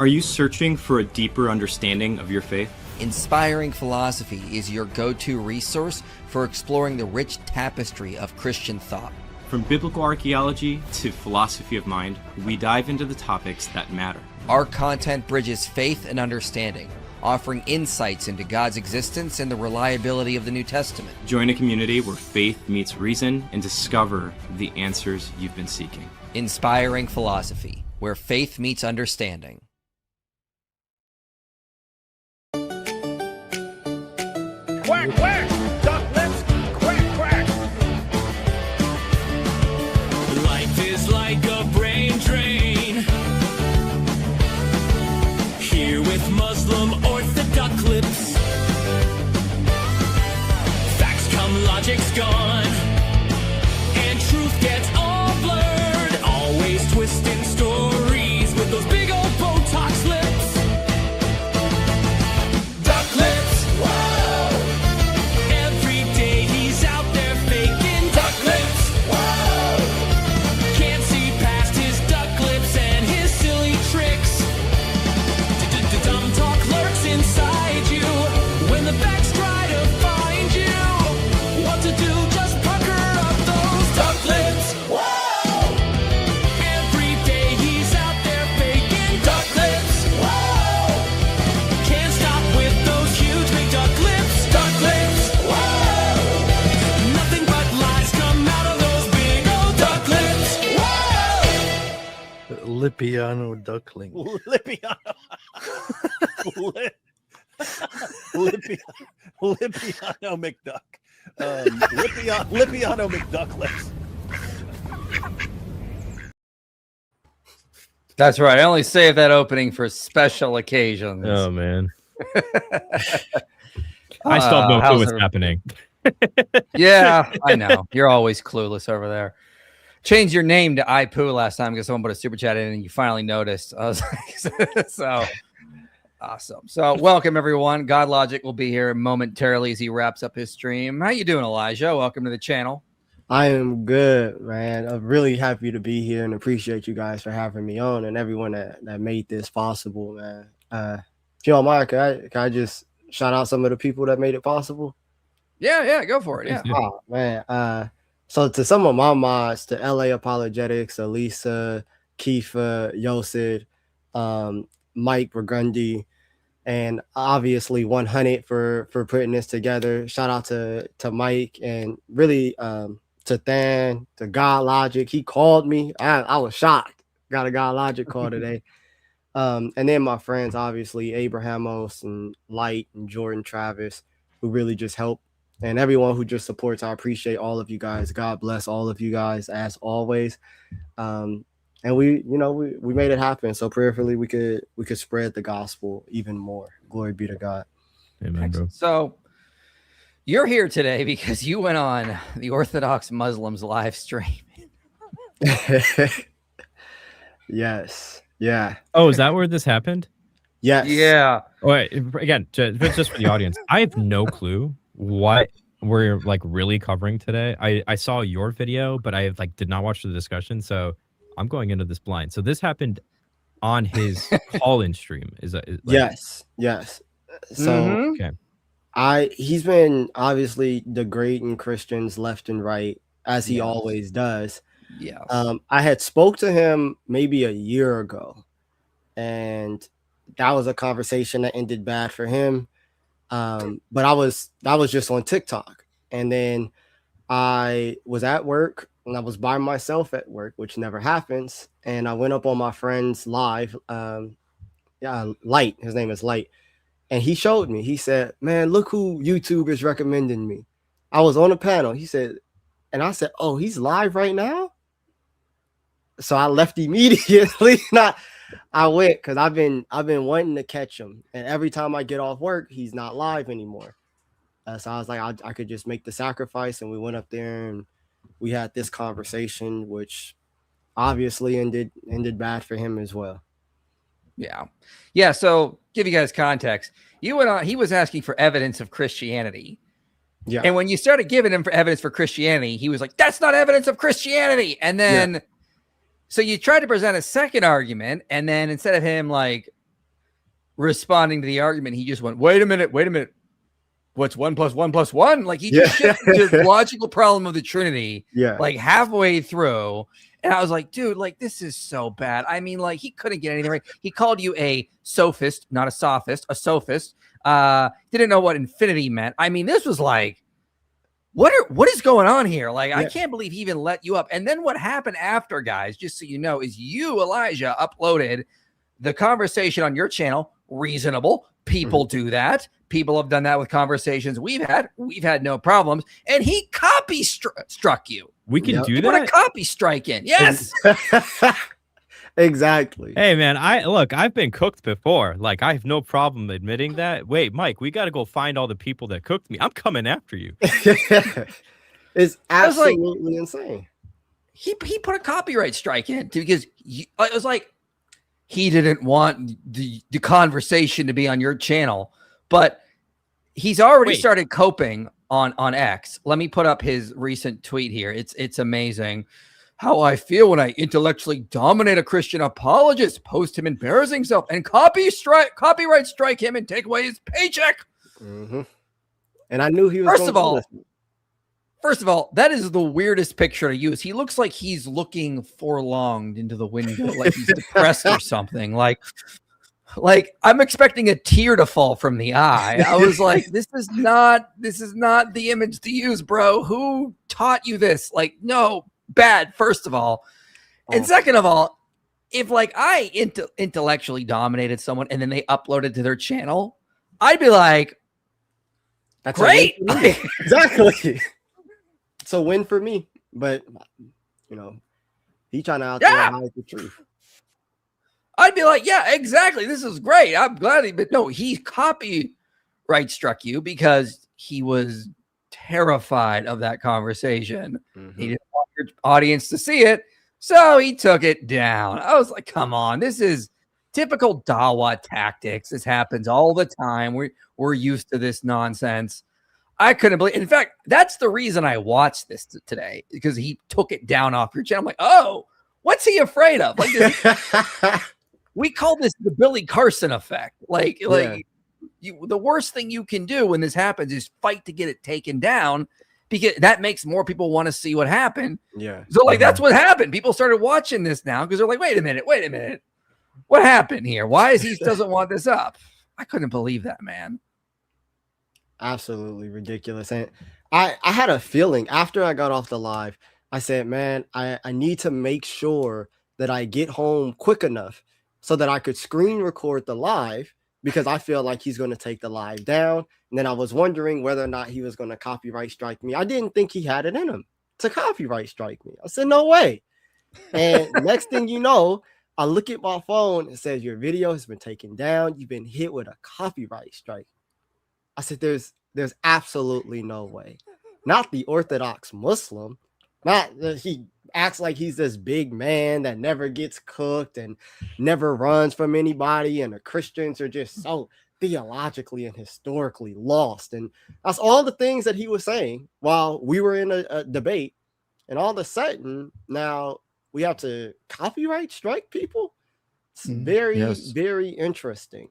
Are you searching for a deeper understanding of your faith? Inspiring Philosophy is your go-to resource for exploring the rich tapestry of Christian thought. From biblical archaeology to philosophy of mind, we dive into the topics that matter. Our content bridges faith and understanding, offering insights into God's existence and the reliability of the New Testament. Join a community where faith meets reason and discover the answers you've been seeking. Inspiring Philosophy, where faith meets understanding. Quack, quack! Duck lips, quack, quack! Life is like a brain drain. Here with Muslim Orthodox lips. Facts come, logic's gone. And truth gets all blurred. Always twisting stories with those big old Botox lips. Duck lips, whoa! Every day he's out there faking duck lips, whoa! Can't see past his duck lips and his silly tricks. Dumb talk lurks inside you when the facts try to find you. What to do, just pucker up those duck lips, whoa! Every day he's out there faking duck lips, whoa! Can't stop with those huge big duck lips, whoa! Nothing but lies come out of those big old duck lips, whoa! Lipiano duckling. Lipiano. Lipiano McDuck. Lipiano McDucklets. That's right. I only save that opening for special occasions. Oh man, I still have no clue what's happening. Yeah, I know. You're always clueless over there. Changed your name to iPoo last time because someone put a super chat in and you finally noticed. I was like, so awesome. So welcome everyone. God Logic will be here momentarily as he wraps up his stream. How you doing, Elijah? Welcome to the channel. I am good, man. I'm really happy to be here and appreciate you guys for having me on and everyone that made this possible, man. If you don't mind, can I just shout out some of the people that made it possible? Yeah, go for it. Yeah. Oh, man. So to some of my mods, to LA Apologetics, Elisa, Kiefer, Yosid, Mike Burgundy, and obviously 100 for putting this together. Shout out to Mike and really to Than, to God Logic. He called me. I was shocked. Got a God Logic call today. And then my friends, obviously, Abrahamos and Light and Jordan Travis, who really just helped. And everyone who just supports, I appreciate all of you guys. God bless all of you guys as always. And we made it happen. So prayerfully, we could spread the gospel even more. Glory be to God. Amen, bro. So you're here today because you went on the Orthodox Muslims live stream. Yes. Yeah. Oh, is that where this happened? Yes. Yeah. Oh, wait, again, just for the audience, I have no clue what we're like really covering today. I saw your video, but I did not watch the discussion, so I'm going into this blind. So this happened on his call-in stream. Yes. So okay. He's been obviously degrading Christians left and right, as he always does. Yeah. I had spoke to him maybe a year ago, and that was a conversation that ended bad for him. But that was just on TikTok, and then I was at work and I was by myself at work, which never happens. And I went up on my friend's live, Light. His name is Light, and he showed me. He said, "Man, look who YouTube is recommending me." I was on a panel. He said, and I said, "Oh, he's live right now." So I left immediately. I went because I've been wanting to catch him, and every time I get off work, he's not live anymore. So I was like, I could just make the sacrifice, and we went up there and we had this conversation, which obviously ended bad for him as well. Yeah. So give you guys context. You went on. He was asking for evidence of Christianity. Yeah. And when you started giving him for evidence for Christianity, he was like, "That's not evidence of Christianity." And then, so you tried to present a second argument, and then instead of him like responding to the argument, he just went, wait a minute. What's 1 + 1 + 1? Like he just shifted the logical problem of the Trinity like halfway through. And I was like, dude, like this is so bad. I mean, like he couldn't get anything right. He called you a sophist, not a sophist, a sophist. Didn't know what infinity meant. I mean, this was like, what is going on here? Like, I can't believe he even let you up. And then what happened after, guys, just so you know, is you, Elijah, uploaded the conversation on your channel. Reasonable. People do that. People have done that with conversations we've had. We've had no problems. And he copy struck you. We can do He that. put a copy strike in. Yes. Exactly. Hey man, I've been cooked before. Like I have no problem admitting that. Wait, Mike, we got to go find all the people that cooked me. I'm coming after you. It's absolutely insane. He put a copyright strike in because it was like he didn't want the conversation to be on your channel, but he's already started coping on X. Let me put up his recent tweet here. It's amazing. How I feel when I intellectually dominate a Christian apologist, post him embarrassing himself, and copyright strike him and take away his paycheck. And I knew he was. First of all, that is the weirdest picture to use. He looks like he's looking forlonged into the window, like he's depressed or something. Like I'm expecting a tear to fall from the eye. I was like, this is not the image to use, bro. Who taught you this? Like, no, bad, first of all. And second of all, if like I intellectually dominated someone and then they uploaded to their channel, I'd be like, that's great. Exactly. It's a win for me, but he trying to out there hide the truth. I'd be like, yeah, exactly. This is great. I'm glad but no, he copyright struck you because he was terrified of that conversation. He didn't want your audience to see it, so he took it down. I was like, come on, this is typical Dawa tactics. This happens all the time. We're used to this nonsense. I couldn't believe. In fact, that's the reason I watched this today, because he took it down off your channel. I'm like, oh, what's he afraid of? Like, we call this the Billy Carson effect. The worst thing you can do when this happens is fight to get it taken down, because that makes more people want to see what happened. Yeah. So that's what happened. People started watching this now because they're like, wait a minute. What happened here? Why is he doesn't want this up? I couldn't believe that, man. Absolutely ridiculous. And I had a feeling after I got off the live, I said, man, I need to make sure that I get home quick enough so that I could screen record the live, because I feel like he's going to take the live down. And then I was wondering whether or not he was going to copyright strike me. I didn't think he had it in him to copyright strike me. I said, no way. And next thing you know, I look at my phone, it says your video has been taken down. You've been hit with a copyright strike. I said, there's absolutely no way. Not the Orthodox Muslim. Not that he acts like he's this big man that never gets cooked and never runs from anybody. And the Christians are just so theologically and historically lost. And that's all the things that he was saying while we were in a debate. And all of a sudden, now we have to copyright strike people. It's very, very interesting.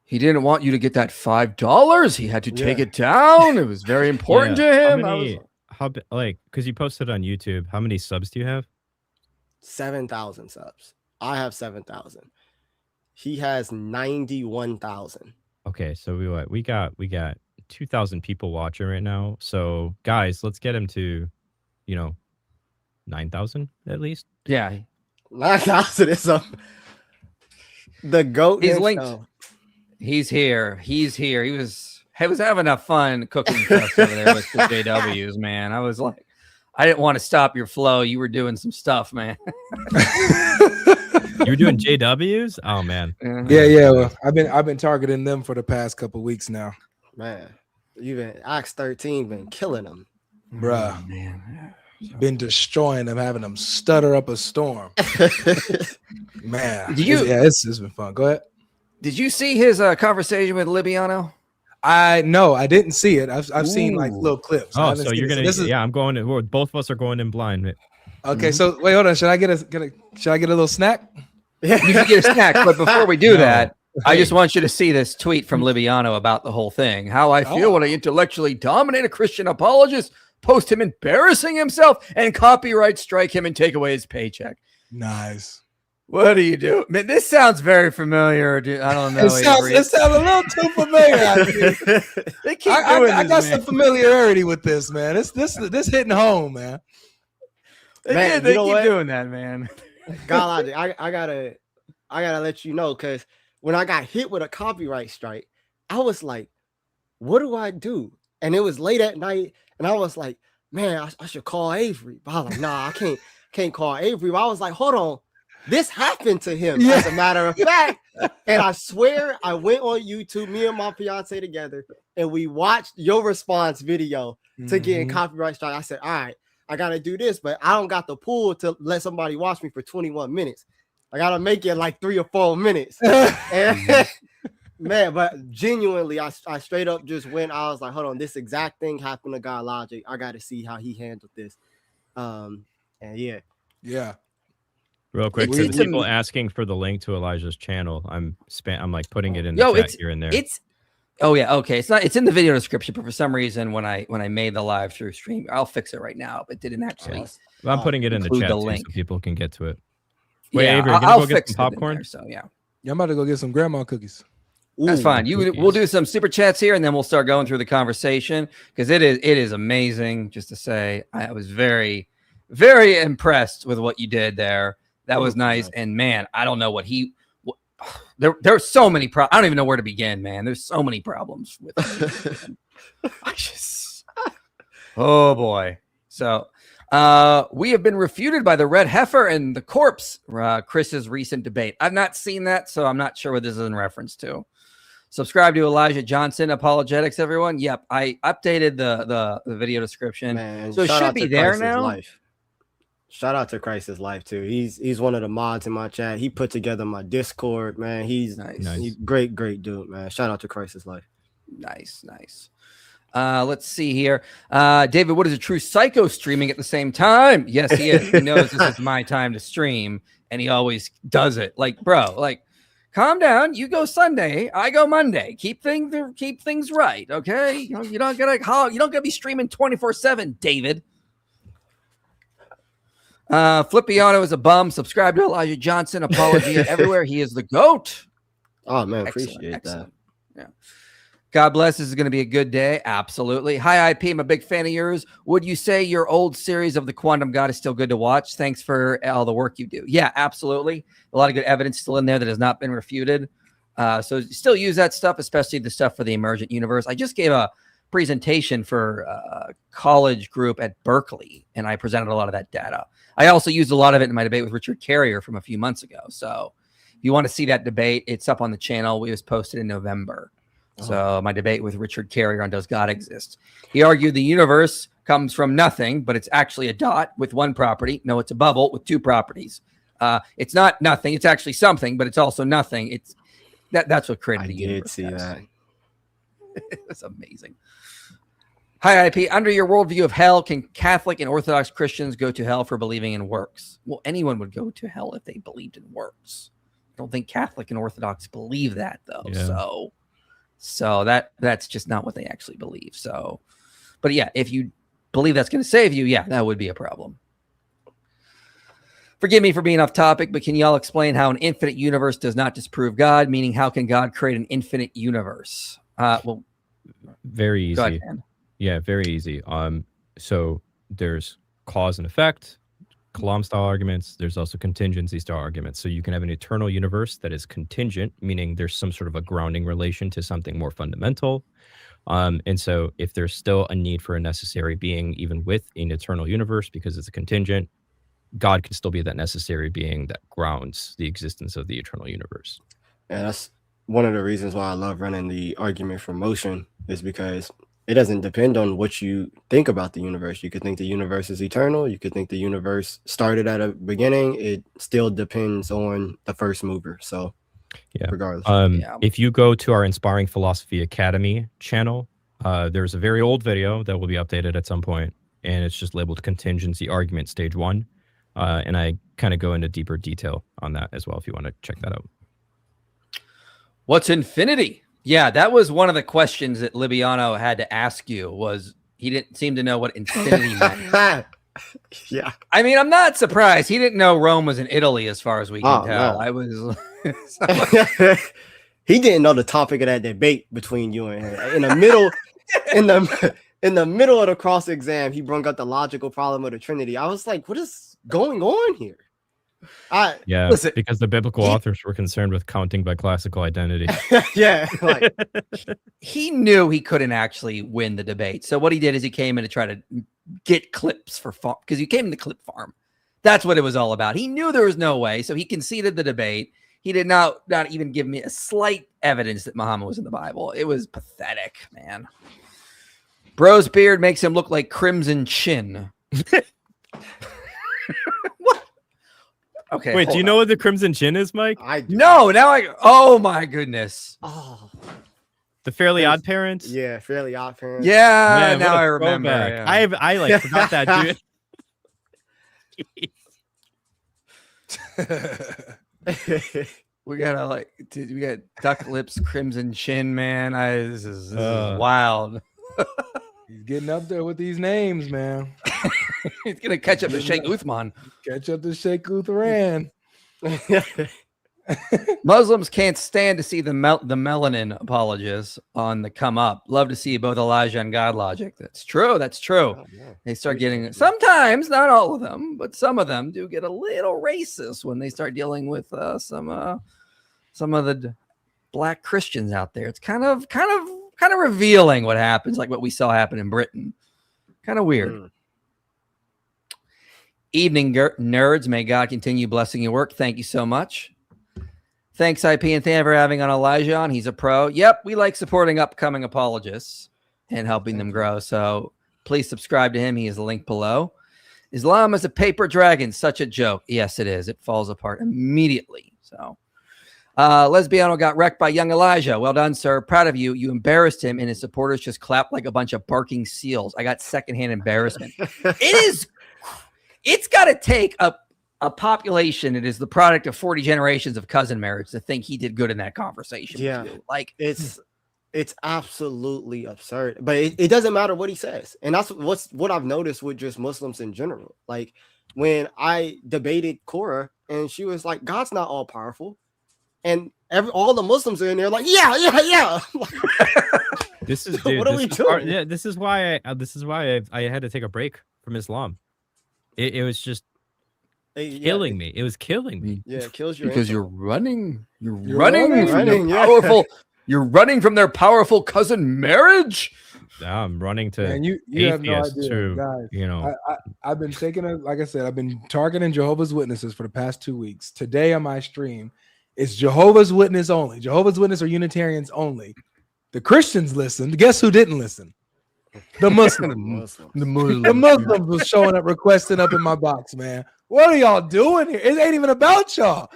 He didn't want you to get that $5. He had to take it down. It was very important to him. Because you posted on YouTube, how many subs do you have? 7,000 subs. I have 7,000. He has 91,000. Okay, so we got 2,000 people watching right now. So guys, let's get him to 9,000 at least. Yeah, 9,000 is the GOAT. He's linked. He's here. He was having a fun cooking fest over there with the JWs, man. I was like, I didn't want to stop your flow. You were doing some stuff, man. You were doing JWs? Oh man. Yeah. Well, I've been targeting them for the past couple weeks now. Man, even Acts 13 been killing them, bruh. Man, been destroying them, having them stutter up a storm. Man, it's been fun. Go ahead. Did you see his conversation with Libiano? I didn't see it. I've seen like little clips. Oh, so you're gonna? I'm going. Both of us are going in blind. Okay, so wait, hold on. Should I get a little snack? You can get a snack, but before we do that, I just want you to see this tweet from Liviano about the whole thing. How I feel when I intellectually dominate a Christian apologist, post him embarrassing himself, and copyright strike him and take away his paycheck. Nice. What do you do? Man, this sounds very familiar. Dude. I don't know. It sounds a little too familiar. They keep I got some familiarity with this, man. This hitting home, man. They keep doing that, man. God, I gotta let you know, because when I got hit with a copyright strike, I was like, what do I do? And it was late at night, and I was like, man, I should call Avery. But I was like, nah, I can't call Avery. But I was like, hold on. This happened to him, as a matter of fact. And I swear I went on YouTube, me and my fiance together, and we watched your response video to getting copyright strike. I said, all right, I got to do this, but I don't got the pull to let somebody watch me for 21 minutes. I got to make it like 3 or 4 minutes. And, man, but genuinely, I straight up just went, I was like, hold on, this exact thing happened to God Logic. I got to see how he handled this. And yeah. Yeah. Real quick, It's people asking for the link to Elijah's channel. I'm like putting it in the chat here and there. Oh yeah, okay. It's in the video description, but for some reason when I made the live through stream, I'll fix it right now. But didn't actually. I'm putting it in the chat the too, link. so people can get to it. Wait, Yeah, Avery, I'll go get fix some popcorn. There, so yeah, I'm about to go get some grandma cookies. that's fine. We'll do some super chats here, and then we'll start going through the conversation, because it is amazing. Just to say, I was very, very impressed with what you did there. That was nice. And man, I don't know what there's so many I don't even know where to begin, man. There's so many problems with it. Oh boy. So we have been refuted by the red heifer and the corpse, Chris's recent debate. I've not seen that, so I'm not sure what this is in reference to. Subscribe to Elijah Johnson Apologetics, everyone. Yep, I updated the video description. Man, so it should be there now. Life. Shout out to Christ's Life too. He's one of the mods in my chat. He put together my Discord, man. He's great dude, man. Shout out to Christ's Life. Nice. Let's see here. David, what is a true psycho streaming at the same time? Yes, he is. He knows this is my time to stream, and he always does it. Like, bro, like, calm down. You go Sunday, I go Monday. Keep things right, okay? You don't gotta be streaming 24/7, David. Flippiano is a bum. Subscribe to Elijah Johnson. Apologia everywhere. He is the GOAT. Oh man, appreciate that. Yeah. God bless. This is going to be a good day. Absolutely. Hi, IP. I'm a big fan of yours. Would you say your old series of the Quantum God is still good to watch? Thanks for all the work you do. Yeah, absolutely. A lot of good evidence still in there that has not been refuted. So still use that stuff, especially the stuff for the emergent universe. I just gave a presentation for a college group at Berkeley, and I presented a lot of that data. I also used a lot of it in my debate with Richard Carrier from a few months ago. So if you want to see that debate, it's up on the channel. It was posted in November. So my debate with Richard Carrier on Does God Exist? He argued the universe comes from nothing, but it's actually a dot with one property. No, it's a bubble with two properties. It's not nothing. It's actually something, but it's also nothing. That's what created the universe. I did see that. It's amazing. Hi, IP. Under your worldview of hell, can Catholic and Orthodox Christians go to hell for believing in works? Well, anyone would go to hell if they believed in works. I don't think Catholic and Orthodox believe that, though. Yeah. So that's just not what they actually believe. So, but yeah, if you believe that's going to save you, yeah, that would be a problem. Forgive me for being off topic, but can y'all explain how an infinite universe does not disprove God? Meaning, how can God create an infinite universe? Well, very easy. Go ahead, man. Yeah, very easy. So there's cause and effect, Kalam style arguments. There's also contingency style arguments. So you can have an eternal universe that is contingent, meaning there's some sort of a grounding relation to something more fundamental. And so if there's still a need for a necessary being, even with an eternal universe, because it's a contingent, God can still be that necessary being that grounds the existence of the eternal universe. And that's one of the reasons why I love running the argument for motion, is because it doesn't depend on what you think about the universe. You could think the universe is eternal. You could think the universe started at a beginning. It still depends on the first mover. So yeah, regardless. If you go to our Inspiring Philosophy Academy channel, there's a very old video that will be updated at some point, and it's just labeled Contingency Argument Stage 1. And I kind of go into deeper detail on that as well if you want to check that out. What's infinity? Yeah, that was one of the questions that Libiano had to ask you. Was he didn't seem to know what infinity meant? Yeah. I mean, I'm not surprised. He didn't know Rome was in Italy, as far as we can tell. No. I was. He didn't know the topic of that debate between you and him. In the middle, in the middle of the cross exam, he brought up the logical problem of the Trinity. I was like, what is going on here? Listen, because the biblical authors were concerned with counting by classical identity. Yeah, like, he knew he couldn't actually win the debate. So what he did is he came in to try to get clips for farm, because he came to clip farm. That's what it was all about. He knew there was no way, so he conceded the debate. He did not even give me a slight evidence that Muhammad was in the Bible. It was pathetic, man. Bro's beard makes him look like Crimson Chin. What? Okay. Wait, do you know what the Crimson Chin is, Mike? I do. No, oh my goodness. Oh, The Fairly Odd Parents? yeah, Fairly Odd Parents. Yeah, Man, what now a I remember. throwback. Yeah. I like forgot that, dude. We got we got Duck Lips, Crimson Chin, man. This is wild. He's getting up there with these names, man. He's gonna catch up to Sheikh Uthman. Catch up to Sheikh Uthman. Muslims can't stand to see the melanin apologists on the come up. Love to see both Elijah and God Logic. That's true. That's true. Oh, yeah. They start getting, sometimes, not all of them, but some of them do get a little racist when they start dealing with some of the black Christians out there. It's kind of revealing what happens, like what we saw happen in Britain. Kind of weird. Evening, nerds. May God continue blessing your work. Thank you so much. Thanks, IP, and thank you for having on Elijah on. He's a pro. Yep, we like supporting upcoming apologists and helping them grow. So please subscribe to him. He is linked below. Islam is a paper dragon. Such a joke. Yes, it is. It falls apart immediately. So Lesbiano got wrecked by young Elijah. Well done, sir. Proud of you. You embarrassed him, and his supporters just clapped like a bunch of barking seals. I got secondhand embarrassment. It's got to take a population that is the product of 40 generations of cousin marriage to think he did good in that conversation. Yeah, like it's absolutely absurd. But it doesn't matter what he says, and that's what I've noticed with just Muslims in general. Like when I debated Cora, and she was like, "God's not all powerful," and all the Muslims are in there like, "Yeah." This is What are we doing? Yeah, this is why I had to take a break from Islam. It was just killing me. It was killing me. Yeah, it kills your because intro. you're running from running, their yeah. powerful. You're running from their powerful cousin marriage. I'm running to Man, you have no atheists idea, to, guys. you know. I've been like I said, I've been targeting Jehovah's Witnesses for the past 2 weeks. Today on my stream, it's Jehovah's Witness only. Jehovah's Witness or Unitarians only. The Christians listened. Guess who didn't listen? The Muslims. The Muslims was showing up, requesting up in my box, man. What are y'all doing here? It ain't even about y'all.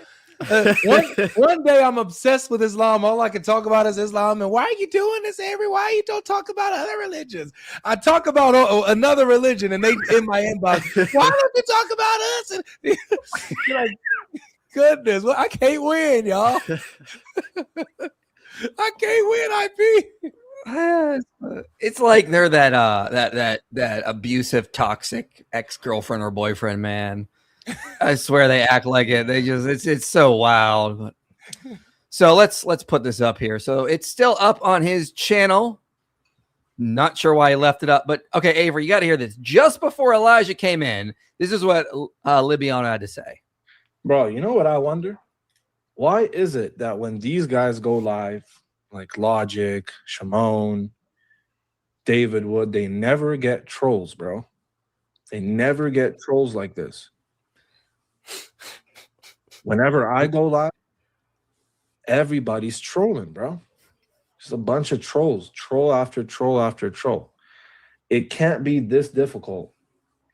One day I'm obsessed with Islam. All I can talk about is Islam. And why are you doing this, Avery? Why you don't talk about other religions? I talk about another religion, and they in my inbox. Why don't you talk about us? And you're like, goodness, well, I can't win, y'all. I can't win, IP. It's like they're that abusive, toxic ex-girlfriend or boyfriend, man. I swear they act like it. They just it's so wild. So let's put this up here. So it's still up on his channel. Not sure why he left it up, but okay, Avery, you got to hear this. Just before Elijah came in, this is what Libiano had to say. Bro, you know what I wonder? Why is it that when these guys go live, like Logic, Shimon, David Wood, they never get trolls, bro? They never get trolls like this. Whenever I go live, everybody's trolling, bro. Just a bunch of trolls, troll after troll after troll. It can't be this difficult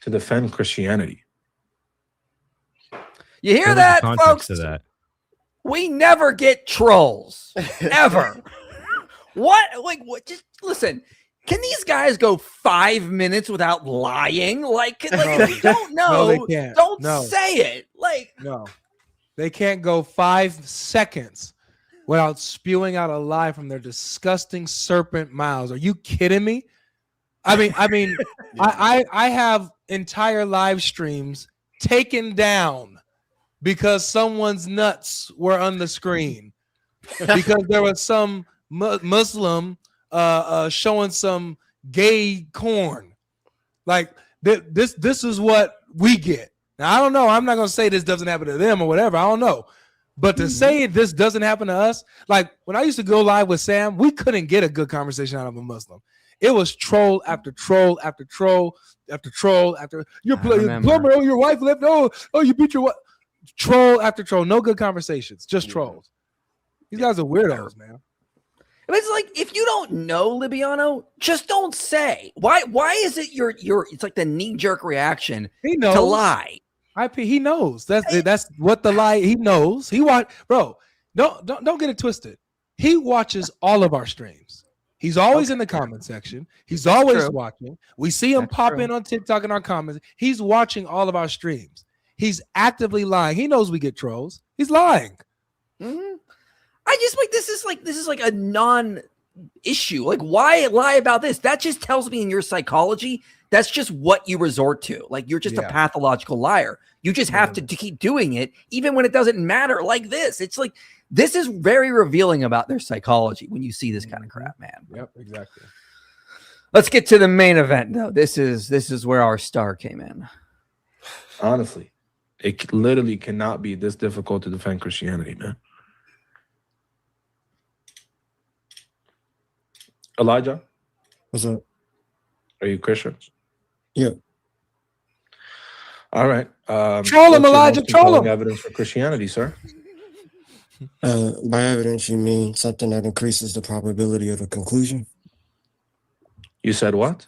to defend Christianity. You hear What was that, the context folks? of that? We never get trolls ever. What? Just listen. Can these guys go 5 minutes without lying? Like if you don't know, No, they can't. don't No. say it. Like, No, they can't go 5 seconds without spewing out a lie from their disgusting serpent mouths. Are you kidding me? I mean, I have entire live streams taken down because someone's nuts were on the screen because there was some Muslim showing some gay corn. Like this is what we get. Now I don't know. I'm not gonna say this doesn't happen to them or whatever. I don't know. But to say this doesn't happen to us, like when I used to go live with Sam, we couldn't get a good conversation out of a Muslim. It was troll after troll after troll after troll after your plumber. Oh, your wife left. Oh, you beat your wife. Troll after troll. No good conversations. Just trolls. These guys are weirdos, man. It's like if you don't know Libiano, just don't say. Why is it your it's like the knee-jerk reaction to lie? He knows. That's what the lie. He knows. He bro. Don't get it twisted. He watches all of our streams. He's always in the comment section. He's always watching. We see him pop in on TikTok in our comments. He's watching all of our streams. He's actively lying. He knows we get trolls. He's lying. Mm-hmm. I just this is like a non-issue. Like, why lie about this? That just tells me in your psychology, that's just what you resort to. Like, you're just a pathological liar. You just have to keep doing it, even when it doesn't matter like this. It's like, this is very revealing about their psychology when you see this kind of crap, man. Yep, exactly. Let's get to the main event, though. This is where our star came in. Honestly, it literally cannot be this difficult to defend Christianity, man. Elijah? What's up? Are you Christians? Yeah. All right. Troll him, Elijah. Troll him. Evidence for Christianity, sir. By evidence, you mean something that increases the probability of a conclusion? You said what?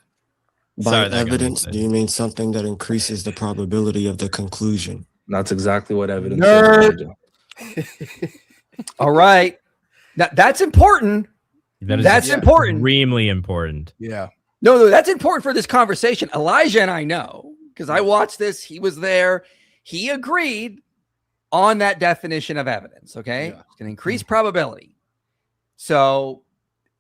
By evidence, do you mean something that increases the probability of the conclusion? That's exactly what evidence is. All right. Now, that's important. That's important. Extremely important. Yeah. No, that's important for this conversation. Elijah and I know, because I watched this. He was there. He agreed on that definition of evidence. Okay. It's going to increase probability. So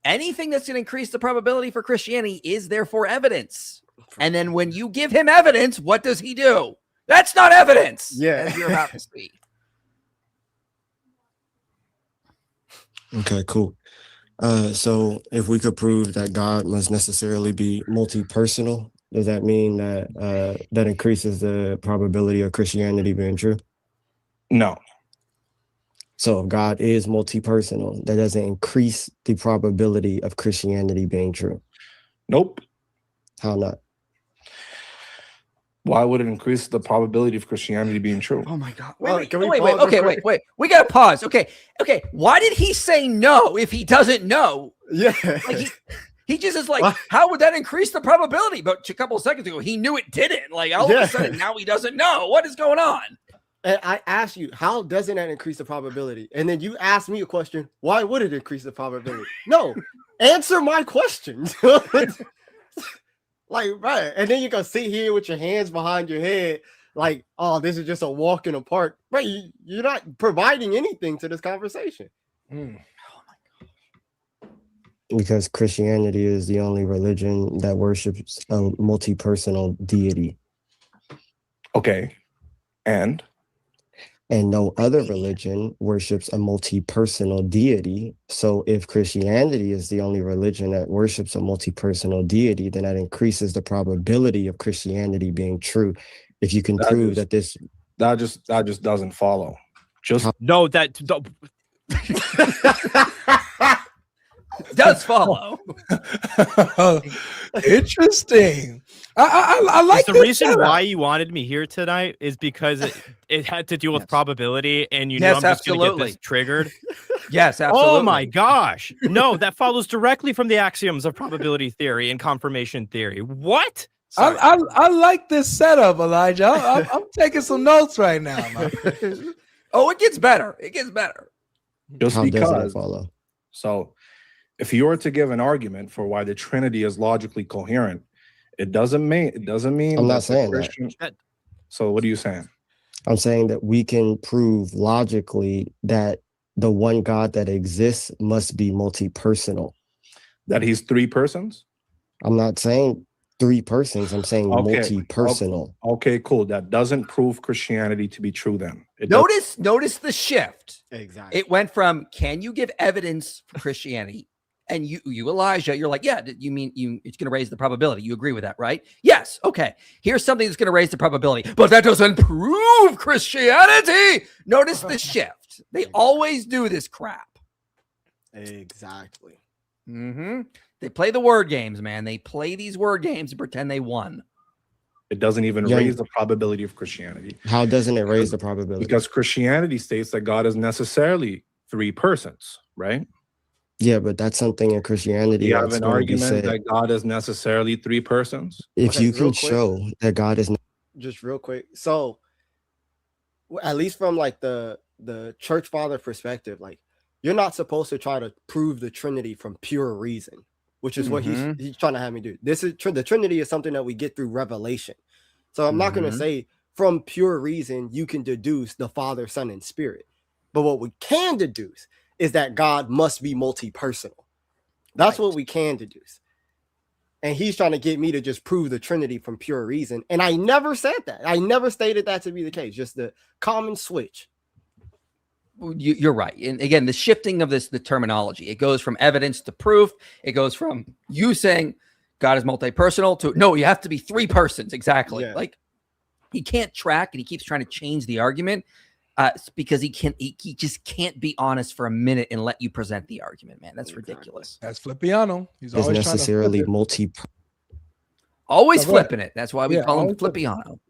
anything that's going to increase the probability for Christianity is therefore evidence. And then when you give him evidence, what does he do? That's not evidence. Yeah. As you're about to speak. Okay, cool. So if we could prove that God must necessarily be multi-personal, does that mean that that increases the probability of Christianity being true? No. So if God is multi-personal, that doesn't increase the probability of Christianity being true? Nope. How not? Why would it increase the probability of Christianity being true? Oh my God. Wait. Wait. We got to pause. Okay. Why did he say no if he doesn't know? Yeah. Like he just is like, how would that increase the probability? But a couple of seconds ago, he knew it didn't. Like all of a sudden, now he doesn't know. What is going on? And I asked you, how doesn't that increase the probability? And then you asked me a question, why would it increase the probability? No, answer my question. Like, right. And then you can sit here with your hands behind your head, like, oh, this is just a walk in the park. Right. You're not providing anything to this conversation. Because Christianity is the only religion that worships a multi-personal deity. Okay. And no other religion worships a multi-personal deity. So if Christianity is the only religion that worships a multi-personal deity, then that increases the probability of Christianity being true. If you can prove that this... That just doesn't follow. No, that does follow. Interesting. I like the reason why you wanted me here tonight is because it had to do with probability, and you know I'm just going to get this triggered. Yes, absolutely. Oh my gosh. No, that follows directly from the axioms of probability theory and confirmation theory. What? I like this setup, Elijah. I'm taking some notes right now. Oh, it gets better. It gets better. Just How because. does it follow? So if you were to give an argument for why the Trinity is logically coherent, it doesn't mean I'm not saying that. So what are you saying? I'm saying that we can prove logically that the one God that exists must be multi-personal. That he's three persons? I'm not saying three persons. I'm saying Okay. multi-personal. Okay, cool. That doesn't prove Christianity to be true then. It doesn't. Notice the shift. Exactly. It went from, can you give evidence for Christianity? And you Elijah, you're like, yeah, you mean it's going to raise the probability. You agree with that, right? Yes. Okay. Here's something that's going to raise the probability, but that doesn't prove Christianity. Notice the shift. They always do this crap. Exactly. They play the word games, man. They play these word games and pretend they won. It doesn't even raise the probability of Christianity. How doesn't it raise the probability? Because Christianity states that God is necessarily three persons, right? Yeah, but that's something in Christianity. You have an argument that God is necessarily three persons? If you can show that God is just real quick. So at least from like the church father perspective, like you're not supposed to try to prove the Trinity from pure reason, which is what he's trying to have me do. This is the Trinity is something that we get through revelation. So I'm not going to say from pure reason you can deduce the Father, Son, and Spirit. But what we can deduce is that God must be multi-personal. That's what we can deduce. And he's trying to get me to just prove the Trinity from pure reason. And I never said that. I never stated that to be the case. Just the common switch. You're right. And again, the shifting of the terminology, it goes from evidence to proof. It goes from you saying God is multi-personal to no, you have to be three persons. Exactly. Yeah. Like he can't track and he keeps trying to change the argument because he just can't be honest for a minute and let you present the argument, man. That's ridiculous. That's Flippiano. He's always necessarily always flipping it. That's why we call him Flippiano.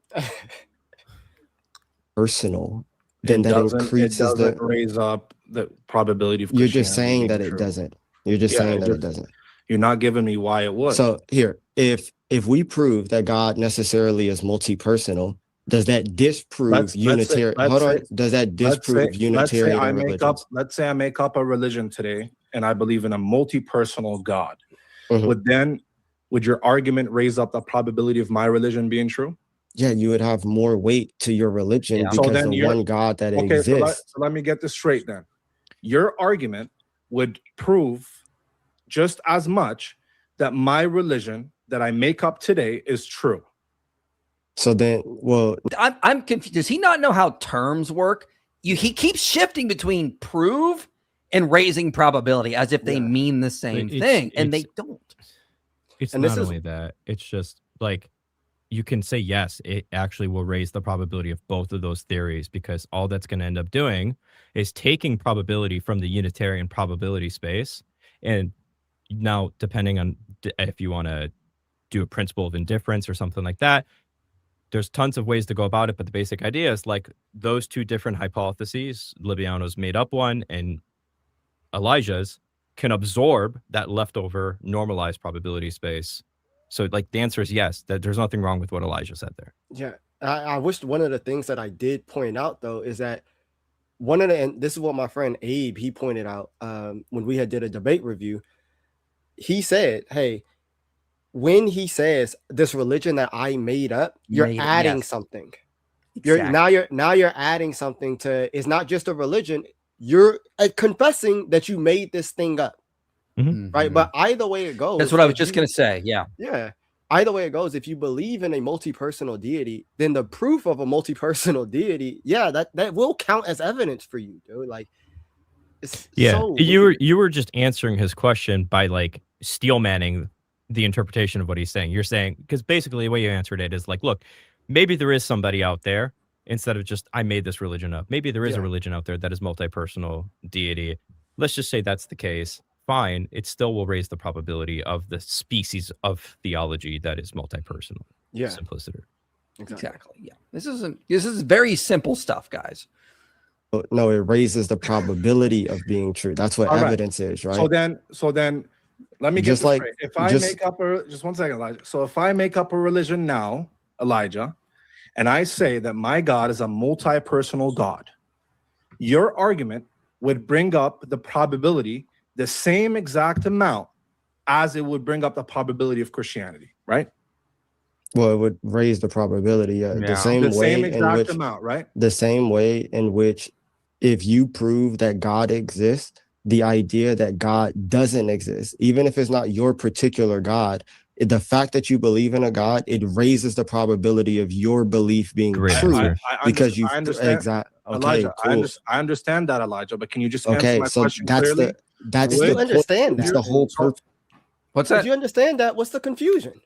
Personal. Then that increases doesn't raise up the probability of You're just saying that it doesn't. You're just saying that it doesn't. You're not giving me why it would. So here, if we prove that God necessarily is multi-personal, does that disprove Unitarian? Hold on. Does that disprove Unitarian religions? Let's say I make up a religion today and I believe in a multi-personal God. Would your argument raise up the probability of my religion being true? Yeah, you would have more weight to your religion because the one God that exists. So let me get this straight then. Your argument would prove just as much that my religion that I make up today is true. So then, well, I'm confused. Does he not know how terms work? He keeps shifting between prove and raising probability as if they mean the same thing, and they don't. It's not only that. It's just like you can say, yes, it actually will raise the probability of both of those theories because all that's going to end up doing is taking probability from the Unitarian probability space. And now, depending on if you want to do a principle of indifference or something like that, there's tons of ways to go about it. But the basic idea is like those two different hypotheses, Libbiano's made up one and Elijah's, can absorb that leftover normalized probability space. So like the answer is yes, that there's nothing wrong with what Elijah said there. Yeah. I wish one of the things that I did point out though, is that and this is what my friend Abe, he pointed out when we did a debate review. He said, hey, when he says this religion that I made up, you're adding something. Exactly. Now you're adding something to, it's not just a religion. You're confessing that you made this thing up. Right. But either way it goes, that's what I was just going to say. Yeah. Either way it goes, if you believe in a multi-personal deity, then the proof of a multi-personal deity, that will count as evidence for you, dude. Like, it's you were just answering his question by like steel manning the interpretation of what he's saying. You're saying, because basically the way you answered it is like, look, maybe there is somebody out there instead of just I made this religion up. Maybe there is a religion out there that is multi-personal deity. Let's just say that's the case. Fine, it still will raise the probability of the species of theology that is multi-personal. Yeah, simplicity. Exactly. Yeah, this is very simple stuff, guys. No, it raises the probability of being true. That's what evidence is, right? So then, let me get this straight. If I make up just one second, Elijah. So if I make up a religion now, Elijah, and I say that my God is a multi-personal God, your argument would bring up the probability the same exact amount as it would bring up the probability of Christianity, right? Well, it would raise the probability, the same exact amount, right? The same way in which if you prove that God exists, the idea that God doesn't exist, even if it's not your particular God, the fact that you believe in a God, it raises the probability of your belief being Great true answer. because you I understand. exactly. Okay, Elijah, cool. I understand that, Elijah, but can you just answer Okay, my so question that's clearly? that's If the you point. understand That's that, the whole purpose. What's if that? you understand that, what's the confusion?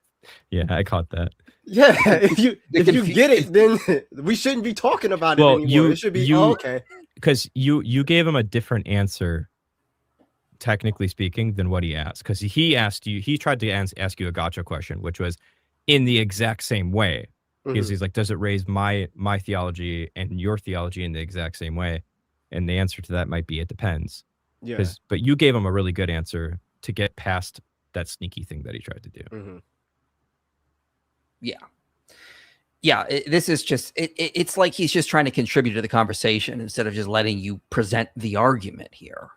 Yeah, I caught that. Yeah, if you confu- get it, then we shouldn't be talking about it Well, anymore. It should be okay. Because you gave him a different answer, technically speaking, than what he asked. Because he tried to ask you a gotcha question, which was in the exact same way. Because he's like, does it raise my theology and your theology in the exact same way? And the answer to that might be it depends. Yeah. But you gave him a really good answer to get past that sneaky thing that he tried to do. Yeah, this is just it's like he's just trying to contribute to the conversation instead of just letting you present the argument here.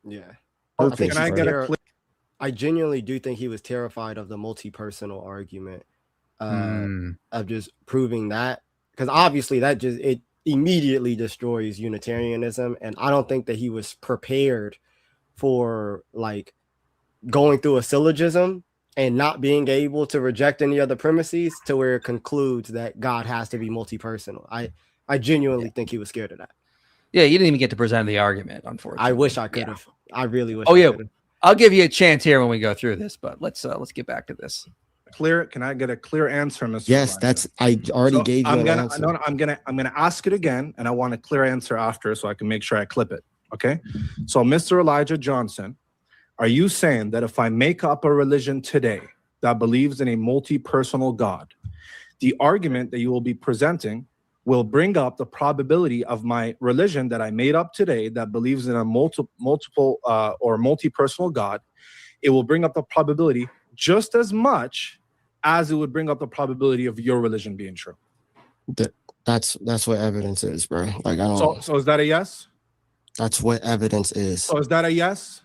Yeah. Perfect, Can I get a right? clear? I genuinely do think he was terrified of the multi-personal argument, of just proving that, because obviously it immediately destroys Unitarianism, and I don't think that he was prepared for like going through a syllogism and not being able to reject any other premises to where it concludes that God has to be multi-personal. I genuinely think he was scared of that. Yeah, you didn't even get to present the argument, unfortunately. I wish I could have. I really wish. Oh, I yeah. could've. I'll give you a chance here when we go through this, but let's get back to this. Clear? Can I get a clear answer, Mr. Yes, Elijah? that's I already So gave you an answer. No, I'm gonna ask it again, and I want a clear answer after, so I can make sure I clip it. Okay. So, Mr. Elijah Johnson, are you saying that if I make up a religion today that believes in a multi-personal God, the argument that you will be presenting will bring up the probability of my religion that I made up today that believes in a multiple or multi-personal God? It will bring up the probability just as much as it would bring up the probability of your religion being true. That's what evidence is, bro. Like I don't. So is that a yes? That's what evidence is. So is that a yes?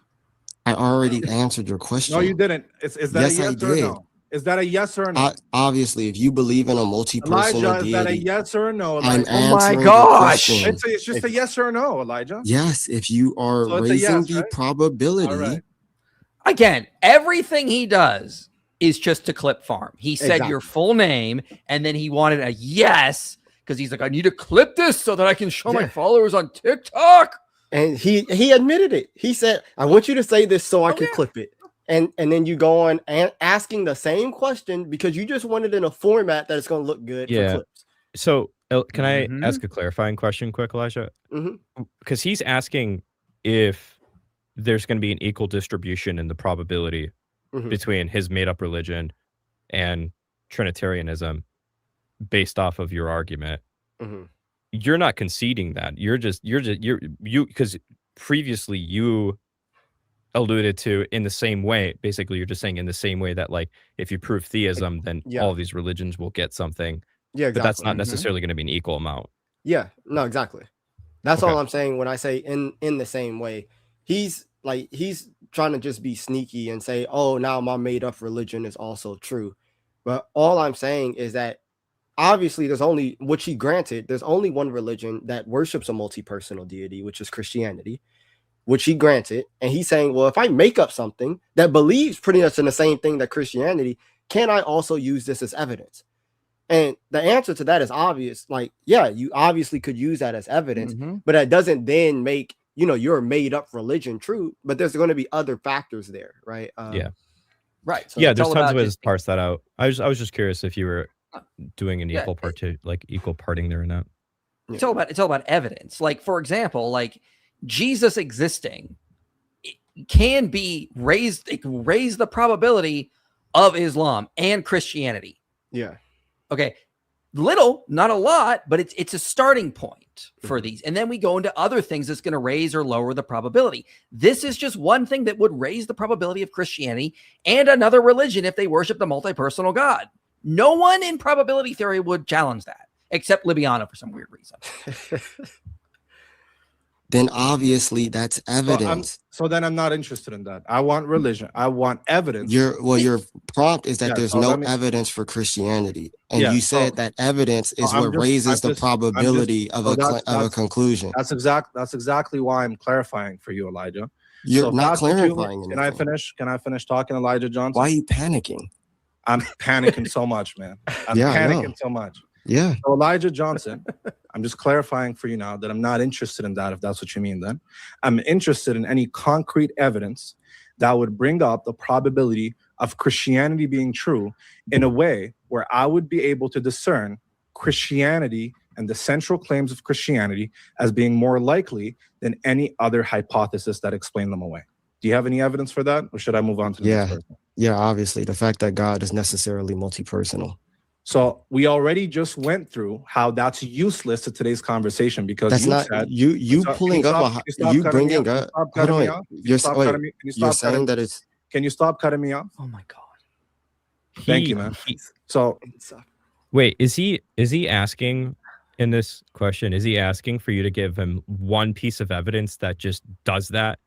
I already answered your question. No, you didn't. Is that Yes, a I yes or a did. no? Is that a yes or a no? Obviously, if you believe in a multi-personal Elijah, is that a deity, yes or a no? I'm Elijah? answering the gosh. question. It's just a yes or a no, Elijah. Yes, if you are So it's a raising yes, the right? probability. All right. Again, everything he does is just to clip farm. He said Exactly. your full name, and then he wanted a yes because he's like, I need to clip this so that I can show my Yeah. followers on TikTok. And he admitted it. He said, I want you to say this so I can clip it. And then you go on and asking the same question because you just want it in a format that it's going to look good Yeah. for clips. So can I Mhm. ask a clarifying question quick, Elijah? Mhm. Because he's asking if there's going to be an equal distribution in the probability Mhm. between his made-up religion and Trinitarianism based off of your argument. Mhm. You're not conceding that. You're because previously you alluded to in the same way. Basically, you're just saying in the same way that like if you prove theism, then Yeah. all these religions will get something. Yeah, exactly. But that's not Mhm. necessarily going to be an equal amount. Yeah, no, exactly. That's Okay. all I'm saying when I say in the same way. He's trying to just be sneaky and say, oh, now my made up religion is also true. But all I'm saying is that obviously there's only, which he granted, there's only one religion that worships a multi-personal deity, which is Christianity, which he granted. And he's saying, well, if I make up something that believes pretty much in the same thing that Christianity, can I also use this as evidence? And the answer to that is obvious. Like, yeah, you obviously could use that as evidence, Mhm. but that doesn't then make, your made up religion true. But there's going to be other factors there, right? Yeah. Right. So Yeah, it's there's all tons about of ways just- to parse that out. I was just curious if you were doing an Yeah, equal parting there or not. It's all about evidence. Like, for example, like Jesus existing can be raised. It can raise the probability of Islam and Christianity. Yeah. Okay, little, not a lot, but it's a starting point for these. And then we go into other things that's going to raise or lower the probability. This is just one thing that would raise the probability of Christianity and another religion if they worship the multi-personal God. No one in probability theory would challenge that, except Libiano for some weird reason. Then obviously that's evidence. So then I'm not interested in that. I want religion. I want evidence. Your prompt is that Yeah, there's so no let me- evidence for Christianity, and Yeah, you so- said that evidence is I'm what just- raises I'm the just- probability of so of a conclusion. That's exactly why I'm clarifying for you, Elijah. You're So if not that's what you- clarifying Can I anything. finish? Can I finish talking, Elijah Johnson? Why are you panicking? I'm panicking so much, man. I'm Yeah, I know. panicking so much. Yeah. So Elijah Johnson, I'm just clarifying for you now that I'm not interested in that, if that's what you mean then. I'm interested in any concrete evidence that would bring up the probability of Christianity being true in a way where I would be able to discern Christianity and the central claims of Christianity as being more likely than any other hypothesis that explain them away. Do you have any evidence for that? Or should I move on to the next person? Yeah, obviously. The fact that God is necessarily multi-personal. So we already just went through how that's useless to today's conversation because That's you not said you Stop- pulling can you up stop- a can you stop you cutting me bringing off? up. Stop Hold cutting on, me wait. off? Can you You're stop wait, cutting me- can you you're stop cutting- saying that it's Can you stop cutting me off? Oh my god. Thank you, man. So Wait, is he asking in this question? Is he asking for you to give him one piece of evidence that just does that?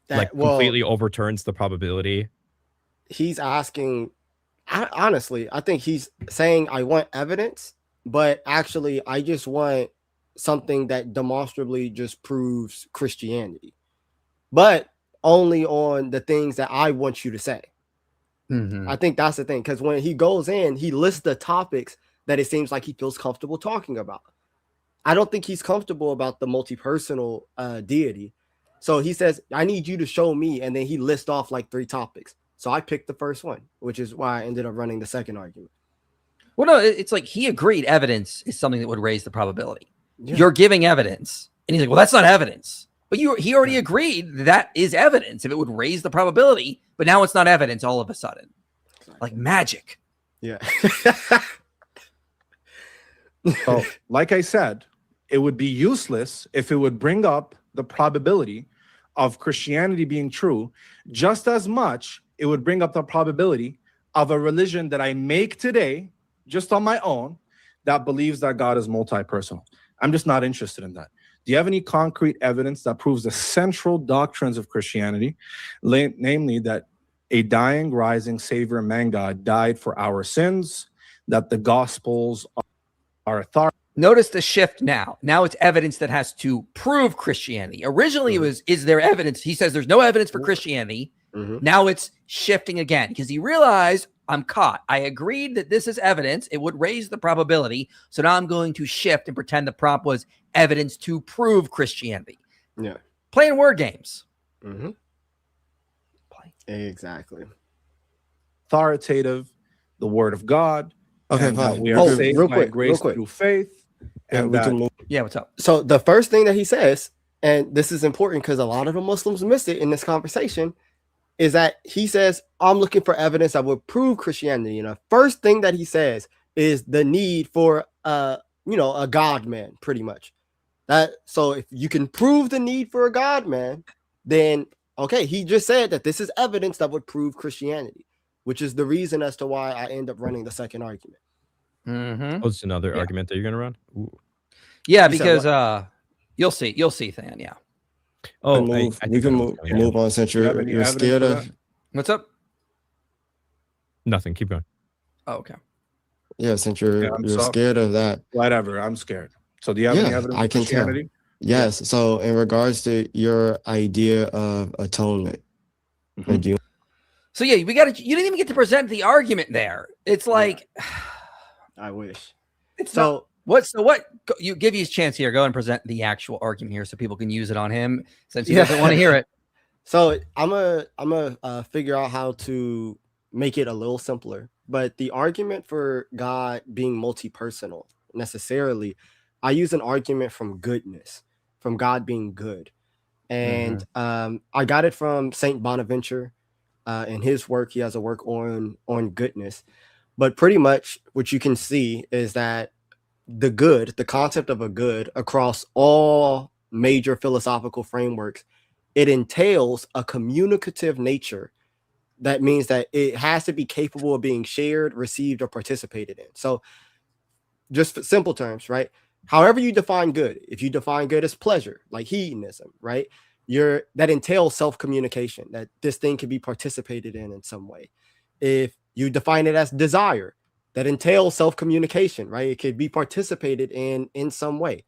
Like completely overturns the probability? he's asking. Honestly, I think he's saying I want evidence, but actually, I just want something that demonstrably just proves Christianity, but only on the things that I want you to say. Mhm. I think that's the thing, because when he goes in, he lists the topics that it seems like he feels comfortable talking about. I don't think he's comfortable about the multi-personal deity. So he says, I need you to show me, and then he lists off like 3 topics. So I picked the first one, which is why I ended up running the second argument. Well, no, it's like he agreed evidence is something that would raise the probability. Yeah. You're giving evidence. And he's like, well, that's not evidence. But he already agreed that is evidence if it would raise the probability. But now it's not evidence all of a sudden. Like magic. Yeah. So, like I said, it would be useless if it would bring up the probability of Christianity being true, just as much it would bring up the probability of a religion that I make today, just on my own, that believes that God is multi-personal. I'm just not interested in that. Do you have any concrete evidence that proves the central doctrines of Christianity, namely that a dying, rising Savior, man God, died for our sins, that the Gospels are authoritative? Notice the shift now. Now it's evidence that has to prove Christianity. Originally, it was, is there evidence? He says there's no evidence for Christianity. Now it's shifting again because he realized I'm caught. I agreed that this is evidence. It would raise the probability. So now I'm going to shift and pretend the prompt was evidence to prove Christianity. Yeah. Playing word games. Exactly. Authoritative, the Word of God. Okay, and that fine. we are saved real by quick, grace through faith. And And we that, can move. Yeah, what's up? So the first thing that he says, and this is important because a lot of the Muslims miss it in this conversation, is that he says, I'm looking for evidence that would prove Christianity. And the first thing that he says is the need for a God man, pretty much. So if you can prove the need for a God man, then okay, he just said that this is evidence that would prove Christianity, which is the reason as to why I end up running the second argument. Mm-hmm. Oh, it's another argument that you're going to run? Ooh. Yeah, You said because you'll see, Than. Yeah. Oh, Move. I We think can I know move, what's coming. move on since Do you have you're any you're evidence scared for of. that? What's up? Nothing. Keep going. Oh, okay. Yeah, since you're I'm you're so- scared of that. Whatever, I'm scared. So do you have any Yeah, evidence I of can tell. Christianity? Yes. So in regards to your idea of atonement, Mhm. do you So yeah, you didn't even get to present the argument there. It's like I wish. it's So what you give you his chance here. Go and present the actual argument here so people can use it on him since he Yeah. doesn't want to hear it. So I'm gonna figure out how to make it a little simpler. But the argument for God being multi-personal necessarily, I use an argument from goodness, from God being good, and I got it from Saint Bonaventure. In his work, he has a work on goodness. But pretty much what you can see is that the concept of a good across all major philosophical frameworks, it entails a communicative nature. That means that it has to be capable of being shared, received, or participated in. So just for simple terms, right? However you define good, if you define good as pleasure, like hedonism, right? that entails self-communication, that this thing can be participated in some way. If you define it as desire, that entails self-communication, right? It could be participated in some way.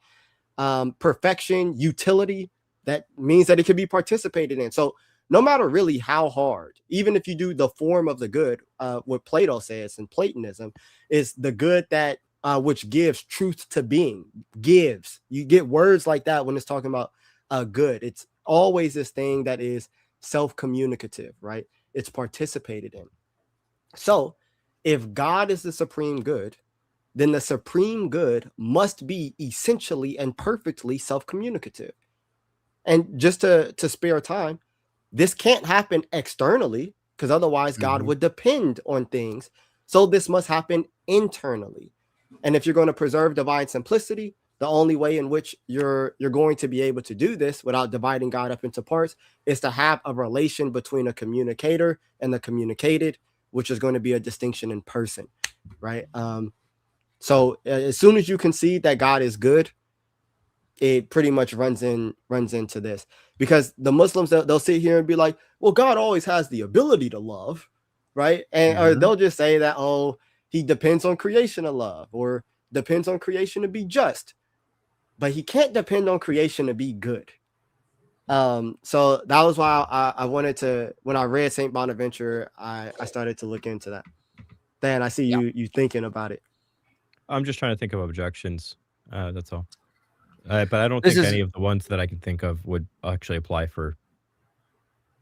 Perfection, utility, that means that it could be participated in. So no matter really how hard, even if you do the form of the good, what Plato says in Platonism is the good that which gives truth to being, gives. You get words like that when it's talking about good. It's always this thing that is self-communicative, right? It's participated in. So if God is the supreme good, then the supreme good must be essentially and perfectly self-communicative. And just to spare time, this can't happen externally, because otherwise God would depend on things. So this must happen internally. And if you're going to preserve divine simplicity, the only way in which you're going to be able to do this without dividing God up into parts is to have a relation between a communicator and the communicated, which is going to be a distinction in person, right? So as soon as you concede that God is good, it pretty much runs into this, because the Muslims, they'll sit here and be like, well, God always has the ability to love, right? And or they'll just say that, oh, he depends on creation to love, or depends on creation to be just, but he can't depend on creation to be good. So that was why I wanted to, when I read Saint Bonaventure, I started to look into that. Dan, I see you thinking about it. I'm just trying to think of objections. That's all. But I don't think any of the ones that I can think of would actually apply for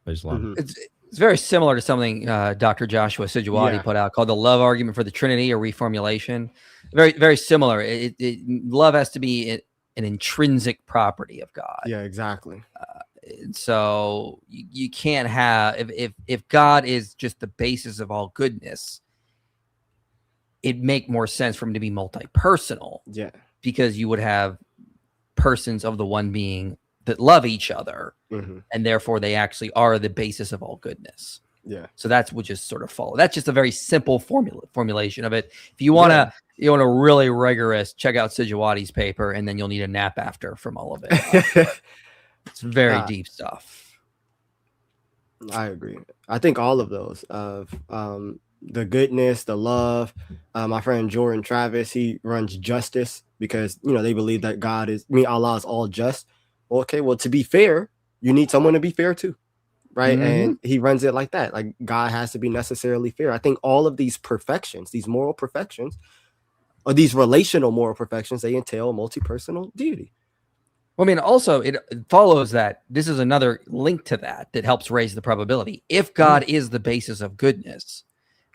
Islam. It's very similar to something Dr. Joshua Sijuwati put out called the love argument for the Trinity or reformulation. Very, very similar. Love has to be an intrinsic property of God. Yeah, exactly. So you can't have, if God is just the basis of all goodness, it'd make more sense for him to be multi-personal. Yeah. Because you would have persons of the one being that love each other, and therefore they actually are the basis of all goodness. Yeah. So that's what just sort of follow. That's just a very simple formulation of it. If you want to, really rigorous, check out Sijuwati's paper, and then you'll need a nap after from all of it. It's very deep stuff. I agree. I think all of those of the goodness, the love. My friend Jordan Travis, he runs Justice, because they believe that Allah is all just. Okay, well, to be fair, you need someone to be fair too, right? And he runs it like that. Like, God has to be necessarily fair. I think all of these perfections, these moral perfections, or these relational moral perfections, they entail multi-personal deity. Well, I mean, also it follows that this is another link to that helps raise the probability. If God is the basis of goodness,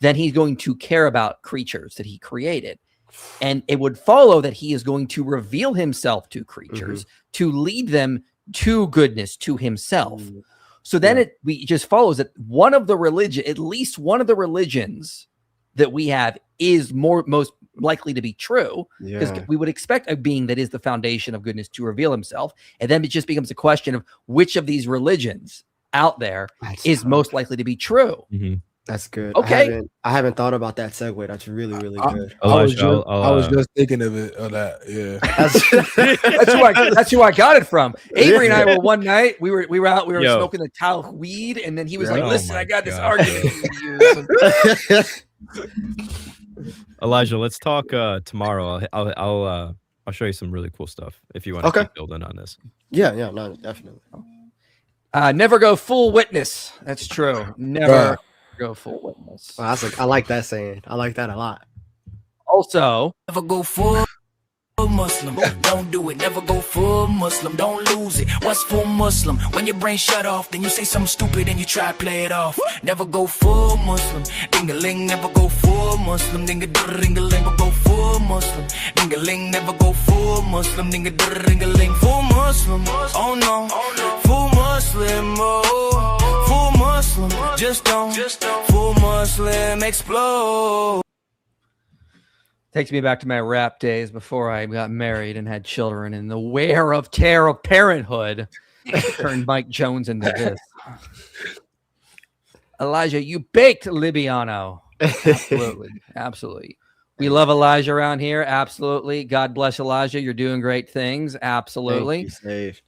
then he's going to care about creatures that he created. And it would follow that he is going to reveal himself to creatures to lead them to goodness, to himself. So then it just follows that at least one of the religions that we have is most likely to be true, because we would expect a being that is the foundation of goodness to reveal himself. And then it just becomes a question of which of these religions out there is most likely to be true. That's good. Okay. I haven't thought about that segue. That's really, really good. I was just thinking of that. Yeah. That's who I got it from. Avery and I were one night. We were out. We were smoking the talc weed, and then he was like, "Listen, I got this argument." Elijah, let's talk tomorrow. I'll show you some really cool stuff if you want to keep building on this. Yeah, no, definitely. Never go full witness. That's true. Never go full witness. Well, I like that saying. I like that a lot. Also, Never go full Muslim. Don't do it. Never go full Muslim. Don't lose it. What's full Muslim? When your brain shut off, then you say something stupid and you try to play it off. Never go full Muslim. Ding-a-ling, never go full Muslim. Ding-a-ding-a-ling, never go full Muslim. Ding-a-ling, never go full Muslim. Ding-a-ding-a-ling, full Muslim. Oh no, full Muslim. Oh, full Muslim. Just don't. Full Muslim explode. takes me back to my rap days before I got married and had children, and the wear of tear of parenthood turned Mike Jones into this. Elijah, you baked Libiano. Absolutely. Absolutely. We love Elijah around here. Absolutely. God bless Elijah. You're doing great things. Absolutely. Thank you, Steve.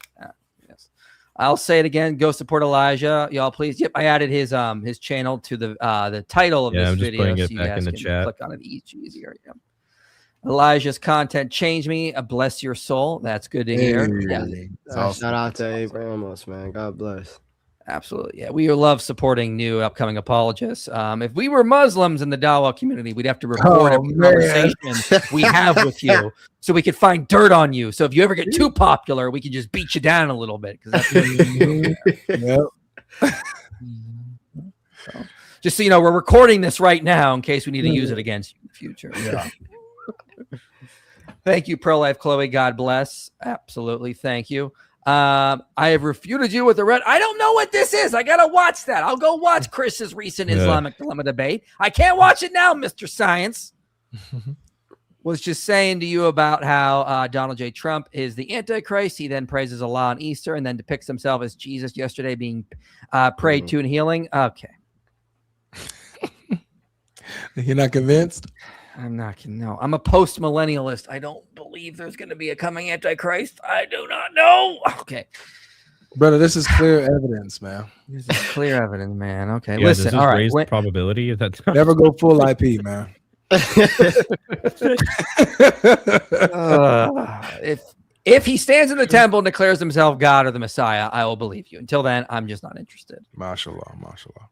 Yes. I'll say it again. Go support Elijah, y'all, please. Yep, I added his channel to the title of this I'm just video, putting so it you back guys in the can chat. click on it easier. Yeah. Elijah's content changed me. Bless your soul. That's good to hear. Yeah, Shout out to Abraham, man. God bless. absolutely. Yeah, we love supporting new upcoming apologists. If we were Muslims in the Dawa community, we'd have to record every conversation we have with you, so we could find dirt on you. So if you ever get too popular, we can just beat you down a little bit, because that's what we do. Yep. So, just so you know, we're recording this right now in case we need to use it against you in the future. Yeah. Thank you, Pro-Life Chloe. God bless. Absolutely. Thank you. I have refuted you with the red. I don't know what this is. I got to watch that. I'll go watch Chris's recent Islamic dilemma debate. I can't watch it now, Mr. Science. Was just saying to you about how Donald J. Trump is the Antichrist. He then praises Allah on Easter and then depicts himself as Jesus yesterday being prayed to and healing. Okay. You're not convinced? I'm not. No, I'm a post-millennialist. I don't believe there's going to be a coming Antichrist. I do not know. Okay. Brother, this is clear evidence, man. This is clear evidence, man. Okay. Yeah, Listen. does this All right. raise the probability that Never go full IP, man. If he stands in the temple and declares himself God or the Messiah, I will believe you. Until then, I'm just not interested. Mashallah, mashallah.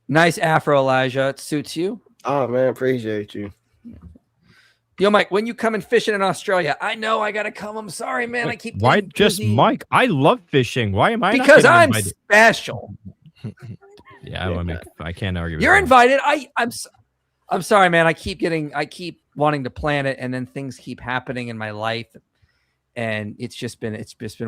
Nice afro, Elijah. It suits you. Oh man, appreciate you. Yo, Mike, when you coming fishing in Australia? I know I gotta come. I'm sorry, man. I keep why getting just busy. Mike? I love fishing. Why am I? Not Because getting I'm invited? special. Yeah, I mean, I can't argue. You're with invited. I'm sorry, man. I keep wanting to plan it, and then things keep happening in my life, and it's just been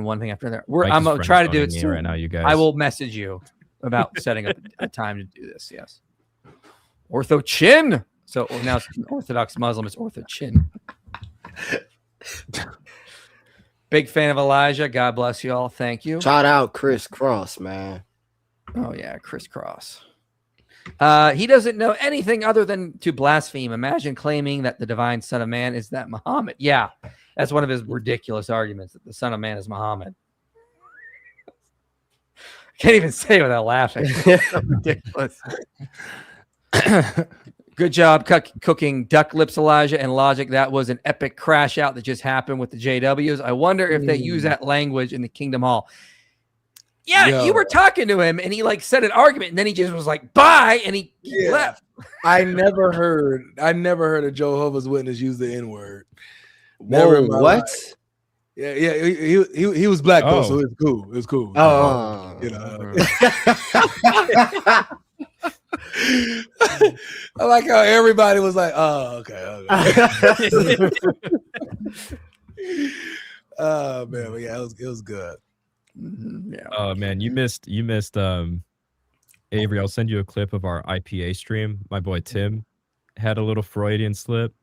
one thing after another. I'm gonna try to do it soon. Right now, you guys. I will message you about setting up a time to do this. Yes. Ortho chin. So now it's Orthodox Muslim. It's Ortho chin. Big fan of Elijah. God bless you all. Thank you. Shout out Chris Cross, man. Oh yeah, Chris Cross. He doesn't know anything other than to blaspheme. Imagine claiming that the divine Son of Man is that Muhammad. Yeah, that's one of his ridiculous arguments, that the Son of Man is Muhammad. I can't even say it without laughing. So ridiculous. Good job cooking duck lips, Elijah, and Logic. That was an epic crash out that just happened with the JWs. I wonder if they use that language in the Kingdom Hall. Yeah, you were talking to him, and he like said an argument, and then he just was like, "Bye," and he left. I never heard a Jehovah's Witness use the N-word. Never in my What? life. Yeah, he was black though, so it's cool. It was cool. Oh, you know. I like how everybody was like, "Oh, okay." Oh man, but yeah, it was good. Yeah. Oh man, you missed Avery. I'll send you a clip of our IPA stream. My boy Tim had a little Freudian slip,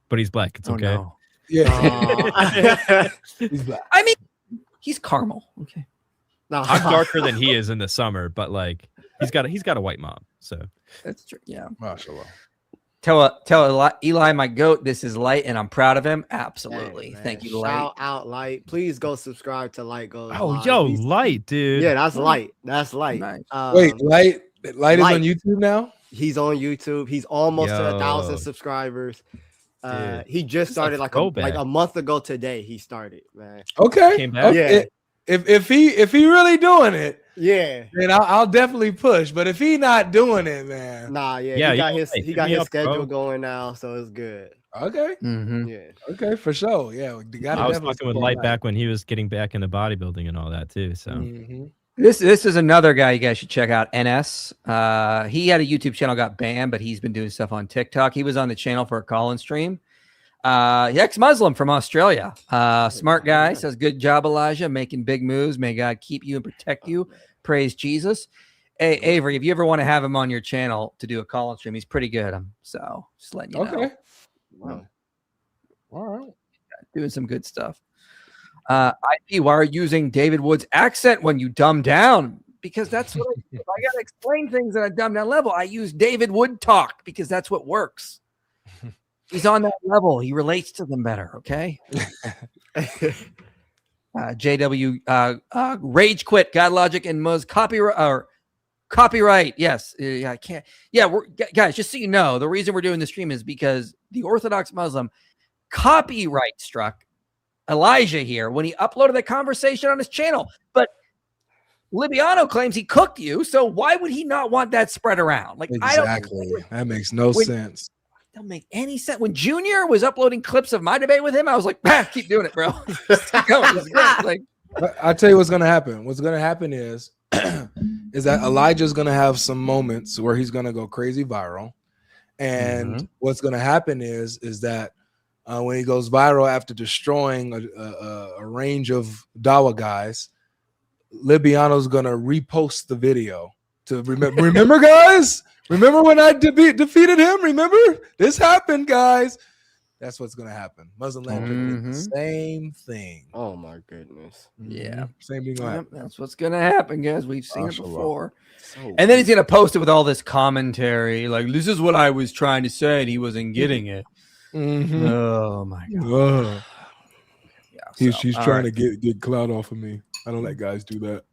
but he's black. It's okay. No. Yeah, he's black. I mean, he's caramel. Okay. no. I'm darker than he is in the summer, but like he's got a white mom. So That's true. Yeah. Mashallah. Tell Eli, my goat, this is Light, and I'm proud of him. Absolutely. Hey, man. Thank you, Light. Shout out Light. Please go subscribe to Light Goes oh Live. yo, He's- Light, dude. Yeah, that's Light. That's Light. Nice. Wait, Light is Light. on YouTube now? He's on YouTube. He's almost to Yo. 1,000 subscribers. Dude. He just started like a month ago today. He started, man. Okay. Came back? Okay. If he really doing it, Yeah. then I'll definitely push. But if he not doing it, man, Nah, yeah. Yeah, he got yo, his hey, he hit got me his up, bro. schedule going now, so it's good. okay, Mhm. Yeah. okay, for sure. Yeah, we gotta I was definitely talking with support Light back when he was getting back into bodybuilding and all that too. So Mhm. This is another guy you guys should check out. NS. He had a YouTube channel, got banned, but he's been doing stuff on TikTok. He was on the channel for a call-in stream. Ex-Muslim from Australia. Smart guy. Says, good job, Elijah, making big moves. May God keep you and protect you. Praise Jesus. Hey, Avery, if you ever want to have him on your channel to do a call-in stream, he's pretty good. So just letting you know. Okay. Wow. All right. Doing some good stuff. IP, why are you using David Wood's accent when you dumb down? Because that's what I do. If I gotta explain things at a dumb down level, I use David Wood talk because that's what works. He's on that level. He relates to them better. Okay. JW Rage Quit, God Logic, and Muz copyright. Yes, I can't. Yeah, guys. Just so you know, the reason we're doing the stream is because the Orthodox Muslim copyright struck Elijah here when he uploaded that conversation on his channel. But Libiano claims he cooked you, so why would he not want that spread around? Like, Exactly. That makes no sense. Don't make any sense. When Junior was uploading clips of my debate with him, I was like, keep doing it, bro. Keep going. It's great. Like, I'll tell you what's gonna happen. What's gonna happen is that Elijah's gonna have some moments where he's gonna go crazy viral. And what's gonna happen is that when he goes viral after destroying a range of Dawa guys, Libiano's gonna repost the video to remember guys. Remember when I defeated him? Remember this happened, guys. That's what's gonna happen. Muslim land the same thing. Oh my goodness. Yeah, same thing. Yep, that's what's gonna happen, guys. We've seen it before. And then he's gonna post it with all this commentary, like this is what I was trying to say, and he wasn't getting it. Oh my god. She's trying to get clout off of me. I don't let guys do that.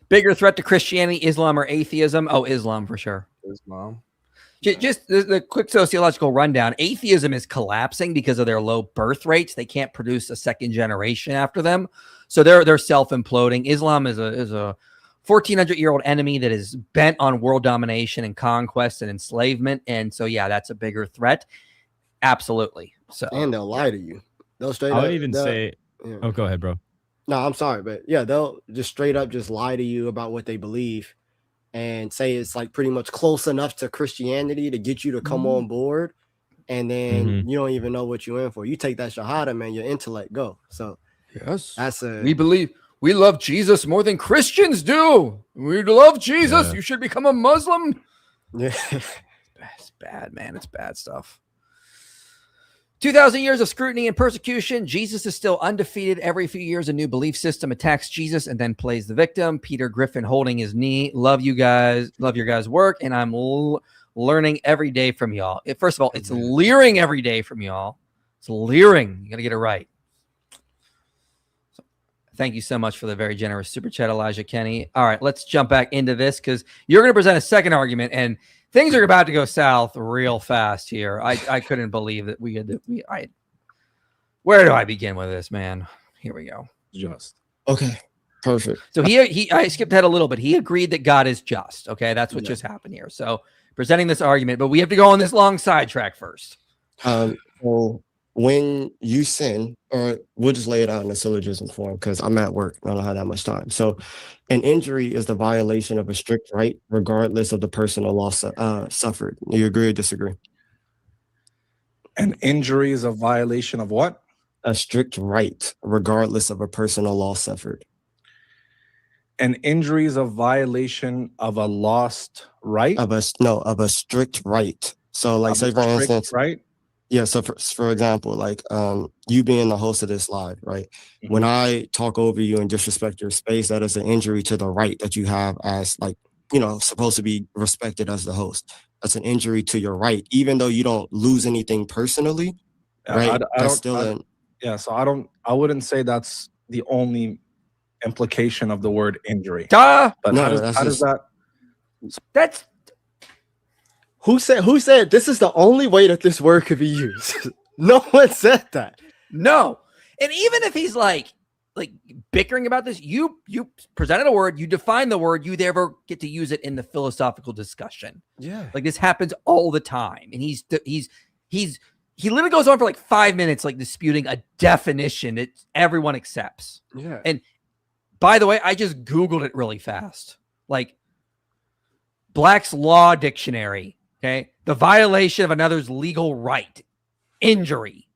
Bigger threat to Christianity, Islam, or atheism? Oh, Islam for sure. Islam. Just the quick sociological rundown. Atheism is collapsing because of their low birth rates. They can't produce a second generation after them, so they're self-imploding. Islam is a 1,400-year-old enemy that is bent on world domination and conquest and enslavement, and so yeah, that's a bigger threat. Absolutely. So and they'll lie to you. They'll straight I up. would even say, oh, go ahead, bro. No, I'm sorry, but yeah, they'll just straight up just lie to you about what they believe and say it's like pretty much close enough to Christianity to get you to come on board. And then you don't even know what you're in for. You take that shahada, man, your intellect go. So yes, that's we love Jesus more than Christians do. We love Jesus. You should become a Muslim. Yeah. It's bad, man. It's bad stuff. 2,000 years of scrutiny and persecution. Jesus is still undefeated. Every few years, a new belief system attacks Jesus and then plays the victim. Peter Griffin holding his knee. Love you guys. Love your guys' work. And I'm learning every day from y'all. First of all, it's leering every day from y'all. It's leering. You got to get it right. So, thank you so much for the very generous super chat, Elijah Kenny. All right, let's jump back into this because you're going to present a second argument, and things are about to go south real fast here. I couldn't believe that where do I begin with this, man? Here we go. Just okay. Perfect. So I skipped ahead a little bit. He agreed that God is just. Okay, that's what just happened here. So presenting this argument, but we have to go on this long sidetrack first. So when you sin, or we'll just lay it out in a syllogism form because I'm at work. I don't have that much time. So an injury is the violation of a strict right, regardless of the personal loss suffered. Do you agree or disagree? An injury is a violation of what? A strict right, regardless of a personal loss suffered. An injury is a violation of a lost right? Of a strict right. So like say for instance, right? Yeah, so for example, like you being the host of this live, right? When I talk over you and disrespect your space, that is an injury to the right that you have as like, supposed to be respected as the host. That's an injury to your right, even though you don't lose anything personally, right? I wouldn't say that's the only implication of the word injury. But that's Who said this is the only way that this word could be used? No one said that. No. And even if he's like bickering about this, you presented a word, you define the word, you never get to use it in the philosophical discussion. Yeah. Like this happens all the time. And he literally goes on for like 5 minutes, like disputing a definition that everyone accepts. Yeah. And by the way, I just Googled it really fast. Like Black's Law Dictionary. Okay. The violation of another's legal right. Injury.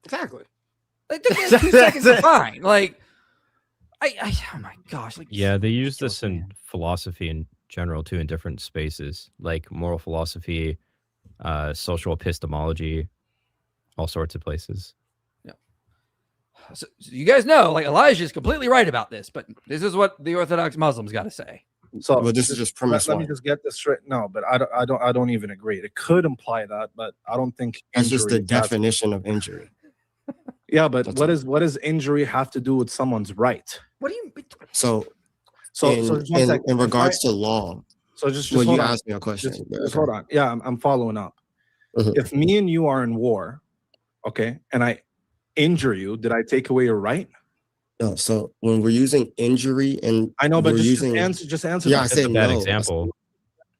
Exactly. It took us 2 seconds to find. Like, oh my gosh. Like, yeah, they use this in philosophy in general too, in different spaces, like moral philosophy, social epistemology, all sorts of places. Yeah. So you guys know, like Elijah is completely right about this, but this is what the Orthodox Muslims got to say. So but this is just premise. Let me just get this straight. No, but I don't even agree. It could imply that, but I don't think that's just the definition of injury. Yeah, but what does injury have to do with someone's right? What do you? So So in, just one second. in regards to law, So just well, hold you on. asked me a question. Just hold on. Yeah, I'm following up. Mhm. If me and you are in war, okay, and I injure you, did I take away your right? No, so when we're using injury and I know, but we're using, just answer. yeah, I that. That's a said bad no. example.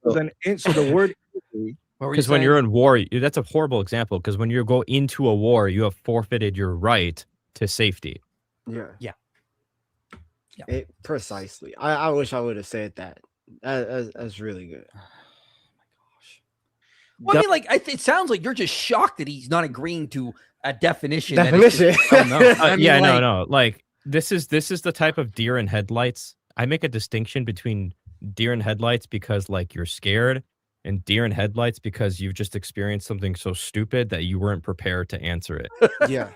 So then, so the word injury, What were you Because when saying? you're in war, that's a horrible example. Because when you go into a war, you have forfeited your right to safety. Yeah. Yeah. Precisely. I wish I would have said that. That's really good. Well, I mean, like, it sounds like you're just shocked that he's not agreeing to a definition. that is just- Definition. no. I mean, Yeah, like, no. Like this is the type of deer in headlights. I make a distinction between deer in headlights because like you're scared, and deer in headlights because you've just experienced something so stupid that you weren't prepared to answer it. Yeah.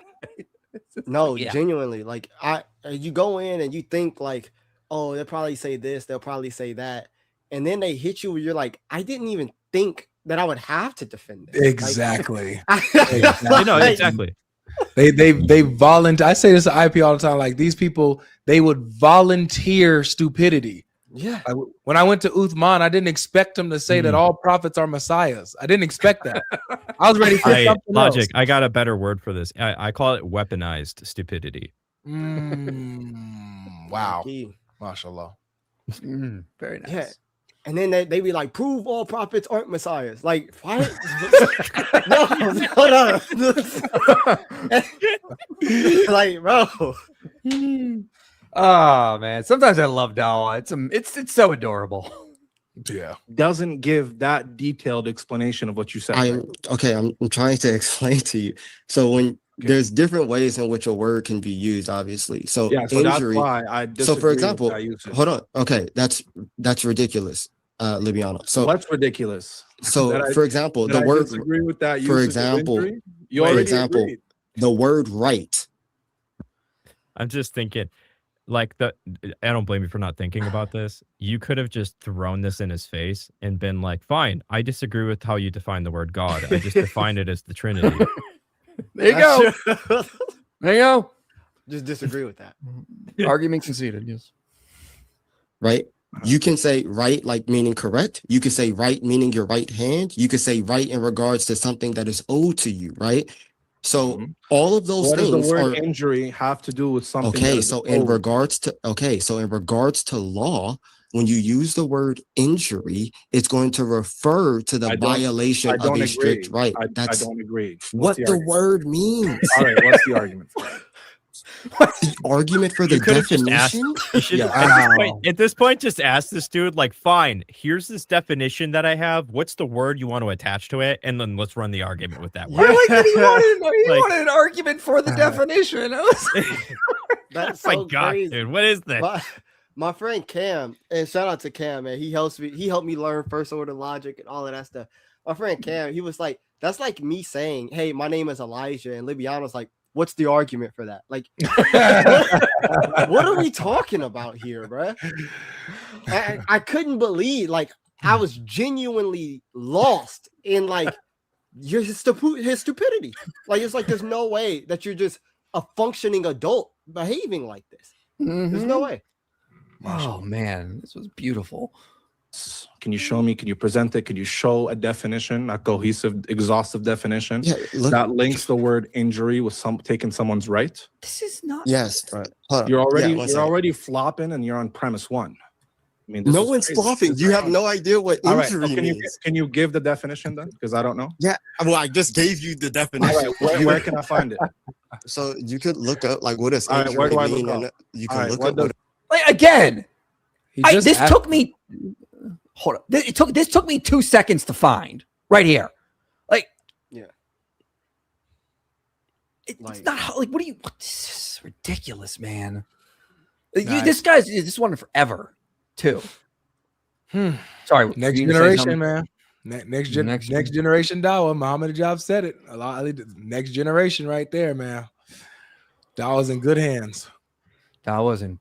No, Yeah. genuinely. Like you go in and you think like, oh, they'll probably say this, they'll probably say that, and then they hit you where you're like, I didn't even think that I would have to defend this. Exactly. I know exactly. They volunteer. I say this to IP all the time. Like these people, they would volunteer stupidity. Yeah. When I went to Uthman, I didn't expect him to say that all prophets are messiahs. I didn't expect that. I was ready for something Logic. else. I got a better word for this. I call it weaponized stupidity. Wow. Key. Mashallah. Very nice. Yeah. And then they be like, prove all prophets aren't messiahs. Like, what? No, hold on. Like, bro. Oh man, sometimes I love Dawa. It's so adorable. Yeah. doesn't give that detailed explanation of what you said. I'm trying to explain to you. So when there's different ways in which a word can be used, obviously. So Yeah, so that's injury. why I disagree So for with example, that usage. hold on. Okay, that's ridiculous, Libiano. So What's ridiculous? so That I- for example, Did the I word disagree with that for usage of example- injury? You for already example, agreed. the word right. I'm just thinking, like I don't blame you for not thinking about this. You could have just thrown this in his face and been like, "Fine, I disagree with how you define the word God. I just define it as the Trinity." There you go. There you go. Just disagree with that. Argument conceded. Yes. Right? You can say right like meaning correct. You can say right meaning your right hand. You can say right in regards to something that is owed to you, right? So all of those What does things the word are injury have to do with something? okay. that is So in owed? regards to law, when you use the word injury, it's going to refer to the I don't- violation I of don't a agree. strict right. I That's don't agree. what What's the argument? word means. All right, what's the argument for it? The argument for the You could have just asked. definition. You should, Yeah. at this point, just ask this dude, like, fine, here's this definition that I have. What's the word you want to attach to it? And then let's run the argument with that I word. like that he Like- wanted an argument for the definition. I was That's Oh so my God, crazy. dude, what is this? My friend Cam, and shout out to Cam, man. He helped me learn first order logic and all of that stuff. My friend Cam, he was like, that's like me saying, hey, my name is Elijah, and Libiano's like, what's the argument for that? Like, what are we talking about here, bro? I couldn't believe, like, I was genuinely lost in like his stupidity. Like, it's like there's no way that you're just a functioning adult behaving like this. There's no way. Oh man, this was beautiful. Can you show me? Can you present it? Can you show a definition, a cohesive, exhaustive definition Yeah, look, that links the word injury with taking someone's right? This is not. yes. Hold on. You're already Yeah, one second. flopping, and you're on premise one. I mean, No is one's crazy. flopping. This You is have no idea what All right, injury so means. can you give the definition then? Because I don't know. Yeah, well, I just gave you the All definition. right, where can I find it? So you could look up like what does All right, injury where do I mean, look and up? you All can right, look what up does- what Like, again, He this asked- took me. Hold on. This took me 2 seconds to find right here. Like, Yeah. it's Like- not like. This is ridiculous, man. Nah, This guy's this one forever too. Sorry, Next you gonna say generation, something? man. Next Next generation Dawa. Muhammad Ajab said it. Next generation right there, man. Dawa's in good hands. That was in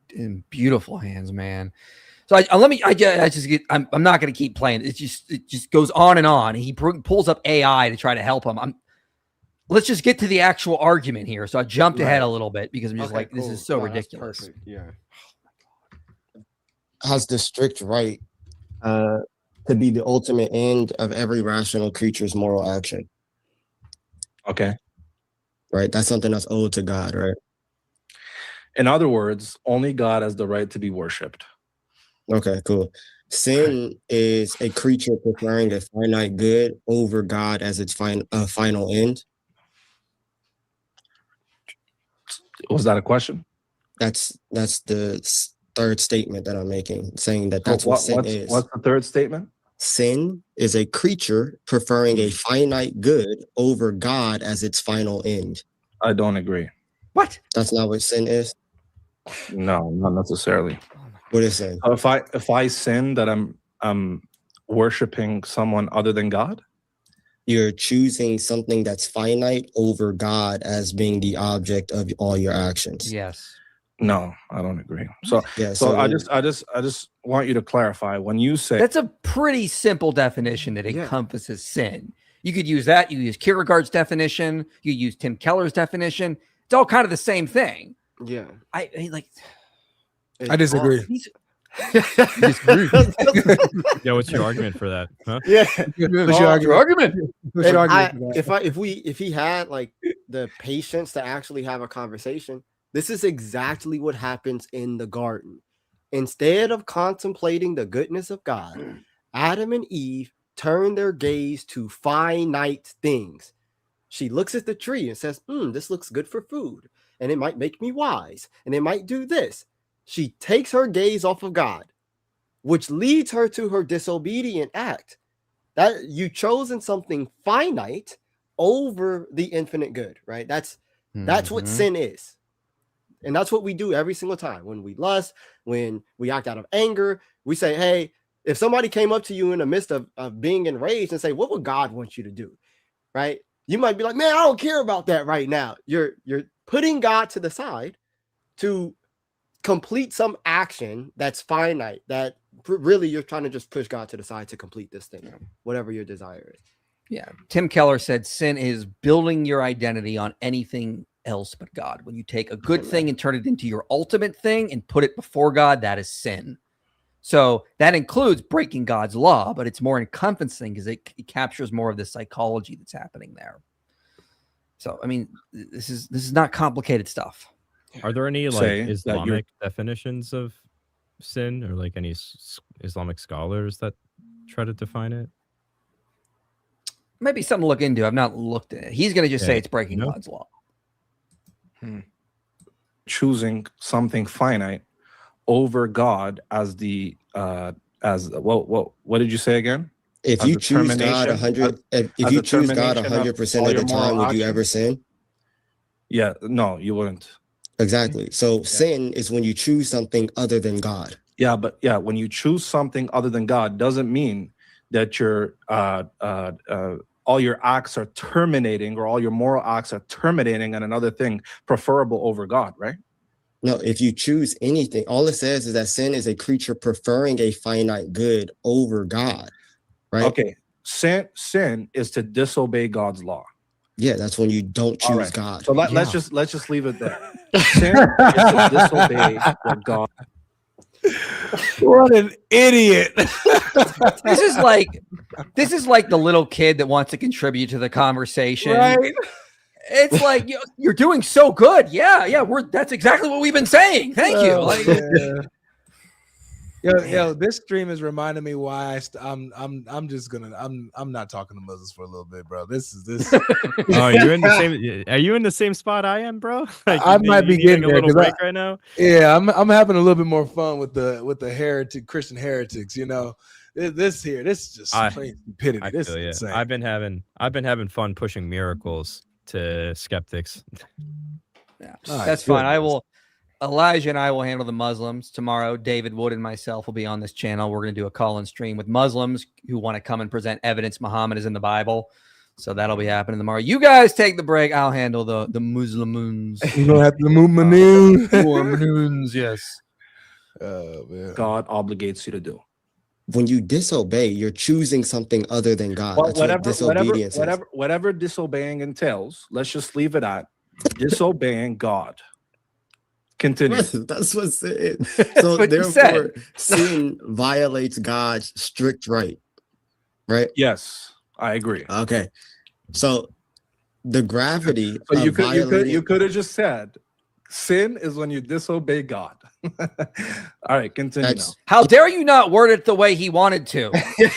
beautiful hands, man. So I'm not going to keep playing. It just goes on and on. He pulls up AI to try to help him. let's just get to the actual argument here. So I jumped ahead a little bit because I'm just Okay, this cool. is so No, that's ridiculous. perfect. Yeah. Has the strict right to be the ultimate end of every rational creature's moral action. Okay. Right? That's something that's owed to God, right? In other words, only God has the right to be worshipped. Okay, cool. Sin is a creature preferring a finite good over God as its final end. Was that a question? That's the third statement that I'm making, saying that that's what sin is. What's the third statement? Sin is a creature preferring a finite good over God as its final end. I don't agree. What? That's not what sin is? No, not necessarily. What is sin? If I sin that I'm worshiping someone other than God, you're choosing something that's finite over God as being the object of all your actions. Yes. No, I don't agree. So yeah, so I just want you to clarify when you say that's a pretty simple definition that encompasses sin. You could use that. You use Kierkegaard's definition. You use Tim Keller's definition. It's all kind of the same thing. Yeah. I I disagree. Disagree. Yeah, what's your argument for that? Huh? Yeah. What's your argument? What's your argument for that? If he had like the patience to actually have a conversation, this is exactly what happens in the garden. Instead of contemplating the goodness of God, Adam and Eve turn their gaze to finite things. She looks at the tree and says, this looks good for food, and it might make me wise, and it might do this. She takes her gaze off of God, which leads her to her disobedient act. That you've chosen something finite over the infinite good, right? That's what sin is. And that's what we do every single time. When we lust, when we act out of anger, we say, hey, if somebody came up to you in the midst of being enraged and say, what would God want you to do? Right? You might be like, man, I don't care about that right now. You're putting God to the side to complete some action that's finite, that really you're trying to just push God to the side to complete this thing, whatever your desire is. Yeah. Tim Keller said sin is building your identity on anything else but God. When you take a good thing and turn it into your ultimate thing and put it before God, that is sin. So that includes breaking God's law, but it's more encompassing because it captures more of the psychology that's happening there. So, I mean, this is not complicated stuff. Are there any like Islamic definitions of sin, or like any Islamic scholars that try to define it? Maybe something to look into. I've not looked at it. He's going to just say it's breaking God's law. Choosing something finite over God as the what did you say again? If you choose God 100%, if you choose God 100% of the time, would you ever sin? Yeah, no, you wouldn't. Exactly. So sin is when you choose something other than God. Yeah, but when you choose something other than God, doesn't mean that your all your acts are terminating, or all your moral acts are terminating and another thing preferable over God, right? No, if you choose anything, all it says is that sin is a creature preferring a finite good over God, right? Okay, sin is to disobey God's law. Yeah, that's when you don't choose God. So let's just leave it there. Sin is to disobey what God. What an idiot! This is like the little kid that wants to contribute to the conversation. Right? It's like you're doing so good. Yeah, that's exactly what we've been saying. Thank you. Like, Yo, this stream is reminding me why I'm not talking to Muslims for a little bit, bro. This. Oh, are you in the same? Are you in the same spot I am, bro? Like, I might be getting a little break right now. Yeah, I'm having a little bit more fun with the Christian heretics. You know, this is just plain stupidity. This is insane. I've been having fun pushing miracles to skeptics. Yeah, that's fine. I will. Elijah and I will handle the Muslims tomorrow. David Wood and myself will be on this channel. We're going to do a call-in stream with Muslims who want to come and present evidence Muhammad is in the Bible. So that'll be happening tomorrow. You guys take the break. I'll handle the Muslims. You don't have to move Manoons. Manoons, yes. Oh man. God obligates you to do. when you disobey, you're choosing something other than God. Well, That's what disobedience is. whatever disobeying entails, let's just leave it at disobeying God. Continue. That's what's it. So what you therefore, sin violates God's strict right. Right? Yes, I agree. Okay. So the gravity So of you could have just said sin is when you disobey God. All right, continue now. How dare you not word it the way he wanted to?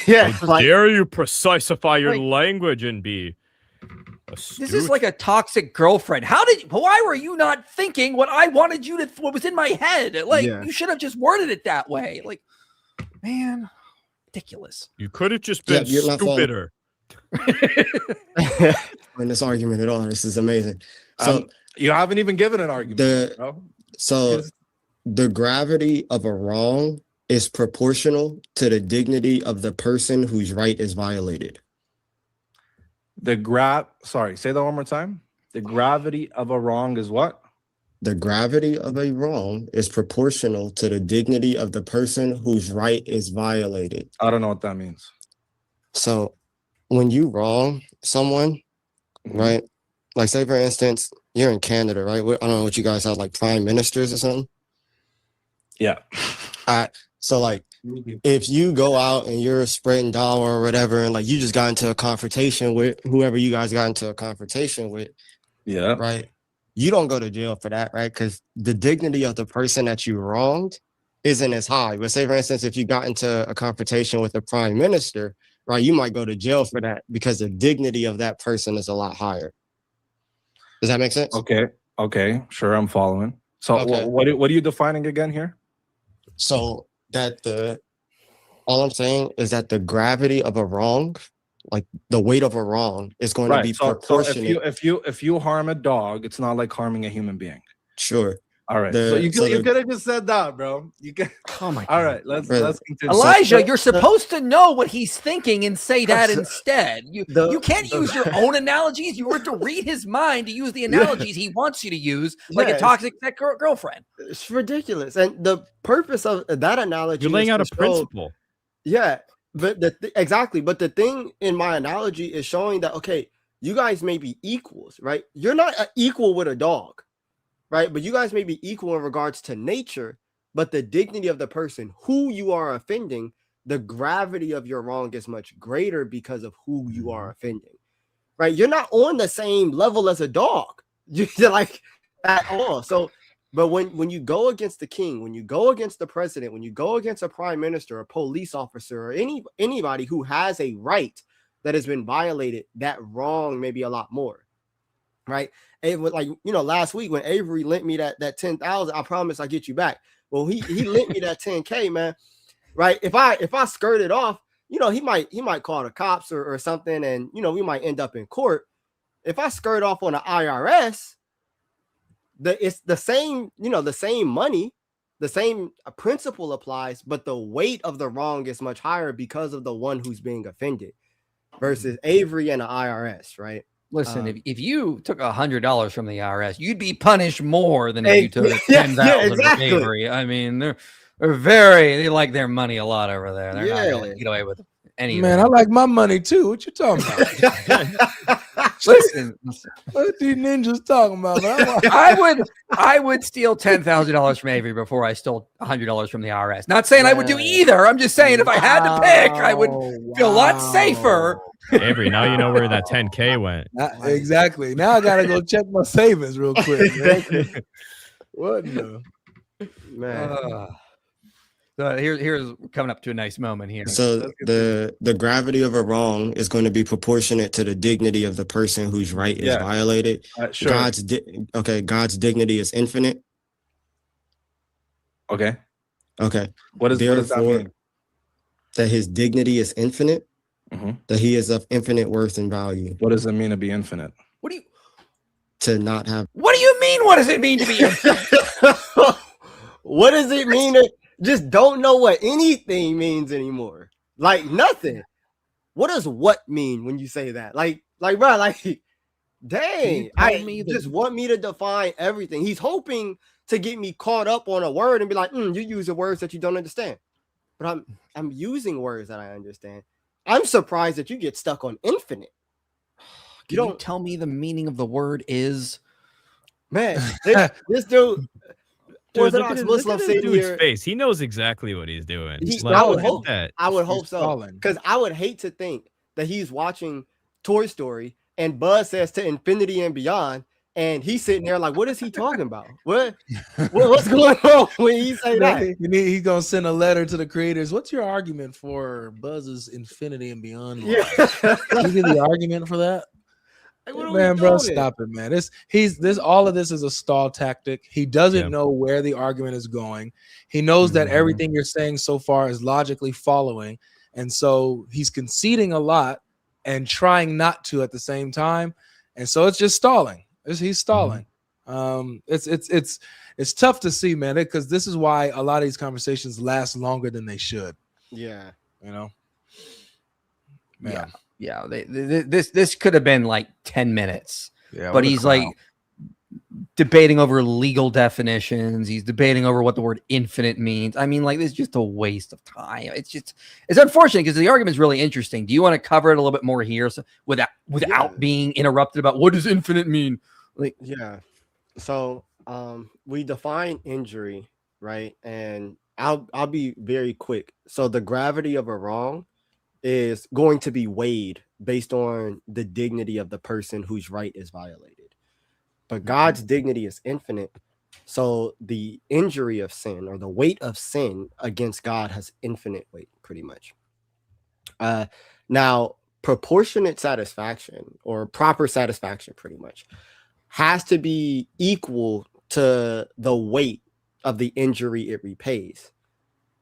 Yeah. How dare you precisify your language and be astute? This is like a toxic girlfriend. Why were you not thinking what I wanted you to, what was in my head? Like, you should have just worded it that way. Like, man, ridiculous. You could have just been you're not stupider. in this argument at all. This is amazing. So you haven't even given an argument. Bro. So the gravity of a wrong is proportional to the dignity of the person whose right is violated. Sorry, say that one more time. The gravity of a wrong is what? The gravity of a wrong is proportional to the dignity of the person whose right is violated. I don't know what that means. So when you wrong someone, right? Like, say, for instance, you're in Canada, right? I don't know what you guys have, like prime ministers or something. Yeah. So, like, if you go out and you're spreading dollar or whatever, and like you just got into a confrontation with whoever you guys got into a confrontation with, yeah, right? You don't go to jail for that, right? Because the dignity of the person that you wronged isn't as high. But say, for instance, if you got into a confrontation with the prime minister, right, you might go to jail for that because the dignity of that person is a lot higher. Does that make sense? Okay, sure, I'm following. So what are you defining again here? So that all I'm saying is that the gravity of a wrong, like the weight of a wrong, is going to be proportionate. So if you harm a dog, it's not like harming a human being. Sure. All right. So you could have just said that, bro. You can. Oh my God. All right. Let's continue. Elijah, you're supposed to know what he's thinking and say that instead. You can't use your own analogies. You were to read his mind to use the analogies he wants you to use, like a toxic girlfriend. It's ridiculous. And the purpose of that analogy, you're laying out a principle. Yeah, but exactly. But the thing in my analogy is showing that, okay, you guys may be equals, right? You're not equal with a dog. Right, but you guys may be equal in regards to nature, but the dignity of the person who you are offending, the gravity of your wrong is much greater because of who you are offending. Right, you're not on the same level as a dog. You're like at all. So, but when you go against the king, when you go against the president, when you go against a prime minister, a police officer, or anybody who has a right that has been violated, that wrong may be a lot more. Right. And like, last week when Avery lent me that 10,000, I promise I'll get you back. Well, he lent me that 10K, man. Right. If I skirt it off, he might call the cops or something, and we might end up in court. If I skirt off on the IRS, it's the same, the same money, the same principle applies, but the weight of the wrong is much higher because of the one who's being offended versus Avery and the IRS, right? Listen, if you took $100 from the IRS, you'd be punished more than if you took 10,000 from Avery. I mean, they like their money a lot over there. They're not going to get away with anything. Man, I like my money too. What you talking about? Listen, what these ninjas talking about? Man? I would steal $10,000 from Avery before I stole $100 from the IRS. Not saying I would do either. I'm just saying if I had to pick, I would feel a lot safer. Avery, now you know where that 10K went. Exactly. Now I gotta go check my savings real quick. Man. What no? Man. So here's coming up to a nice moment here. So the gravity of a wrong is going to be proportionate to the dignity of the person whose right is violated. Sure. God's dignity is infinite. Okay. What does that mean? That his dignity is infinite. Mm-hmm. That he is of infinite worth and value. What does it mean to be infinite? What do you mean? What does it mean to be infinite? What does it mean to just don't know what anything means anymore? Like nothing. What does what mean when you say that? Like, bro, like, dang, just want me to define everything. He's hoping to get me caught up on a word and be like, you use the words that you don't understand. but I'm using words that I understand. I'm surprised that you get stuck on infinite. Can you tell me the meaning of the word is? Man, this dude, Orthodox Muslim sitting dude's here. face. He knows exactly what he's doing. I would hope. that. I would hope so. stalling. Because I would hate to think that he's watching Toy Story and Buzz says to infinity and beyond, and he's sitting there like, what is he talking about? What's going on when he say that? He's gonna send a letter to the creators. What's your argument for Buzz's infinity and beyond? Yeah. You get the argument for that? Like, what are Man, we bro, doing? stop it, man. All of this is a stall tactic. He doesn't Yeah. know where the argument is going. He knows that Mhm. everything you're saying so far is logically following, and so he's conceding a lot and trying not to at the same time, and so it's just stalling. He's stalling. It's tough to see, man, because this is why a lot of these conversations last longer than they should. Yeah. You know. Man. Yeah. This could have been like 10 minutes. Yeah, But he's like debating over legal definitions. He's debating over what the word infinite means. I mean, like, this is just a waste of time. It's unfortunate because the argument is really interesting. Do you want to cover it a little bit more here without being interrupted about what does infinite mean? Like, Yeah. So we define injury, right? And I'll be very quick. So the gravity of a wrong is going to be weighed based on the dignity of the person whose right is violated. But God's dignity is infinite. So the injury of sin or the weight of sin against God has infinite weight, pretty much. Now, proportionate satisfaction or proper satisfaction, pretty much, has to be equal to the weight of the injury it repays.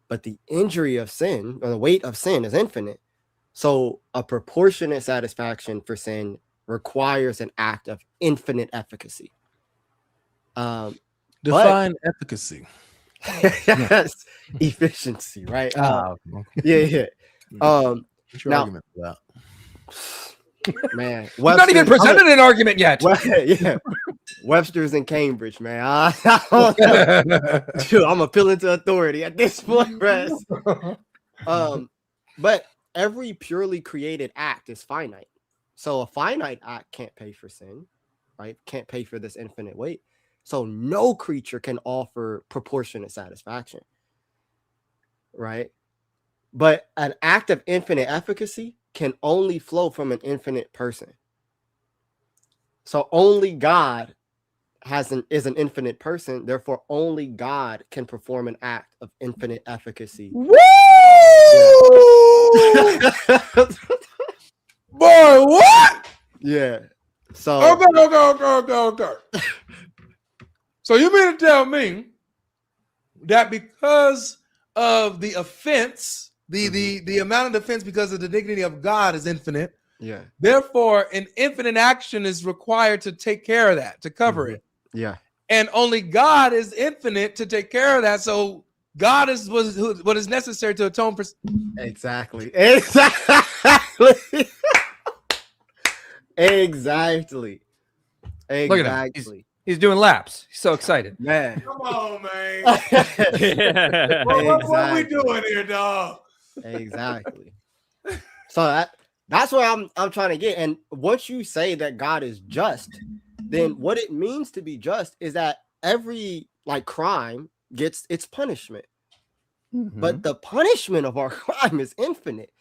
But the injury of sin or the weight of sin is infinite. So a proportionate satisfaction for sin requires an act of infinite efficacy. Define efficacy. Yes, efficiency, right? Yeah. What's your now- argument for that? Man, we've not even presented an argument yet. Yeah, Webster's in Cambridge, man. Dude, I'm appealing to authority at this point, Rez. But every purely created act is finite. So a finite act can't pay for sin, right? Can't pay for this infinite weight. So no creature can offer proportionate satisfaction, right? But an act of infinite efficacy can only flow from an infinite person. So only God is an infinite person. Therefore, only God can perform an act of infinite efficacy. Woo! Boy, what? Yeah. So Okay. So you mean to tell me that because of the offense, the amount of offense because of the dignity of God is infinite, yeah, therefore an infinite action is required to take care of that, to cover it. Yeah. And only God is infinite to take care of that. So God is what is necessary to atone for. Exactly. Exactly. Look at him. He's doing laps. He's so excited. Man. Come on, man. What are we doing here, dog? Exactly. So that's what I'm trying to get. And once you say that God is just, then what it means to be just is that every crime gets its punishment. But the punishment of our crime is infinite.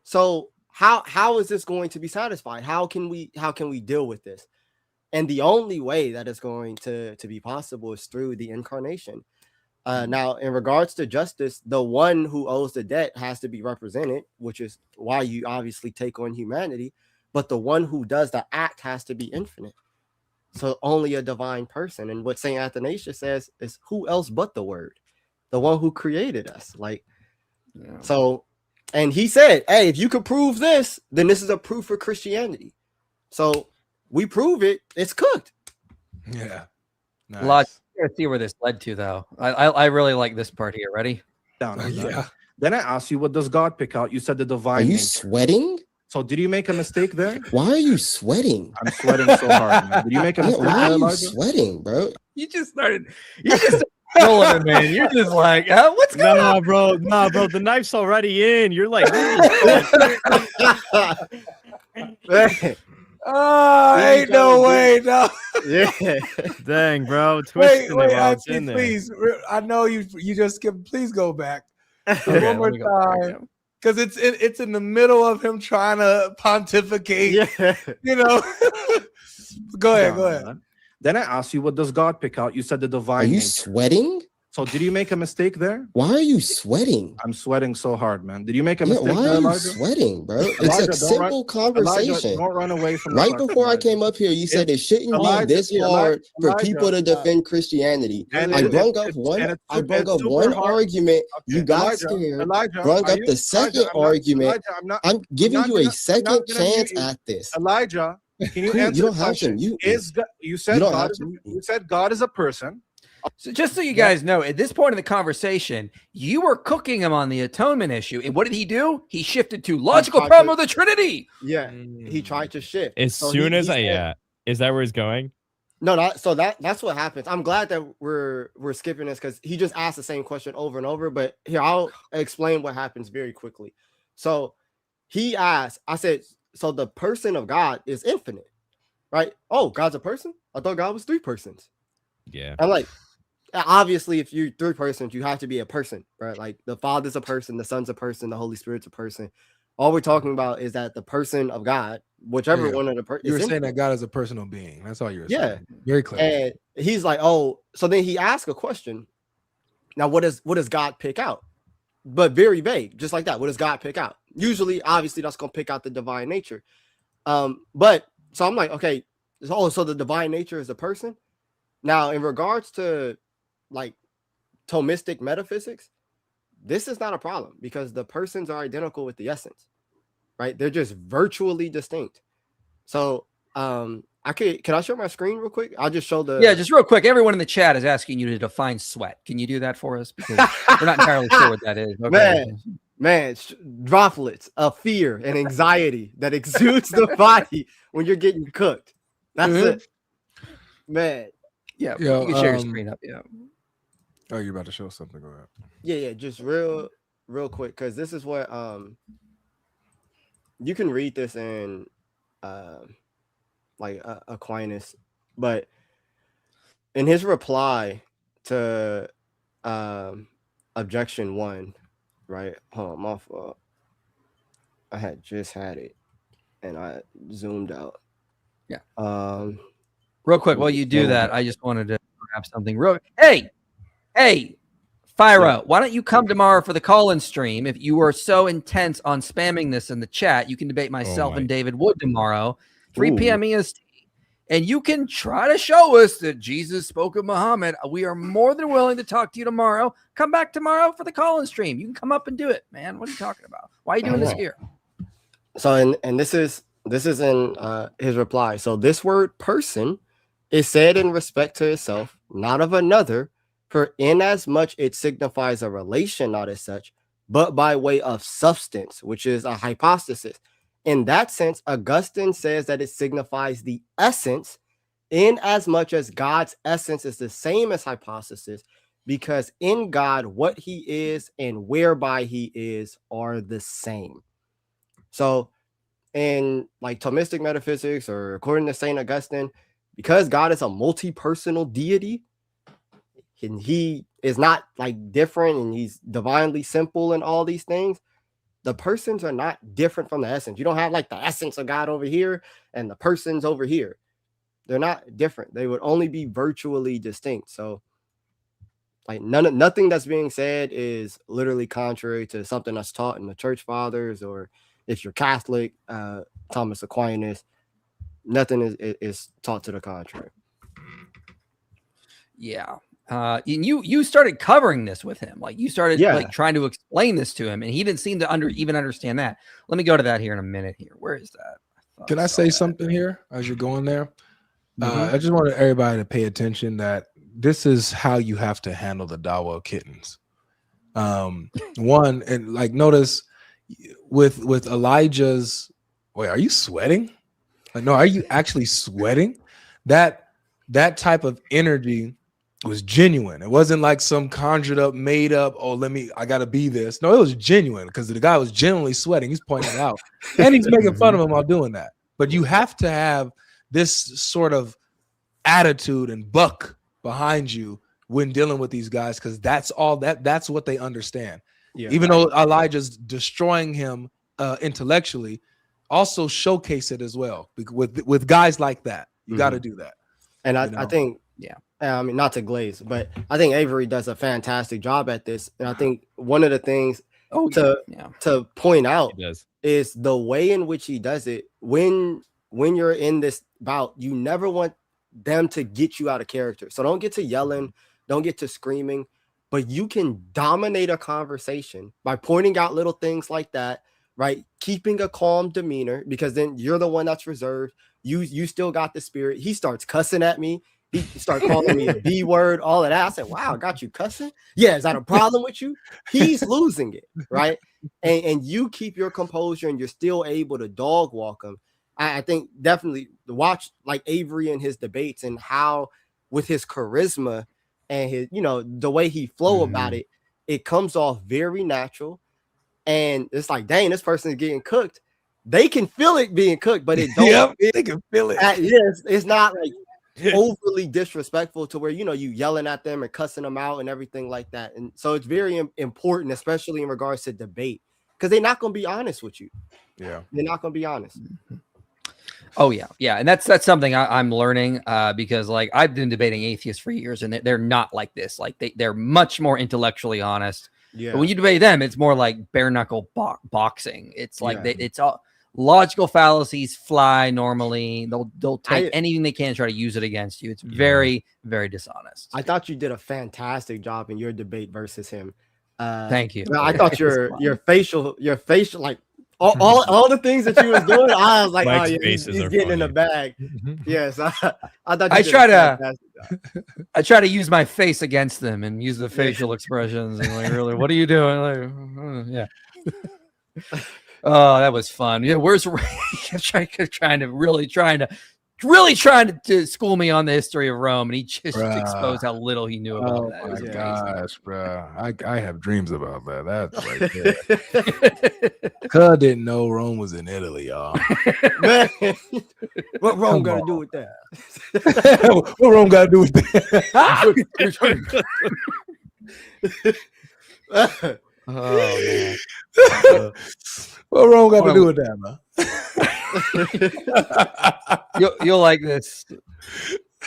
So how is this going to be satisfied? How can we deal with this? And the only way that is going to be possible is through the incarnation. Now, in regards to justice, the one who owes the debt has to be represented, which is why you obviously take on humanity. But the one who does the act has to be infinite. So only a divine person. And what St. Athanasius says is, who else but the Word, the one who created us? So, and he said, hey, if you could prove this, then this is a proof for Christianity. So we prove it, it's cooked. Yeah. Nice. Let's see where this led to, though. I really like this part here. Ready? Yeah. Then I asked you, what does God pick out? You said the divine. Are you nature. sweating? So did you make a mistake there? Why are you sweating? I'm sweating so hard, man. Did you make a mistake Why there, are you Elijah? sweating, bro? You just started pulling it, man. You're just like, what's going on? bro. The knife's already in. You're like, Man, Ain't no way, no. yeah. dang, bro. Wait, Twisting it while I it's in there. please. I know you just skipped. Please go back. Okay, One more let me go back, time. Because it's in the middle of him trying to pontificate. Yeah. You know. Go ahead. Man. Then I asked you, what does God pick out? You said the Are divine you nature. sweating? So did you make a mistake there? Why are you sweating? I'm sweating so hard, man. Did you make a Yeah, mistake why there, are you Elijah? sweating, bro? It's Elijah, a don't simple conversation. Elijah, don't run away from the Right question, before I Elijah. came up here, you said it shouldn't Elijah, be this yeah, hard for Elijah, people to defend Christianity. and I it- brung it- up it's- one. and it's I super- brung it's up super one hard. argument. Okay, You got Elijah, scared. Elijah, Brung are up you- the second Elijah, I'm not- argument. Elijah, I'm giving not you a gonna- second I'm not gonna mute chance you. at this. Elijah, can you Cool, answer you don't the have to question? mute me. You said You don't God have is to mute me. you said God is a person. So just so you guys know, at this point in the conversation, you were cooking him on the atonement issue. And what did he do? He shifted to logical tried problem to- of the Trinity. Yeah. He tried to shift. As So soon he as said- is that where he's going? No, that's what happens. I'm glad that we're skipping this because he just asked the same question over and over. But here, I'll explain what happens very quickly. So he asked, I said, so the person of God is infinite, right? Oh, God's a person? I thought God was three persons. Yeah. I'm like, obviously, if you're three persons, you have to be a person, right? Like the Father's a person, the Son's a person, the Holy Spirit's a person. All we're talking about is that the person of God, whichever Yeah. one of the person, You were saying that God is a personal being. That's all you were Yeah. saying. Very clear. and he's like, oh, so then he asked a question. Now, what does God pick out? But very vague, just like that. What does God pick out? Usually, obviously, that's gonna pick out the divine nature. But so I'm like, okay, so the divine nature is a person. Now, in regards to like Thomistic metaphysics, this is not a problem because the persons are identical with the essence, right? They're just virtually distinct. So can I show my screen real quick? I'll just show the Yeah, just real quick. Everyone in the chat is asking you to define sweat. Can you do that for us? Because we're not entirely sure what that is. Okay. man, droplets of fear and anxiety that exudes the body when you're getting cooked. That's it, man. Yeah, Yo, you can share your screen up. Yeah. Oh, you're about to show something. Go ahead. Yeah, just real quick, because this is what you can read this in like Aquinas, but in his reply to objection 1, right? Hold on, my fault. I had just had it and I zoomed out. Yeah. Real quick, while you do that, I just wanted to grab something. Hey, Fyro, why don't you come tomorrow for the call-in stream? If you are so intense on spamming this in the chat, you can debate myself and David Wood tomorrow, 3 p.m. EST. And you can try to show us that Jesus spoke of Muhammad. We are more than willing to talk to you tomorrow. Come back tomorrow for the call-in stream. You can come up and do it, man. What are you talking about? Why are you doing this here? So, and this is in his reply. So this word person is said in respect to itself, not of another, for inasmuch it signifies a relation, not as such, but by way of substance, which is a hypostasis. In that sense, Augustine says that it signifies the essence, in as much as God's essence is the same as hypostasis, because in God, what he is and whereby he is are the same. So in like Thomistic metaphysics, or according to St. Augustine, because God is a multi-personal deity, and he is not like different, and he's divinely simple and all these things, the persons are not different from the essence. You don't have like the essence of God over here and the persons over here. They're not different. They would only be virtually distinct. So like nothing that's being said is literally contrary to something that's taught in the church fathers, or if you're Catholic, Thomas Aquinas, nothing is taught to the contrary. Yeah. And you started covering this with him. Like you started like trying to explain this to him, and he didn't seem to even understand that. Let me go to that here in a minute here. Where is that? Can I say something here as you're going there? I just wanted everybody to pay attention that this is how you have to handle the Dawa kittens. One, and like notice with Elijah's, wait, are you sweating? Like, no, are you actually sweating? That type of energy It was genuine. It wasn't like some conjured up, made up, oh, I gotta be this. No, it was genuine because the guy was genuinely sweating. He's pointing it out. And he's making fun of him while doing that. But you have to have this sort of attitude and buck behind you when dealing with these guys, because that's what they understand. Yeah. Even though Elijah's destroying him intellectually, also showcase it as well. With guys like that, you got to do that. And I think, I mean, not to glaze, but I think Avery does a fantastic job at this. And I think one of the things to point out is the way in which he does it. When you're in this bout, you never want them to get you out of character. So don't get to yelling, don't get to screaming, but you can dominate a conversation by pointing out little things like that, right? Keeping a calm demeanor, because then you're the one that's reserved. You still got the spirit. He starts cussing at me. He started calling me a B word, all of that. I said, wow, I got you cussing? Yeah, is that a problem with you? He's losing it, right? And you keep your composure and you're still able to dog walk him. I think definitely to watch like Avery and his debates and how with his charisma and his, the way he flow about it, it comes off very natural. And it's like, dang, this person is getting cooked. They can feel it being cooked, but it don't. They can feel it. Yes, it's not like overly disrespectful to where you yelling at them and cussing them out and everything like that. And so it's very important, especially in regards to debate, because they're not going to be honest with you. Yeah, they're not going to be honest. Oh yeah, and that's something I'm learning because like I've been debating atheists for years, and they're not like this. Like they're much more intellectually honest. Yeah. But when you debate them, it's more like bare knuckle boxing. It's like it's all logical fallacies fly normally. They'll take anything they can and try to use it against you. It's very, very dishonest. I thought you did a fantastic job in your debate versus him. Thank you. I thought your facial like all the things that you was doing, I was like, Mike's oh yeah, he's getting in the bag. Yes, I thought I try to use my face against them and use the facial expressions and like, really, what are you doing? Like, yeah. Oh, that was fun. Yeah, where's trying to school me on the history of Rome, and he just exposed how little he knew about that. Oh my gosh, bro! I have dreams about that. That's right there. Cuz didn't know Rome was in Italy, y'all. Man, what Rome got to do with that? What Rome got to do with that? Oh man. What Rome got to do with that, man? You'll like this.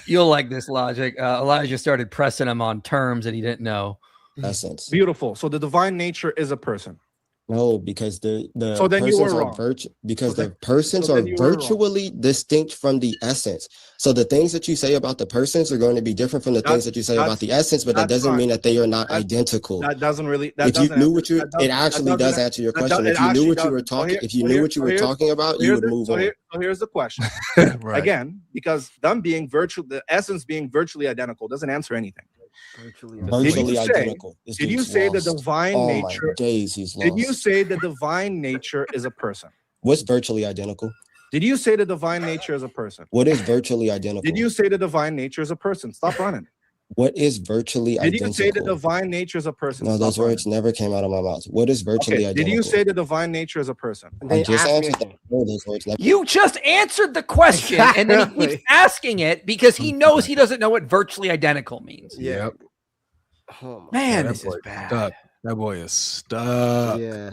You'll like this logic. Elijah started pressing him on terms that he didn't know. Essence. Beautiful. So the divine nature is a person. No, because the so then you were persons wrong. The persons are virtually distinct from the essence. So the things that you say about the persons are going to be different from the things that you say about the essence, but that doesn't mean that they are not identical. That doesn't really. If you knew what you, it actually does answer your question. If you knew what you were talking, if you knew what you were talking about, you would move on. So here's the question. Right. Again, because them being the essence being virtually identical doesn't answer anything. Virtually identical. Did you say the divine nature? Days, he's lost. Did you say the divine nature is a person? What's virtually identical? Did you say the divine nature is a person? What is virtually identical? Did you say the divine nature is a person? Stop running. What is virtually identical? Did you say the divine nature is a person? No, those words never came out of my mouth. What is virtually identical? Did you say the divine nature is a person? I just answered that. No, those words never. You just answered the question, and then he keeps asking it because he knows he doesn't know what virtually identical means. Yeah. Yep. Oh man, this is bad. Stuck. That boy is stuck. Yeah.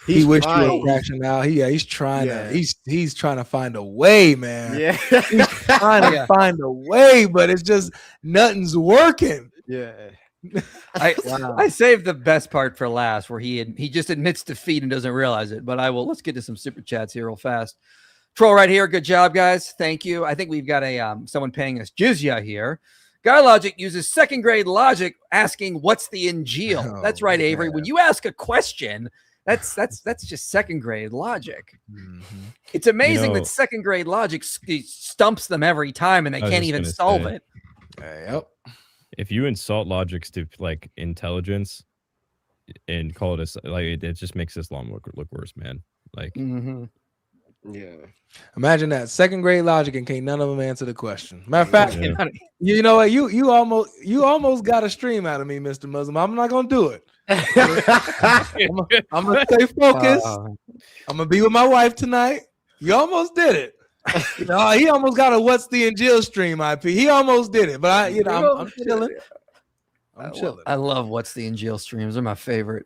He wished you were crashing out. He's trying to he's trying to find a way, man. Yeah. He's trying to find a way, but it's just nothing's working. Yeah. I saved the best part for last, where he just admits defeat and doesn't realize it. But let's get to some super chats here real fast. Troll right here. Good job, guys. Thank you. I think we've got someone paying us jizya here. Guy Logic uses second grade logic, asking what's the Injil. Oh, that's right, Avery. man. When you ask a question, that's just second grade logic. Mm-hmm. It's amazing that second grade logic stumps them every time, and they can't even solve it. Yep. If you insult logics to like intelligence and call it it just makes this long look worse, man. Like Yeah. Imagine that. Second grade logic and can't none of them answer the question. Matter of fact, Yeah. you know what? You almost got a stream out of me, Mr. Muslim. I'm not gonna do it. I'm gonna stay focused. I'm gonna be with my wife tonight. You almost did it. No, he almost got a what's the Injil stream IP. He almost did it, but I'm chilling. I'm chilling. I love what's the Injil streams. They're my favorite.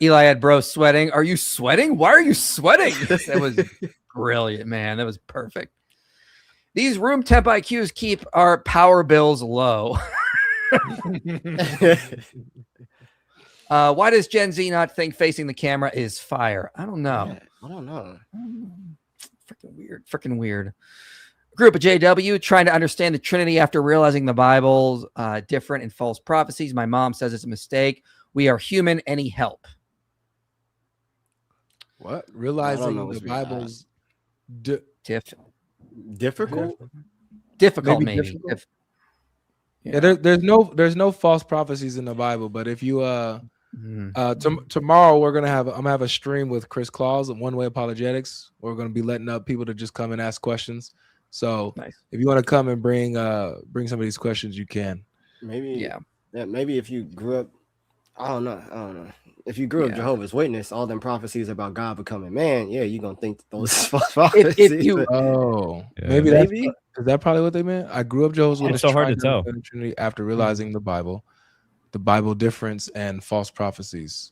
Eliad bro sweating. Are you sweating? Why are you sweating? That was brilliant, man. That was perfect. These room temp IQs keep our power bills low. Why does Gen Z not think facing the camera is fire? I don't know. I don't know. Freaking weird. Group of JW trying to understand the Trinity after realizing the Bible's different and false prophecies. My mom says it's a mistake. We are human. Any help? What? Realizing the Bible's difficult? Difficult, maybe. Difficult? Yeah, there's no false prophecies in the Bible, but if you tomorrow I'm gonna have a stream with Chris Claus of One Way Apologetics. We're gonna be letting up people to just come and ask questions. So nice. If you want to come and bring some of these questions, you can. Maybe maybe if you grew up, I don't know. If you grew up Jehovah's Witness, all them prophecies about God becoming man, you're gonna think those false prophecies. Maybe is that probably what they meant? I grew up Jehovah's Witness. It's so hard to tell. After realizing the Bible difference and false prophecies.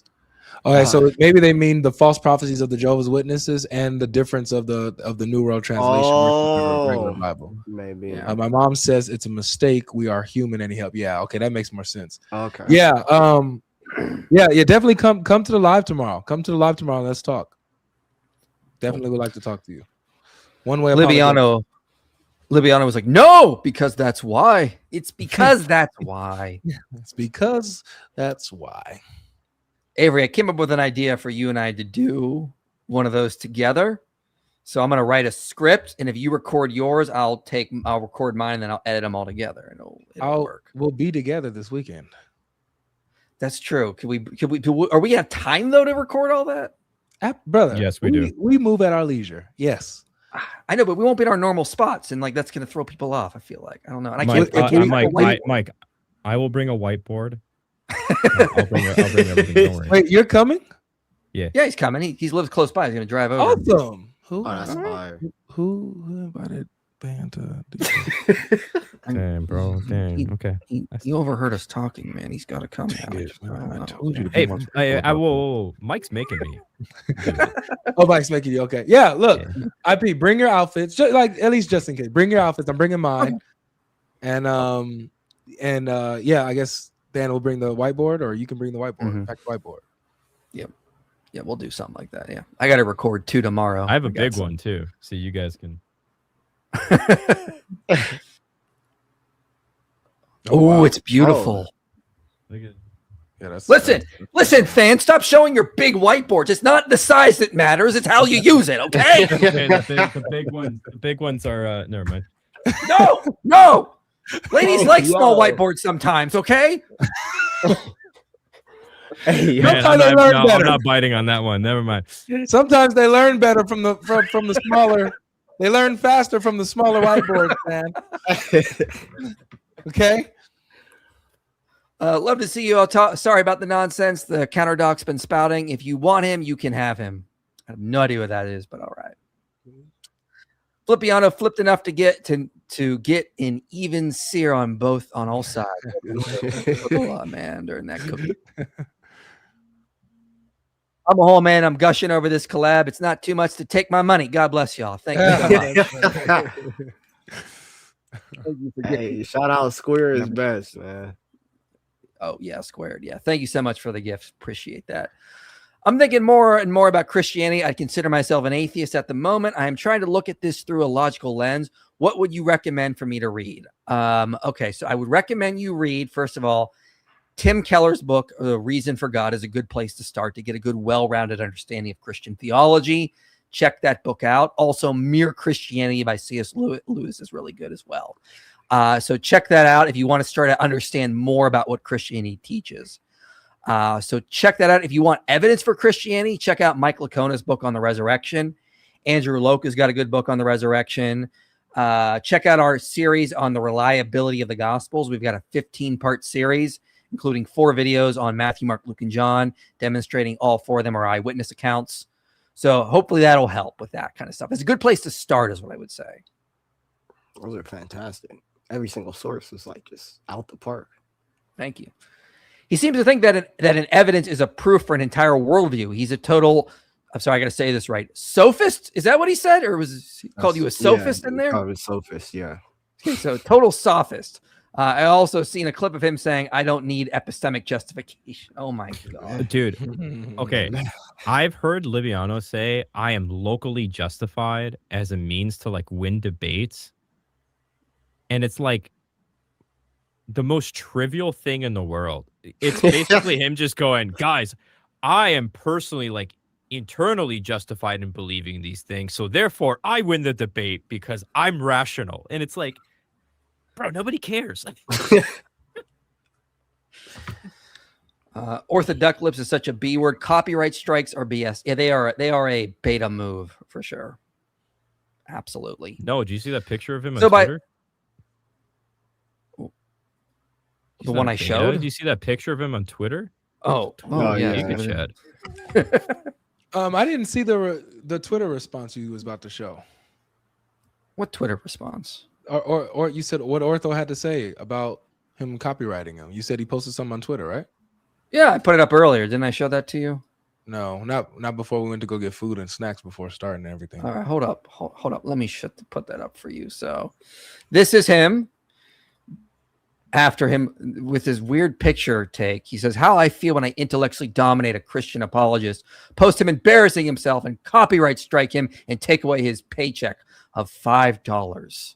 Okay, so maybe they mean the false prophecies of the Jehovah's Witnesses and the difference of the New World Translation versus the regular Bible. Maybe. My mom says it's a mistake. We are human. Any help? Yeah. Okay, that makes more sense. Okay. Yeah. Definitely come to the live tomorrow. Come to the live tomorrow. And let's talk. Definitely would like to talk to you. One way. Libiano was like, no, because that's why. It's because that's why. It's because that's why. Avery, I came up with an idea for you and I to do one of those together. So I'm going to write a script, and if you record yours, I'll record mine, and then I'll edit them all together, and it'll work. We'll be together this weekend. That's true. Are we have time though to record all that? Brother, yes, we do. We move at our leisure. Yes. I know, but we won't be in our normal spots, and that's going to throw people off. I feel like I don't know. And Mike, I will bring a whiteboard. I'll bring everything. Don't worry. Wait, you're coming? Yeah, he's coming. He lives close by. He's going to drive over. Awesome. That's fire. Who invited band to do Damn, bro. Damn. Okay. He overheard us talking, man. He's got to come. I told you. Hey, Mike's making me. Mike's making you. Okay. Yeah. Look, IP, bring your outfits. At least just in case. Bring your outfits. I'm bringing mine. And I guess Dan will bring the whiteboard, or you can bring the whiteboard. Mm-hmm. Pack the whiteboard. Yep. Yeah, we'll do something like that. Yeah. I got to record 2 tomorrow. I have a big one too, so you guys can. Oh, it's beautiful. Listen, fans, stop showing your big whiteboards. It's not the size that matters; it's how you use it. Okay. The big ones are. Never mind. No. Ladies like small whiteboards sometimes. Okay. Hey, man, I'm not biting on that one. Never mind. Sometimes they learn better from the smaller. They learn faster from the smaller whiteboards, man. Okay. Love to see you all. Sorry about the nonsense the counter-doc's been spouting. If you want him, you can have him. I have no idea what that is, but all right. Flippiano flipped enough to get an even sear on all sides. Oh, man, during that cookie. I'm a whole man. I'm gushing over this collab. It's not too much to take my money. God bless y'all. Thank you so much. Hey, shout out Square is best, man. Oh, yeah, Squared. Yeah. Thank you so much for the gift. Appreciate that. I'm thinking more and more about Christianity. I consider myself an atheist at the moment. I am trying to look at this through a logical lens. What would you recommend for me to read? Okay, so I would recommend you read, first of all, Tim Keller's book, The Reason for God, is a good place to start to get a good, well-rounded understanding of Christian theology. Check that book out. Also, Mere Christianity by C.S. Lewis is really good as well. So check that out if you want to start to understand more about what Christianity teaches. So check that out. If you want evidence for Christianity, check out Mike Lacona's book on the resurrection. Andrew Loca's got a good book on the resurrection. Check out our series on the reliability of the Gospels. We've got a 15-part series, including 4 videos on Matthew, Mark, Luke, and John, demonstrating all 4 of them are eyewitness accounts. So hopefully that'll help with that kind of stuff. It's a good place to start, is what I would say. Those are fantastic. Every single source is like just out the park. Thank you. He seems to think that an evidence is a proof for an entire worldview. He's a total, I'm sorry, I got to say this right, sophist? Is that what he said? Or was he called you a sophist in there? Probably sophist, yeah. Okay, so total sophist. I also seen a clip of him saying, I don't need epistemic justification. Oh my God. Dude, okay. I've heard Liviano say, I am locally justified as a means to like win debates. And it's like the most trivial thing in the world. It's basically him just going, guys, I am personally like internally justified in believing these things. So therefore I win the debate because I'm rational. And it's like, bro, nobody cares. Orthodox lips is such a B word. Copyright strikes are BS. Yeah, they are a beta move for sure. Absolutely. No, do you see that picture of him on So by- Twitter? The one I showed? Did you see that picture of him on Twitter? Oh yeah. You could shed. I didn't see the Twitter response you was about to show. What Twitter response? Or you said what Ortho had to say about him copywriting him. You said he posted something on Twitter, right? Yeah, I put it up earlier. Didn't I show that to you? No, not before we went to go get food and snacks before starting and everything. All right, hold up. Let me put that up for you. So this is him. After him with his weird picture take, he says, how I feel when I intellectually dominate a Christian apologist, post him embarrassing himself and copyright strike him and take away his paycheck of $5.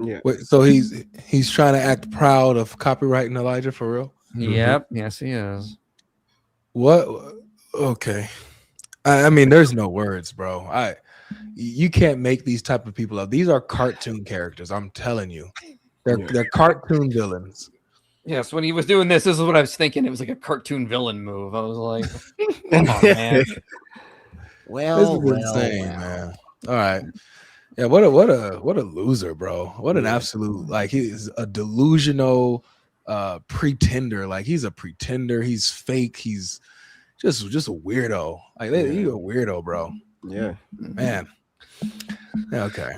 Yeah. Wait, so he's trying to act proud of copyrighting Elijah for real? Yep. Yes, he is. What? Okay. I mean, there's no words, bro. You can't make these type of people up. These are cartoon characters. I'm telling you. They're cartoon villains. Yes, when he was doing this is what I was thinking. It was like a cartoon villain move. I was like, come on, man. This is insane, man. All right. Yeah, what a loser, bro. What an absolute, like, he's a delusional pretender. Like, he's a pretender. He's fake. He's just a weirdo. Like, you're a weirdo, bro. Yeah. Man. Yeah, okay.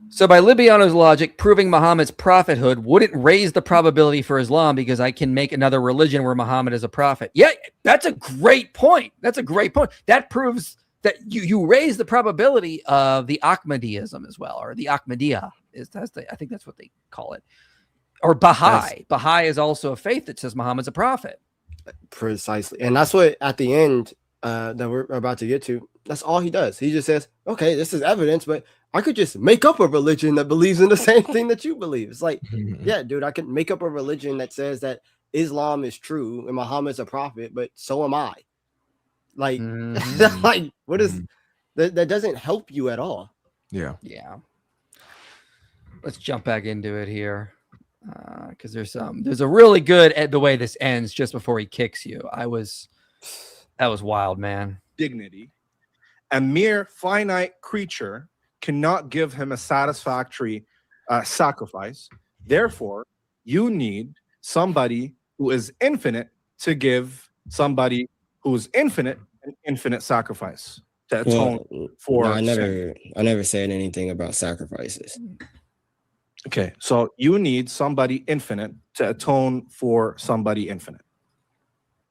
So by Libiano's logic, proving Muhammad's prophethood wouldn't raise the probability for Islam because I can make another religion where Muhammad is a prophet. Yeah, that's a great point. That proves that you raise the probability of the Ahmadiyism as well, or the Ahmadiyya. I think that's what they call it. Or Baha'i. Baha'i is also a faith that says Muhammad's a prophet. Precisely. And that's what at the end that we're about to get to, that's all he does. He just says, okay, this is evidence, but I could just make up a religion that believes in the same thing that you believe. It's like, yeah, dude, I could make up a religion that says that Islam is true and Muhammad's a prophet, but so am I. Like, like, what is that? That doesn't help you at all. Yeah. Let's jump back into it here. Because there's a really good the way this ends just before he kicks you. That was wild, man. Dignity. A mere finite creature cannot give him a satisfactory sacrifice. Therefore, you need somebody who is infinite to give somebody who is infinite an infinite sacrifice to atone for. No, I never said anything about sacrifices. Okay, so you need somebody infinite to atone for somebody infinite.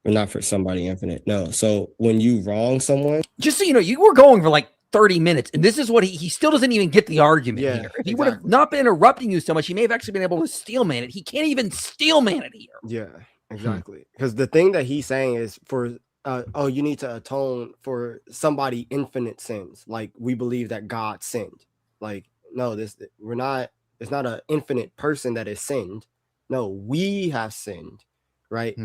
But not for somebody infinite. No. So when you wrong someone, just so you know, you were going for like 30 minutes, and this is what he still doesn't even get the argument here. If he would have not been interrupting you so much, he may have actually been able to steelman it. He can't even steelman it here. Yeah, exactly. Because the thing that he's saying is for you need to atone for somebody infinite sins. Like we believe that God sinned. Like, no, it's not an infinite person that is sinned. No, we have sinned, right?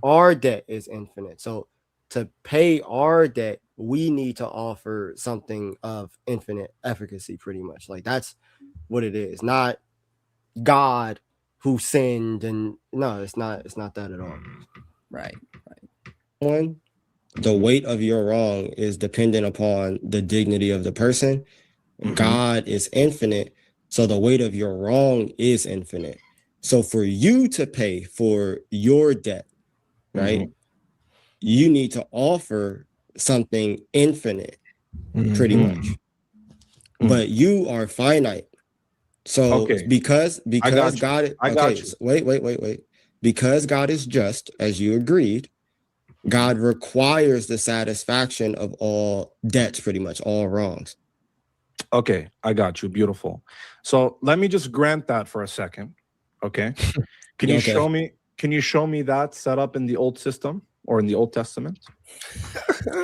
Our debt is infinite. So to pay our debt, we need to offer something of infinite efficacy, pretty much. Like that's what it is. Not God who sinned, and no, it's not that at all. Right. one, the weight of your wrong is dependent upon the dignity of the person. God is infinite, so the weight of your wrong is infinite. So for you to pay for your debt, right, you need to offer something infinite, pretty much. But you are finite. So because God, wait. Because God is just, as you agreed, God requires the satisfaction of all debts, pretty much all wrongs. Okay, I got you. Beautiful. So let me just grant that for a second. Okay. Can you show me? Can you show me that set up in the old system or in the Old Testament?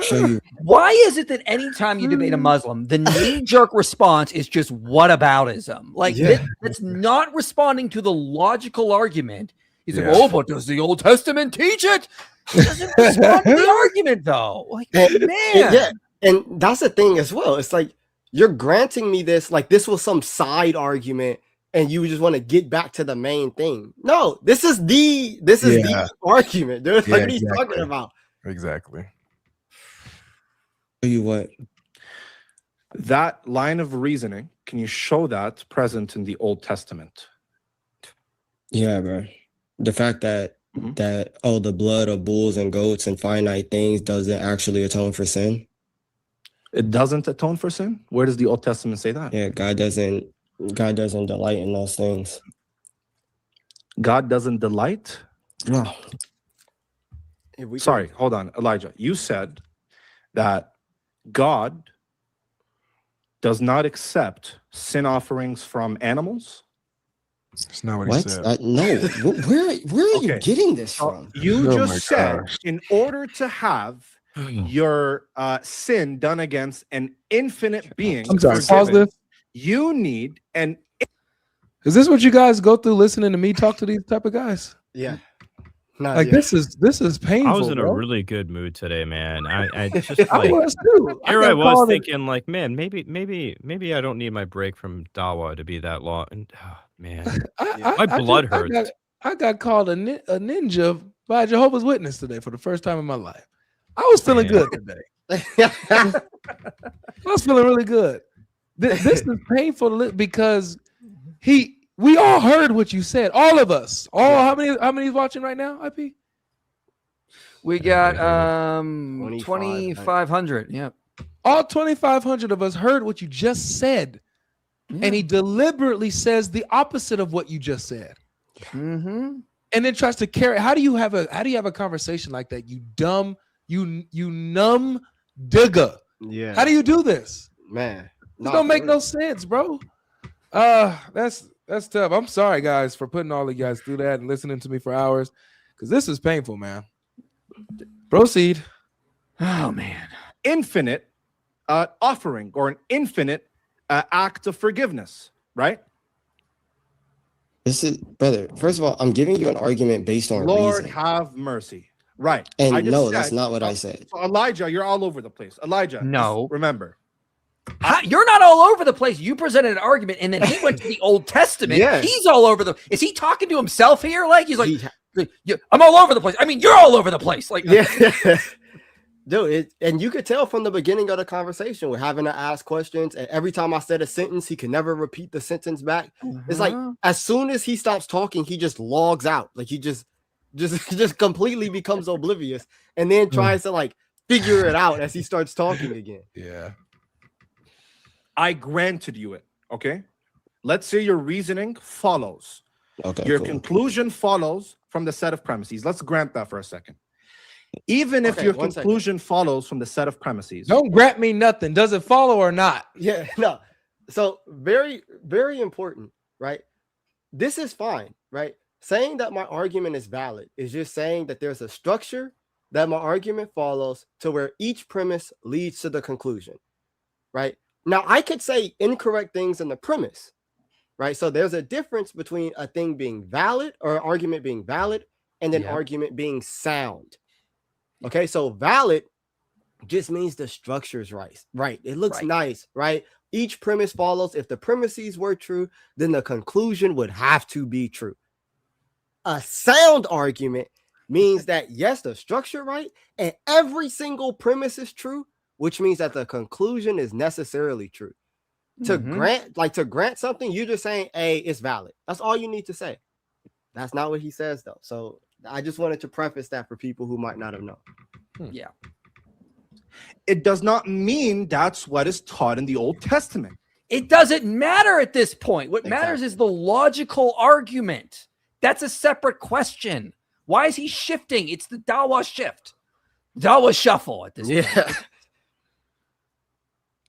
Show you. Why is it that anytime you debate a Muslim, the knee-jerk response is just whataboutism? Like that's not responding to the logical argument. He's like, oh, but does the Old Testament teach it? He doesn't respond to the argument, though. Like, man. And that's the thing as well. It's like you're granting me this, like this was some side argument, and you just want to get back to the main thing. No, this is the argument, dude. Like, what are you talking about? Exactly. Show you what? That line of reasoning, can you show that present in the Old Testament? Yeah, bro. The fact that the blood of bulls and goats and finite things doesn't actually atone for sin. It doesn't atone for sin? Where does the Old Testament say that? Yeah, God doesn't delight in those things. God doesn't delight? No. Sorry, hold on, Elijah. You said that God does not accept sin offerings from animals? That's not what he said. No. Where are you getting this from? You just said in order to have your sin done against an infinite being, I'm sorry, pause this. You need an. Is this what you guys go through listening to me talk to these type of guys? Yeah. This is painful. I was in bro. a really good mood today, man. I just like I was too. I was thinking like, man, maybe I don't need my break from Dawa to be that long. And man, my blood hurts. I got called a ninja by a Jehovah's Witness today for the first time in my life. I was feeling good today. I was feeling really good. This is painful because we all heard what you said. All of us. How many is watching right now, IP? We got 2,500. Yep. All 2,500 of us heard what you just said. Yeah. And he deliberately says the opposite of what you just said. And then tries to carry. How do you have a conversation like that? You dumb, you numb digger. Yeah. How do you do this? Man. This don't make no sense, bro. That's tough. I'm sorry, guys, for putting all of you guys through that and listening to me for hours, because this is painful, man. Proceed. Oh, man. Infinite offering or an infinite act of forgiveness, right? This is, brother, first of all, I'm giving you an argument based on Lord reason. have mercy. Right. And no, that's not what I said. So Elijah, you're all over the place. Elijah, no. Remember. You're not all over the place. You presented an argument, and then he went to the Old Testament. Yeah. He's all over the. Is he talking to himself here? Like he's like, I'm all over the place. I mean, you're all over the place. Like, yeah, dude. And you could tell from the beginning of the conversation, we're having to ask questions, and every time I said a sentence, he can never repeat the sentence back. It's like as soon as he stops talking, he just logs out. Like he just completely becomes oblivious, and then tries to like figure it out as he starts talking again. Yeah. I granted you it, okay? Let's say your reasoning follows. Okay. Your conclusion follows from the set of premises. Let's grant that for a second. Even if your conclusion follows from the set of premises. Don't grant me nothing. Does it follow or not? Yeah, no. So very, very important, right? This is fine, right? Saying that my argument is valid is just saying that there's a structure that my argument follows to where each premise leads to the conclusion, right? Now, I could say incorrect things in the premise, right? So there's a difference between a thing being valid or an argument being valid and an argument being sound. Okay, so valid just means the structure's right. It looks nice, right? Each premise follows. If the premises were true, then the conclusion would have to be true. A sound argument means that yes, the structure right, and every single premise is true, which means that the conclusion is necessarily true. To grant something, you're just saying, hey, it's valid. That's all you need to say. That's not what he says, though. So I just wanted to preface that for people who might not have known. Yeah. It does not mean that's what is taught in the Old Testament. It doesn't matter at this point. What matters is the logical argument. That's a separate question. Why is he shifting? It's the Dawa shift. Dawa shuffle at this point.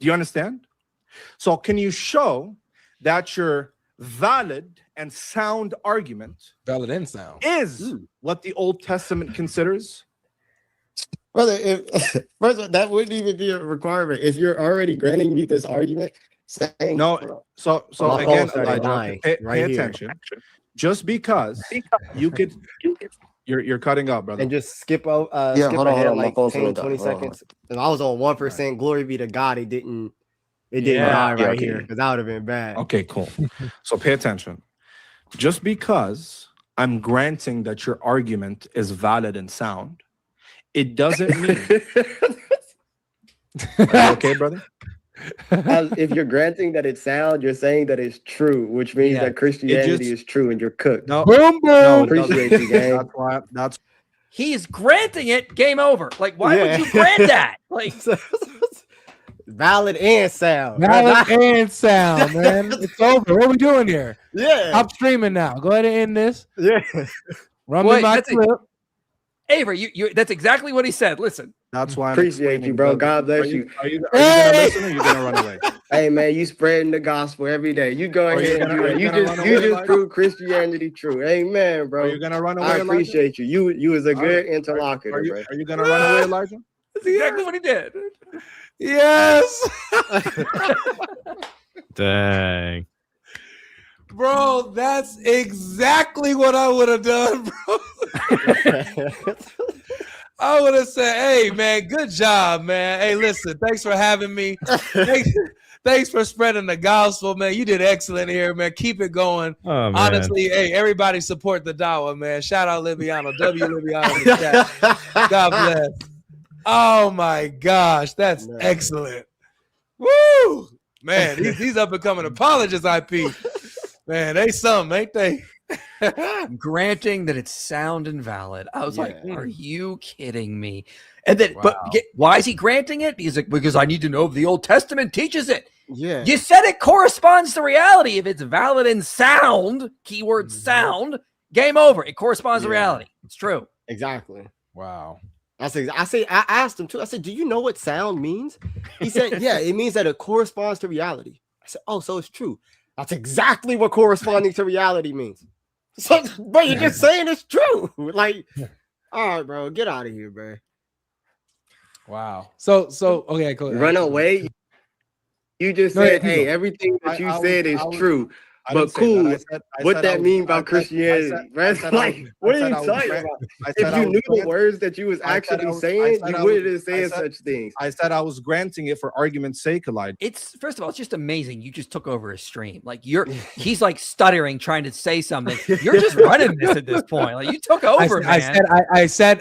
Do you understand? So can you show that your valid and sound argument is what the Old Testament considers? Brother, that wouldn't even be a requirement. If you're already granting me this argument, saying no. So again, Elijah, pay attention. Just because you could, you're cutting out, brother. And just skip hold ahead like 10, 20 seconds. If I was on 1%, glory be to God, it didn't die right here, because that would have been bad. Okay, cool. So pay attention. Just because I'm granting that your argument is valid and sound, it doesn't mean. Are you okay, brother? If you're granting that it's sound, you're saying that it's true, which means that Christianity is true, and you're cooked. No, appreciate you, gang. That's he's granting it. Game over. Like, why would you grant that? Like, valid and sound. Valid and sound, man. It's over. What are we doing here? Yeah. I'm streaming now. Go ahead and end this. Yeah. Run me my clip. Avery, that's exactly what he said. Listen. That's why I appreciate you, bro. God bless you. Are you gonna listen or are you gonna run away? Hey man, you spreading the gospel every day. You go ahead and do it. You just prove Christianity true. Amen, bro. Are you gonna run away? I appreciate you. You was a good interlocutor, bro. Are you gonna run away, Elijah? That's exactly what he did. Yes. Dang. Bro, that's exactly what I would have done, bro. I would have said, hey, man, good job, man. Hey, listen, thanks for having me. Thanks for spreading the gospel, man. You did excellent here, man. Keep it going. Oh, honestly, hey, everybody support the Dawa, man. Shout out Liviano. Liviano in the chat. God bless. Oh, my gosh. That's excellent. Woo! Man, these up-and-coming apologists, IP. Man, they something, ain't they? Granting that it's sound and valid. I was like, are you kidding me? And then, but why is he granting it? He's like, because I need to know if the Old Testament teaches it. Yeah. You said it corresponds to reality. If it's valid and sound, keyword sound, game over. It corresponds to reality. It's true. Exactly. Wow. I asked him too. I said, do you know what sound means? He said, yeah, it means that it corresponds to reality. I said, oh, so it's true. That's exactly what corresponding to reality means. So, bro, you're just saying it's true. Like, all right, bro, get out of here, bro. Wow. So okay, cool. Run away. You just said, hey, everything that you said is true. But cool, what that mean about Christianity? Like, what are you talking about? If you knew the words that you was actually saying, you wouldn't have said such things. I said I was granting it for argument's sake, Elijah. It's first of all, it's just amazing. You just took over his stream. Like he's like stuttering, trying to say something. You're just running this at this point. Like you took over, man. I said.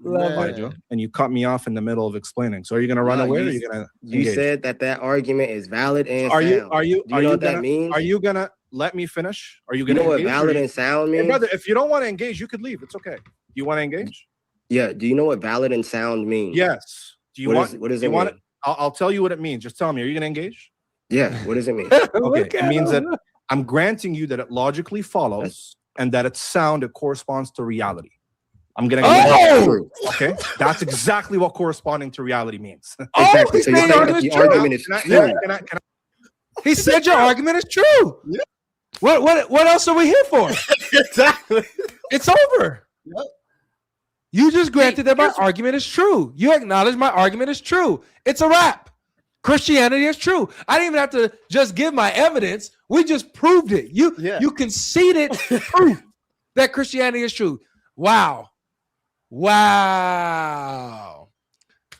Elijah, and you cut me off in the middle of explaining. So are you going to run away? Or are you going to? You said that argument is valid and Are you? sound. Are you? Do you know what that means? Are you going to let me finish? Are you going to? You know what valid and sound means? Hey, brother, if you don't want to engage, you could leave. It's okay. You want to engage? Yeah. Do you know what valid and sound means? Yes. Do you want? What does it mean? I'll tell you what it means. Just tell me. Are you going to engage? Yeah. What does it mean? Okay. It means that I'm granting you that it logically follows and that it's sound. It corresponds to reality. I'm gonna okay. That's exactly what corresponding to reality means. Exactly. So you're saying that the argument is true. He said your argument is true. Yeah. What else are we here for? Exactly. It's over. Yep. You just granted that my argument is true. You acknowledge my argument is true. It's a wrap. Christianity is true. I didn't even have to just give my evidence. We just proved it. You conceded proof that Christianity is true. Wow.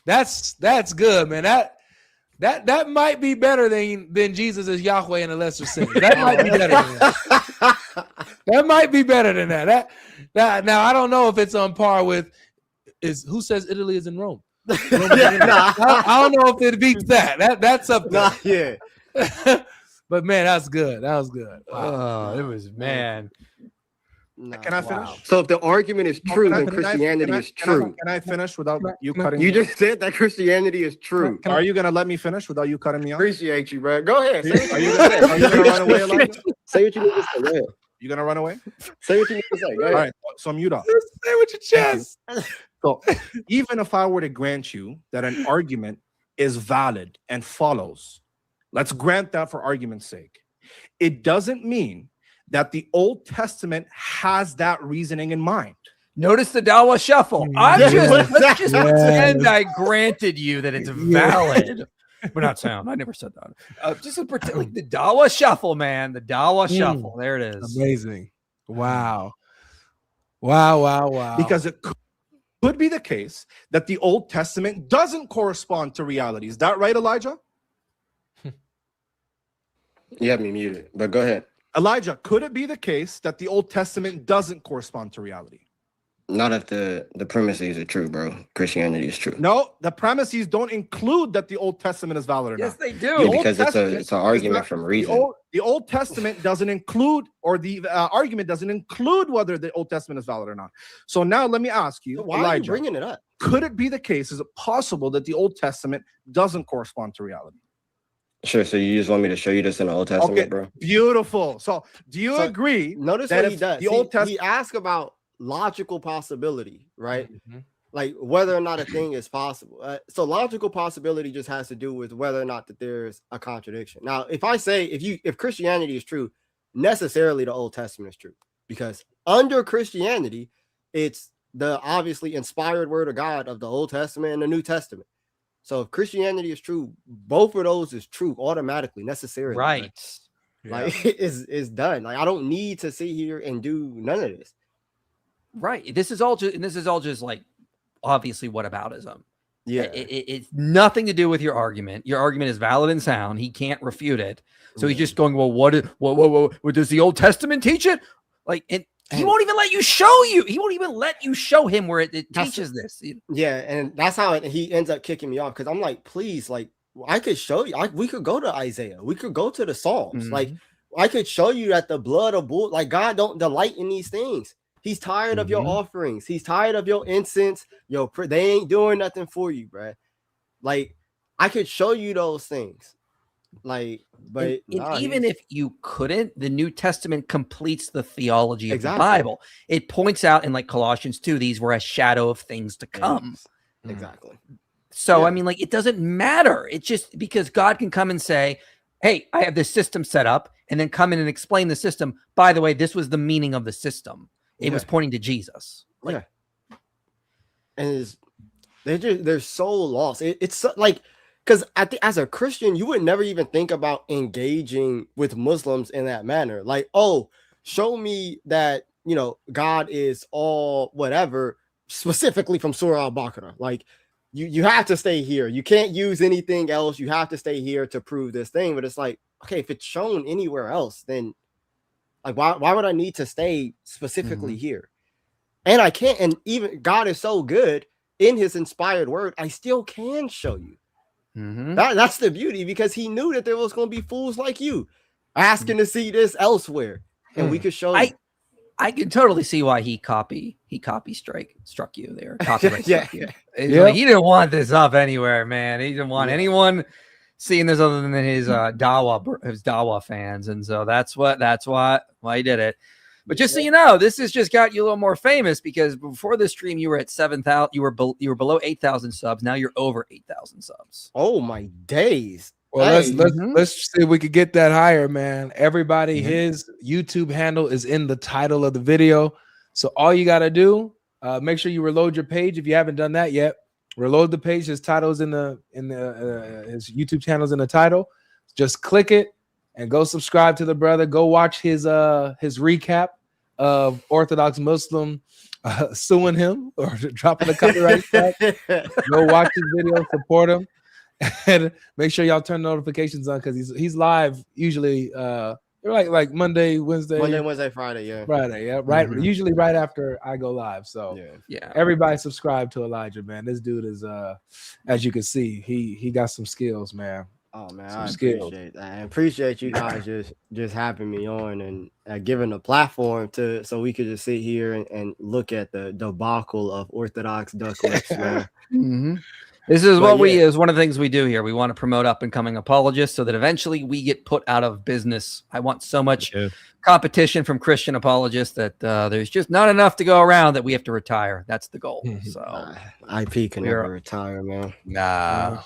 That's good, man. That might be better than Jesus is Yahweh and a lesser sin. That might be better than that. That might be better than that. Now I don't know if it's on par with who says Italy is in Rome. I don't know if it beats that. That's up there. Yeah. But man, that's good. That was good. Wow. It was man. Can I finish? So if the argument is true, then Christianity is true. Can I finish without you cutting You me just said that Christianity is true. Are you gonna let me finish without you cutting me off? Appreciate you, bro. Go ahead. Are you gonna run away, Elijah? Say what you need to say. Go ahead. You gonna run away? Say what you need to say. Go ahead. All right. So mute up. Say with your chest. So even if I were to grant you that an argument is valid and follows, let's grant that for argument's sake. It doesn't mean that the Old Testament has that reasoning in mind. Notice the Dawa shuffle. Let's just pretend I granted you that it's valid. We're not sound. I never said that. Just pretend like the Dawa shuffle, man. The Dawa shuffle. There it is. Amazing. Wow. Because it could be the case that the Old Testament doesn't correspond to reality. Is that right, Elijah? You have me muted, but go ahead. Elijah, could it be the case that the Old Testament doesn't correspond to reality? Not if the premises are true, bro. Christianity is true. No, the premises don't include that the Old Testament is valid or not. Yes, they do. Yeah, because it's an argument from reason. The Old Testament doesn't include, or the argument doesn't include whether the Old Testament is valid or not. So now let me ask you, Why Elijah, are you bringing it up? could it be the case? Is it possible that the Old Testament doesn't correspond to reality? Sure. So you just want me to show you this in the Old Testament, Okay, bro? beautiful. So do you agree? Notice that what he if does. the Old Testament, He asks about logical possibility, right? Like whether or not a thing is possible. So logical possibility just has to do with whether or not that there's a contradiction. Now, if I say if Christianity is true, necessarily the Old Testament is true, because under Christianity, it's the obviously inspired word of God of the Old Testament and the New Testament. So if Christianity is true, both of those is true automatically, necessarily. Right. Like it's done. Like I don't need to sit here and do none of this. Right. This is all just like obviously whataboutism. Yeah. It's nothing to do with your argument. Your argument is valid and sound. He can't refute it. So he's just going, well, what does the Old Testament teach it? Like, and he won't even let you show you. He won't even let you show him where it teaches this. Yeah, and that's how he ends up kicking me off, because I'm like, please, like I could show you. We could go to Isaiah. We could go to the Psalms. Like I could show you that the blood of bull, like God don't delight in these things. He's tired of your offerings. He's tired of your incense. They ain't doing nothing for you, bro. Like I could show you those things. Like, but even if you couldn't, the New Testament completes the theology of the Bible. It points out in like Colossians 2, these were a shadow of things to come. Exactly. So, I mean, like, it doesn't matter. It's just because God can come and say, hey, I have this system set up, and then come in and explain the system. By the way, this was the meaning of the system. It was pointing to Jesus. Like, and they're so lost. It's like, because as a Christian, you would never even think about engaging with Muslims in that manner. Like, oh, show me that, God is all whatever, specifically from Surah Al-Baqarah. Like, you have to stay here. You can't use anything else. You have to stay here to prove this thing. But it's like, okay, if it's shown anywhere else, then like, why would I need to stay specifically here? And I can't. And even God is so good in his inspired word, I still can show you. That's the beauty, because he knew that there was going to be fools like you asking to see this elsewhere, and we could show you. I can totally see why he struck you there. Copyright Yeah. struck you. Like, he didn't want this up anywhere, man. He didn't want anyone seeing this other than his Dawa fans, and so that's why he did it. But just so you know, this has just got you a little more famous, because before this stream you were at 7,000. You were below 8,000 subs. Now you're over 8,000 subs. Oh my days! Well, let's see if we could get that higher, man. Everybody, his YouTube handle is in the title of the video, so all you got to do, make sure you reload your page if you haven't done that yet. Reload the page. His title's in the his YouTube channel's in the title. Just click it and go subscribe to the brother. Go watch his recap of Orthodox Muslim suing him or dropping a copyright strike. Go watch his video, support him. And make sure y'all turn notifications on because he's live usually like Monday, Wednesday, Friday, yeah. Friday, yeah, right. Usually right after I go live. So yeah, everybody subscribe to Elijah, man. This dude is as you can see, he got some skills, man. Oh man, some I skills. appreciate that. I appreciate you guys just having me on and giving a platform so we could just sit here and look at the debacle of Orthodox duck lips, man. This is is one of the things we do here. We want to promote up and coming apologists so that eventually we get put out of business. I want so much competition from Christian apologists that there's just not enough to go around that we have to retire. That's the goal. So IP can never retire, man. Nah.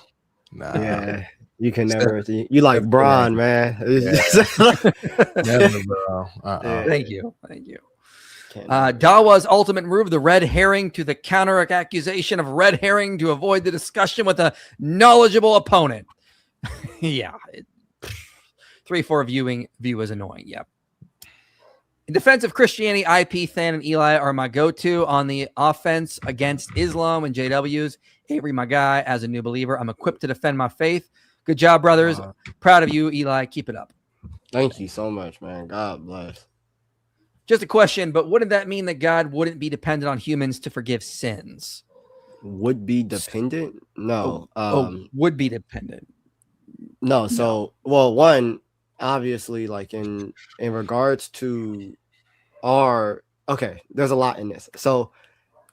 Yeah. You can never. You like Braun, man. Never, bro. Thank you. Dawa's ultimate move, the red herring to the counter accusation of red herring to avoid the discussion with a knowledgeable opponent. 3-4 view is annoying. Yep. In defense of Christianity, IP, Than, and Eli are my go-to on the offense against Islam and JWs. Avery, my guy, as a new believer, I'm equipped to defend my faith. Good job, brothers. Proud of you, Eli. Keep it up. Thank you so much, man. God bless. Just a question, but wouldn't that mean that God wouldn't be dependent on humans to forgive sins? Would be dependent? No. Would be dependent. No. So, well, one, obviously, like in regards to there's a lot in this. So,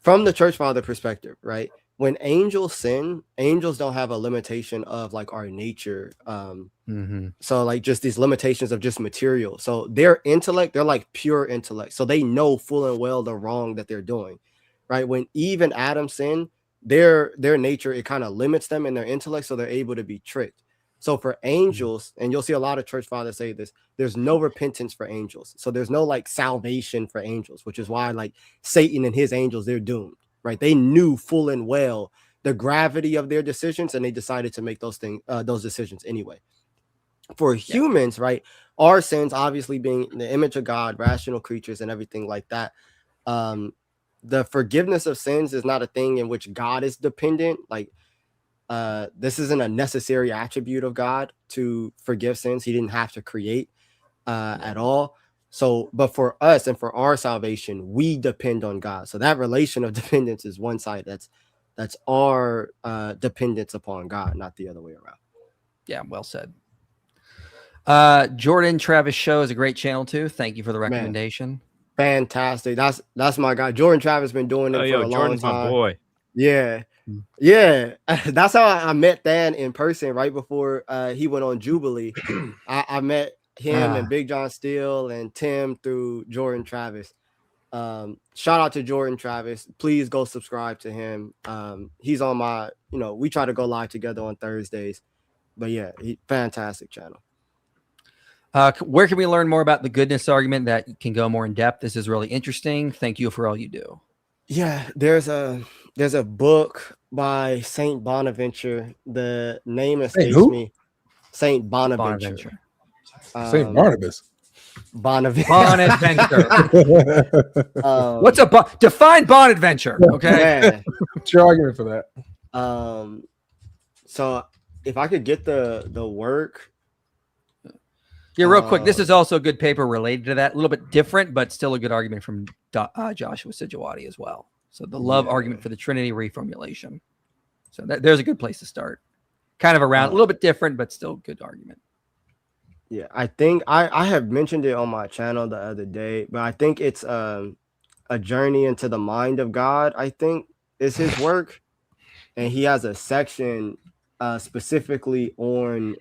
from the church father perspective, right? When angels sin, angels don't have a limitation of like our nature. So like just these limitations of just material. So their intellect, they're like pure intellect. So they know full and well the wrong that they're doing, right? When Eve and Adam sin, their nature, it kind of limits them in their intellect. So they're able to be tricked. So for angels, and you'll see a lot of church fathers say this, there's no repentance for angels. So there's no like salvation for angels, which is why like Satan and his angels, they're doomed. Right, they knew full and well the gravity of their decisions, and they decided to make those decisions anyway. For humans, right, our sins, obviously being the image of God, rational creatures, and everything like that, the forgiveness of sins is not a thing in which God is dependent. Like, this isn't a necessary attribute of God to forgive sins. He didn't have to create at all. So, but for us and for our salvation, we depend on God. So that relation of dependence is one side. That's our dependence upon God, not the other way around. Yeah, well said. Jordan Travis Show is a great channel too. Thank you for the recommendation. Man, fantastic. That's my guy. Jordan Travis been doing it for a long Jordan's time. My boy. Yeah. Yeah. That's how I met Dan in person right before he went on Jubilee. I met him and Big John Steele and Tim through Jordan Travis. Shout out to Jordan Travis. Please go subscribe to him. He's on my, we try to go live together on Thursdays. But yeah, fantastic channel. Where can we learn more about the goodness argument that can go more in depth? This is really interesting. Thank you for all you do. Yeah, there's a book by Saint Bonaventure. The name escapes me. Saint Bonaventure. Saint Barnabas. Bonadventure. What's define Bonadventure? Okay. What's your argument for that? So if I could get the work. Yeah, real quick. This is also a good paper related to that. A little bit different, but still a good argument from Joshua Sijuwati as well. So the love argument for the Trinity reformulation. So there's a good place to start. Kind of around a little bit different, but still good argument. Yeah, I think I have mentioned it on my channel the other day, but I think it's a journey into the mind of God, I think is his work. And he has a section specifically on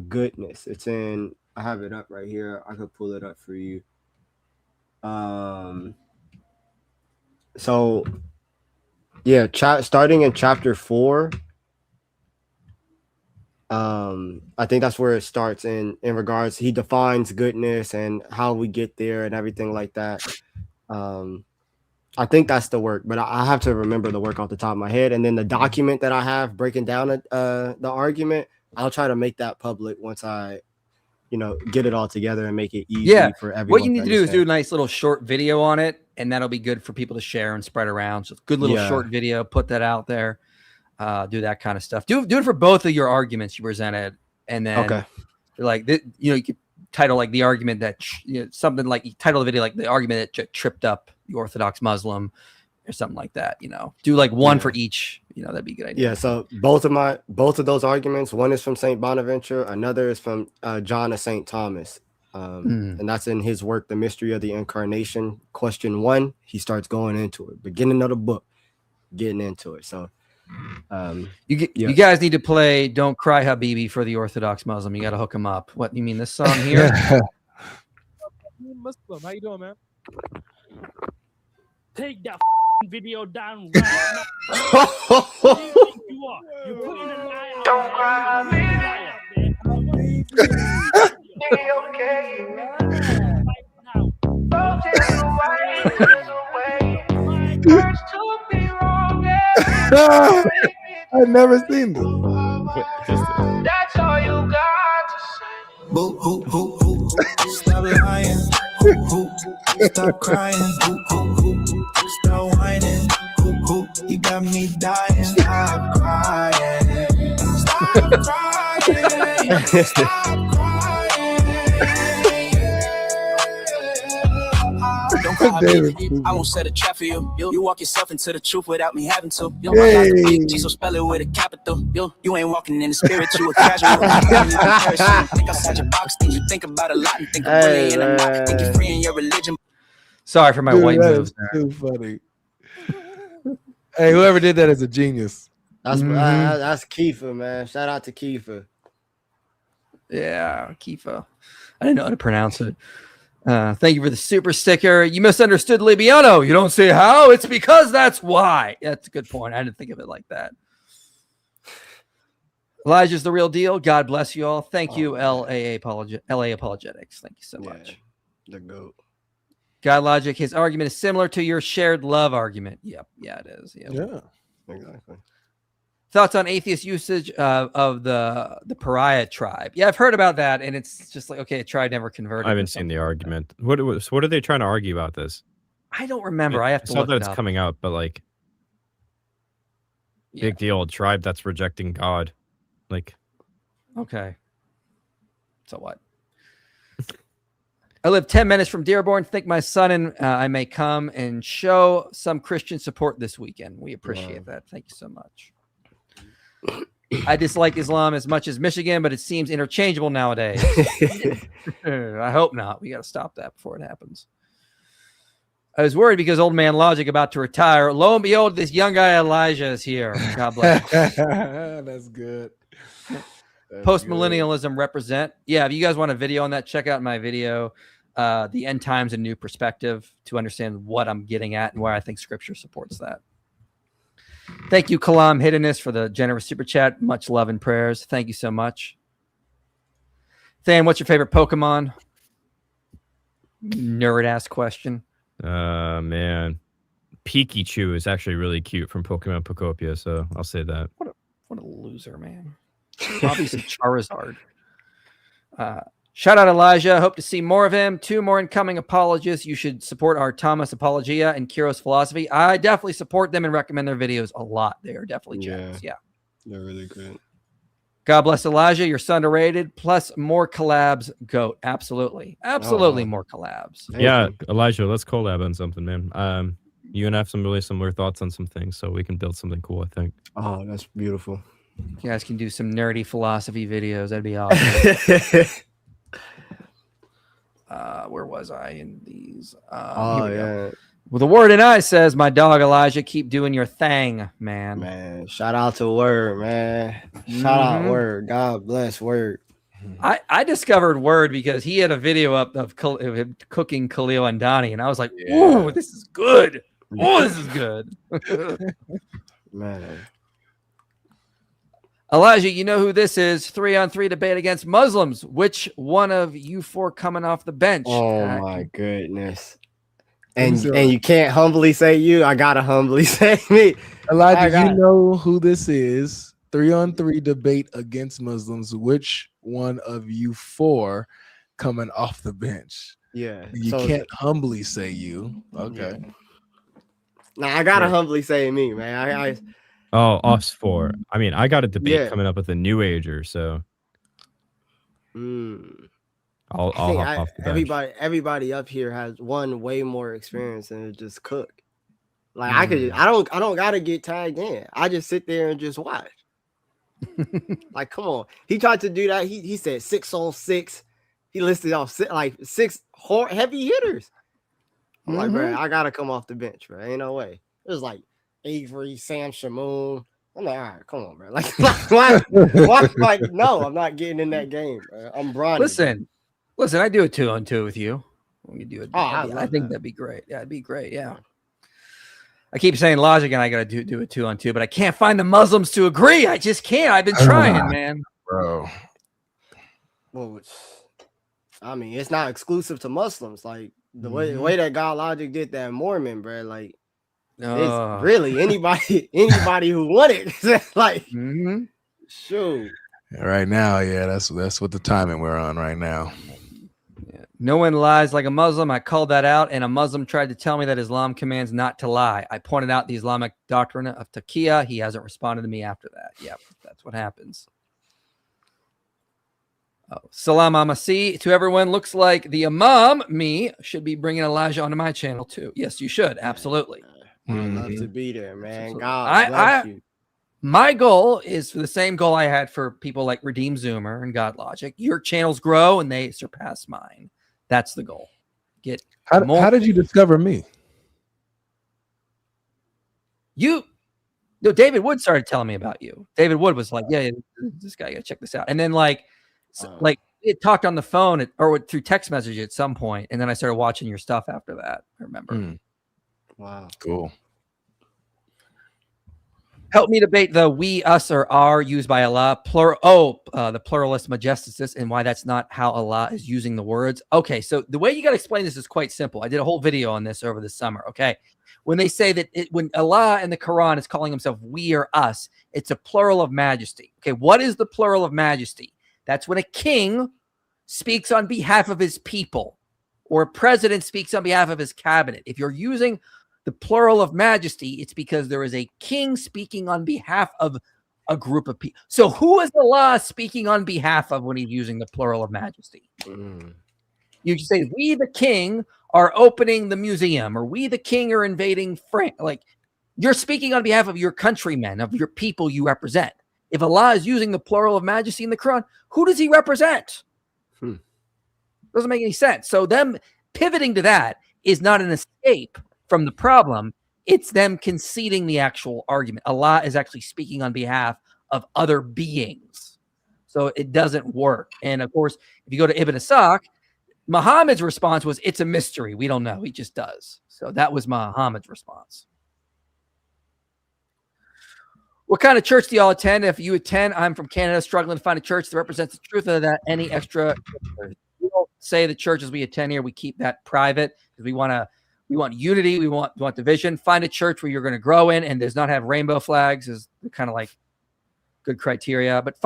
goodness. It's in, I have it up right here. I could pull it up for you. So yeah, starting in chapter 4. I think that's where it starts in regards. He defines goodness and how we get there and everything like that. I think that's the work, but I have to remember the work off the top of my head. And then the document that I have breaking down the argument, I'll try to make that public once I, get it all together and make it easy for everyone. What you need to do is do a nice little short video on it, and that'll be good for people to share and spread around. So good little short video, put that out there. Do that kind of stuff. Do it for both of your arguments you presented, and then like you could title like the argument that something like you title the video like the argument that tripped up the Orthodox Muslim or something like that. Do like one for each. That'd be a good idea. Yeah. So both of those arguments, one is from Saint Bonaventure, another is from John of Saint Thomas. And that's in his work, The Mystery of the Incarnation. Question 1, he starts going into it, beginning of the book, getting into it. So you guys need to play Don't Cry Habibi for the Orthodox Muslim. You got to hook him up. What, you mean this song here? Muslim, how you doing, man? Take that video down right now. You are. You're putting an eye out. Don't cry, baby. Okay. Right now. I've never seen this. That's all you got to say. Boo, hoo, hoo, hoo. Stop lying. Hoo, hoo. Stop crying. Hoo, hoo, hoo. Stop whining. Hoo, hoo. You got me dying. Stop crying. Stop crying. Stop crying. Don't cry, baby. I won't set a trap for you. You walk yourself into the truth without me having to. You don't got the big G, so spell it with a capital. You ain't walking in the spirit, you a casual. Think outside your box, things you think about a lot and think of money in a knot. Think you're free in your religion. Sorry for my white moves. Too funny. Hey, whoever did that is a genius. That's Kiefer, man. Shout out to Kiefer. Yeah, Kiefer. I didn't know how to pronounce it. Thank you for the super sticker. You misunderstood Libiano. You don't say how. It's because that's why. That's a good point. I didn't think of it like that. Elijah's the real deal. God bless you all. Thank you, LA Apologetics. Thank you so much. The GOAT. God Logic, his argument is similar to your shared love argument. Yep. Yeah, it is. Yep. Yeah. Exactly. Thoughts on atheist usage of the pariah tribe? Yeah, I've heard about that, and it's just like, okay, a tribe never converted. I haven't seen the argument. What are they trying to argue about this? I don't remember. I have to look that it it's up. coming up, but like, big deal. Tribe that's rejecting God. Like, okay. So what? I live 10 minutes from Dearborn. Think my son and I may come and show some Christian support this weekend. We appreciate that. Thank you so much. I dislike Islam as much as Michigan, but it seems interchangeable nowadays. I hope not. We got to stop that before it happens. I was worried because old man Logic about to retire. Lo and behold, this young guy Elijah is here. God bless. That's good. Post-millennialism represent. Yeah, if you guys want a video on that, check out my video, The End Times, a New Perspective, to understand what I'm getting at and why I think Scripture supports that. Thank you, Kalam Hiddenness, for the generous super chat. Much love and prayers. Thank you so much. Than, what's your favorite Pokemon? Nerd ass question. Man, Pikachu is actually really cute from Pokemon Pocopia, so I'll say that. What a loser, man. Obviously Charizard. Shout out Elijah. Hope to see more of him. 2 more incoming apologists. You should support our Thomas Apologia and Kiros Philosophy. I definitely support them and recommend their videos a lot. They are definitely gems. Yeah. They're really good. God bless Elijah. Your son underrated. Plus more collabs. GOAT. Absolutely. Absolutely more collabs. Yeah, Elijah, let's collab on something, man. You and I have some really similar thoughts on some things, so we can build something cool, I think. Oh, that's beautiful. You guys can do some nerdy philosophy videos. That'd be awesome. Where was I in these? Here we go. Well, the word and I says, my dog Elijah, keep doing your thing, man. Man, shout out to Word, man. Shout out Word. God bless Word. I discovered Word because he had a video up of him cooking Khalil and Donnie, and I was like, "Ooh, this is good! Oh, this is good." Man. Elijah, you know who this is? 3-on-3 debate against Muslims. Which one of you 4 coming off the bench? Oh my goodness. And you can't humbly say you. I gotta humbly say me. Elijah, you know who this is. 3-on-3 debate against Muslims. Which one of you 4 coming off the bench? Yeah. You can't humbly say you. Okay. Yeah. Now I gotta humbly say me, man. Oh, us four. I mean, I got a debate Yeah. coming up with a new ager, so I'll I think hop off the bench. everybody up here has one way more experience than to just cook. Like I don't gotta get tagged in. I just sit there and just watch. Like, come on. He tried to do that. He said 6 on 6. He listed off six heavy hitters. I'm like, bro, I gotta come off the bench, bro. Ain't no way. It was like Avery, Sam Shamoon. I'm like, all right, come on, bro. Like, why? Like, no, I'm not getting in that game, bro. I'm Bronny. Listen, I do a 2-on-2 with you. We could do it. I think that. that'd be great. Yeah, it'd be great. Yeah. I keep saying Logic and I gotta do a 2-on-2, but I can't find the Muslims to agree. I just can't. I've been trying, man. Bro. Well, I mean, it's not exclusive to Muslims. Like the way that God Logic did that Mormon, bro. Like it's really anybody who wanted. Like, shoot. Right now, yeah, that's what the timing we're on right now. Yeah. No one lies like a Muslim. I called that out, and a Muslim tried to tell me that Islam commands not to lie. I pointed out the Islamic doctrine of taqiyya. He hasn't responded to me after that. Yep, that's what happens. Oh, Salam Amasi to everyone. Looks like the Imam, me, should be bringing Elijah onto my channel too. Yes, you should. Absolutely. I'd love to be there, man. God bless you. My goal is for the same goal I had for people like Redeem Zoomer and God Logic. Your channels grow and they surpass mine. That's the goal. How did you discover me? David Wood started telling me about you. David Wood was like, yeah, this guy, gotta check this out. And then like it talked on the phone or through text message at some point, and then I started watching your stuff after that. I remember. Wow, cool. Help me debate the we, us, or our used by Allah. The pluralist majesticist, and why that's not how Allah is using the words. Okay, so the way you got to explain this is quite simple. I did a whole video on this over the summer. Okay, when they say that when Allah in the Quran is calling himself we or us, it's a plural of majesty. Okay, what is the plural of majesty? That's when a king speaks on behalf of his people, or a president speaks on behalf of his cabinet. If you're using the plural of majesty, it's because there is a king speaking on behalf of a group of people. So who is Allah speaking on behalf of when he's using the plural of majesty? You just say, we the king are opening the museum, or we the king are invading France. Like, you're speaking on behalf of your countrymen, of your people you represent. If Allah is using the plural of majesty in the Quran, who does he represent? Doesn't make any sense. So them pivoting to that is not an escape from the problem. It's them conceding the actual argument. Allah is actually speaking on behalf of other beings. So it doesn't work. And of course, if you go to Ibn Ishaq, Muhammad's response was, it's a mystery. We don't know. He just does. So that was Muhammad's response. What kind of church do y'all attend? If you attend, I'm from Canada, struggling to find a church that represents the truth of that. Any extra? We don't say the churches we attend here. We keep that private because we want unity. We want division. Find a church where you're going to grow in and does not have rainbow flags is kind of like good criteria. But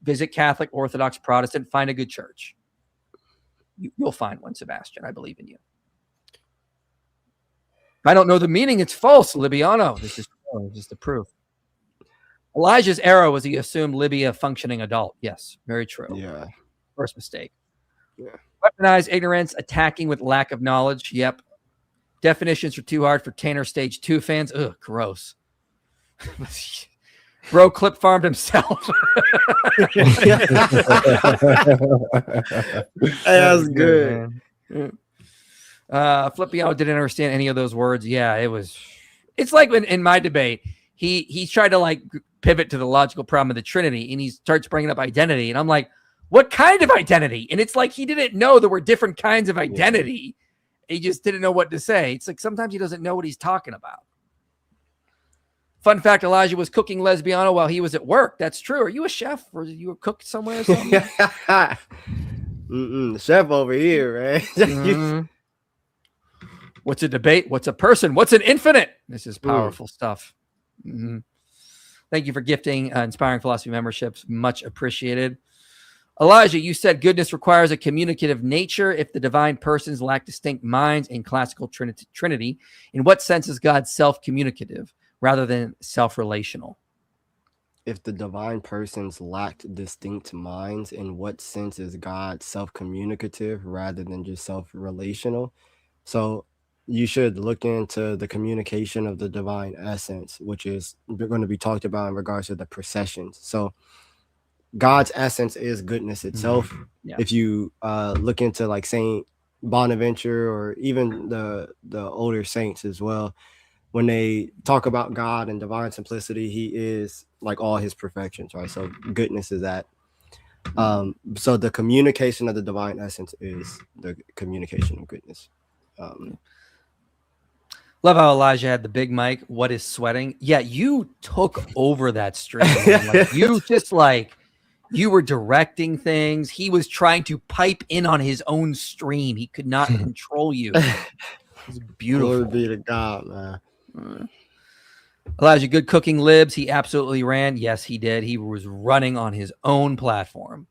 visit Catholic, Orthodox, Protestant. Find a good church. You'll find one, Sebastian. I believe in you. If I don't know the meaning, it's false, Libiano. This is just the proof. Elijah's era was he assumed Libya a functioning adult. Yes, very true. Yeah. First mistake. Yeah. Weaponized ignorance, attacking with lack of knowledge. Yep. Definitions are too hard for Tanner Stage 2 fans. Ugh, gross. Bro clip farmed himself. That's good. Flippio didn't understand any of those words. Yeah, it's like when in my debate, he tried to like pivot to the logical problem of the Trinity, and he starts bringing up identity, and I'm like, what kind of identity? And it's like he didn't know there were different kinds of identity. He just didn't know what to say. It's like sometimes he doesn't know what he's talking about. Fun fact, Elijah was cooking Lesbiano while he was at work. That's true. Are you a chef, or you a cook somewhere or something? The chef over here, right? What's a debate? What's a person? What's an infinite? This is powerful stuff. Thank you for gifting Inspiring Philosophy memberships. Much appreciated. Elijah, you said goodness requires a communicative nature. If the divine persons lack distinct minds in classical Trinity, in what sense is God self-communicative? rather than self-relational. If the divine persons lacked distinct minds, in what sense is God self-communicative rather than just self-relational? So you should look into the communication of the divine essence, which is going to be talked about in regards to the processions. So God's essence is goodness itself. Yeah. If you look into like Saint Bonaventure or even the older saints as well, when they talk about God and divine simplicity, he is like all his perfections, right? So goodness is that. So the communication of the divine essence is the communication of goodness. Love how Elijah had the big mic. What is sweating? Yeah, you took over that stream. Man. Like, you just like, you were directing things. He was trying to pipe in on his own stream. He could not control you. It was beautiful. Glory be to God, man. Elijah, good cooking libs. He absolutely ran. Yes, he did. He was running on his own platform.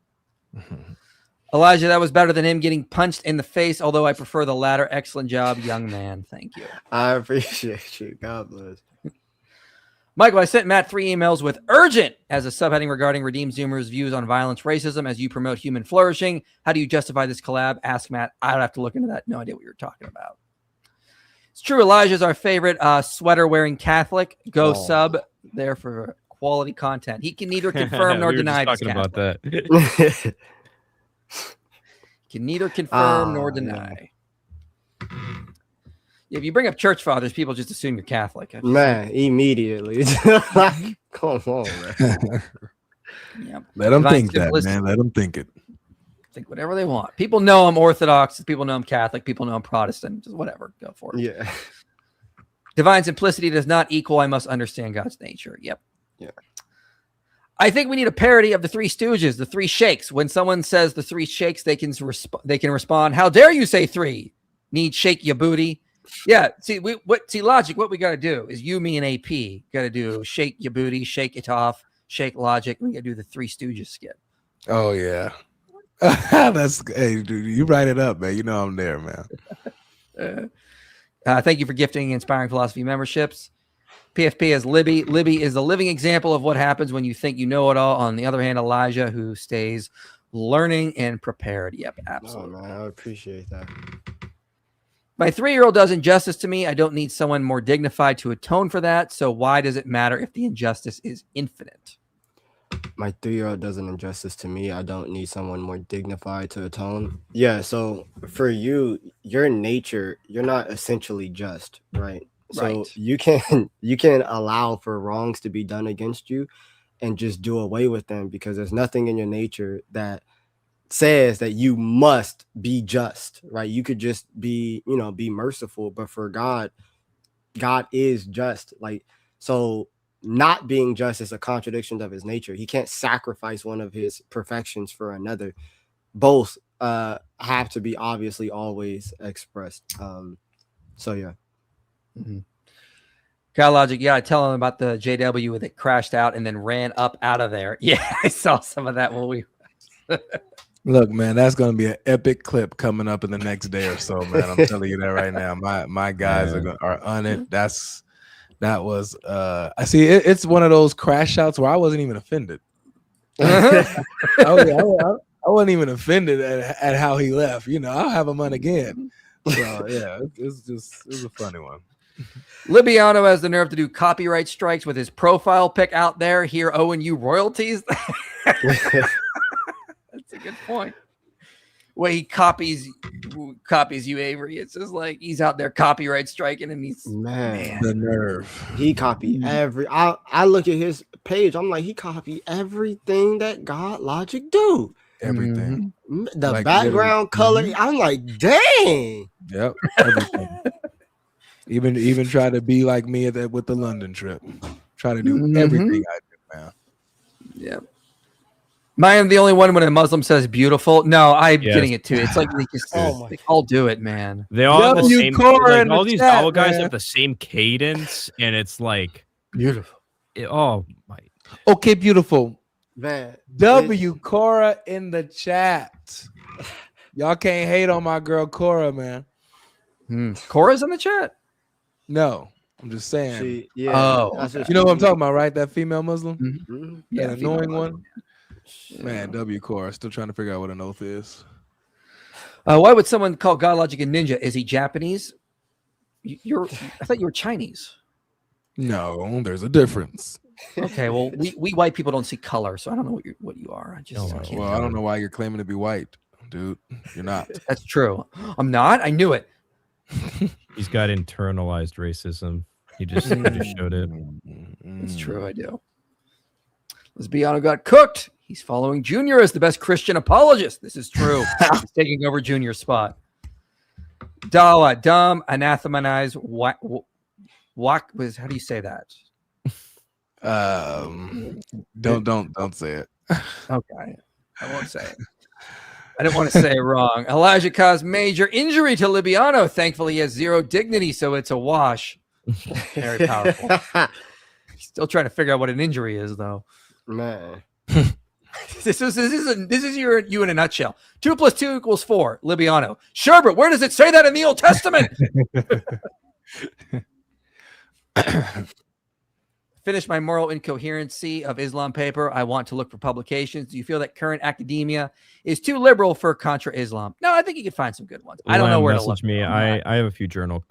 Elijah, that was better than him getting punched in the face, although I prefer the latter. Excellent job, young man. Thank you. I appreciate you. God bless. Michael, I sent Matt 3 emails with urgent as a subheading regarding Redeemed Zoomer's views on violence, racism, as you promote human flourishing. How do you justify this collab? Ask Matt. I'd have to look into that. No idea what you're talking about. It's true. Elijah's our favorite sweater-wearing Catholic. Go sub there for quality content. He can neither confirm nor deny. Talking about that. Can neither confirm nor deny. If you bring up church fathers, people just assume you're Catholic. Man, immediately. Like, come on, man. Yep. Let them think that, man. Let them think it. Think whatever they want. People know I'm Orthodox. People know I'm Catholic. People know I'm Protestant. Just whatever. Go for it. Yeah. Divine simplicity does not equal I must understand God's nature. Yep. Yeah. I think we need a parody of the Three Stooges, the Three Shakes. When someone says the Three Shakes, they can respond, "How dare you say three? Need shake your booty." Yeah. See, Logic. What we got to do is you, me, and AP got to do shake your booty, shake it off, shake Logic. We got to do the Three Stooges skit. Oh yeah. That's hey, dude. You write it up, man. You know I'm there, man. Thank you for gifting Inspiring Philosophy memberships. PFP as Libby. Libby is the living example of what happens when you think you know it all. On the other hand, Elijah, who stays learning and prepared. Yep, absolutely. Oh, man, I appreciate that. My 3-year-old does injustice to me. I don't need someone more dignified to atone for that. So why does it matter if the injustice is infinite? My 3-year-old does an injustice to me. I don't need someone more dignified to atone. Yeah, so for you, your nature, you're not essentially just, right? So you can allow for wrongs to be done against you and just do away with them, because there's nothing in your nature that says that you must be just, right? You could just be, be merciful, but for God is just. Like, so not being just is a contradiction of his nature. He can't sacrifice one of his perfections for another. Both have to be obviously always expressed. So yeah. Mm-hmm. Kyle Logic, yeah, I tell him about the JW that crashed out and then ran up out of there. Yeah, I saw some of that when we. Look, man, that's gonna be an epic clip coming up in the next day or so, man. I'm telling you that right now. My guys are on it. That was I see. It's one of those crash outs where I wasn't even offended. I wasn't even offended at how he left. I'll have him on again. So yeah, it was a funny one. Libiano has the nerve to do copyright strikes with his profile pic out there. Here, Owen, you royalties. That's a good point. Well, he copies you, Avery. It's just like he's out there copyright striking, and he's man the nerve. He copied every. I look at his page. I'm like, he copied everything that God Logic do. Everything. The like background color. I'm like, dang. Yep. Everything. Even try to be like me with the London trip. Try to do everything I do, man. Yeah. I am the only one when a Muslim says beautiful. No, I'm getting it too. It's like they all do it, man. They all have the same. Like, all these Bible guys have the same cadence, and it's like beautiful. Oh my. Okay, beautiful. Man, W Cora in the chat. Y'all can't hate on my girl Cora, man. Cora's in the chat. No, I'm just saying. Okay. You know what I'm talking about, right? That female Muslim, Mm-hmm. that Yeah, annoying female one. Man, W Core, still trying to figure out what an oath is. Why would someone call God Logic a ninja? Is he Japanese? I thought you were Chinese. No, there's a difference. Okay, well, we white people don't see color, so I don't know what you are. I don't know why you're claiming to be white, dude. You're not. That's true. I'm not. I knew it. He's got internalized racism. He just showed it. It's true. I do. Lesbiano got cooked. He's following Junior as the best Christian apologist. This is true. He's taking over Junior's spot. Dawa, dumb, anathemanize, what was, how do you say that? Don't say it. Okay. I won't say it. I didn't want to say it wrong. Elijah caused major injury to Libiano. Thankfully, he has zero dignity, so it's a wash. Very powerful. Still trying to figure out what an injury is, though. Man. This is you in a nutshell. 2 + 2 = 4. Libiano. Sherbert, where does it say that in the Old Testament? Finish my moral incoherency of Islam paper. I want to look for publications. Do you feel that current academia is too liberal for contra Islam? No, I think you could find some good ones. I don't know where to look. Message me. I have a few journals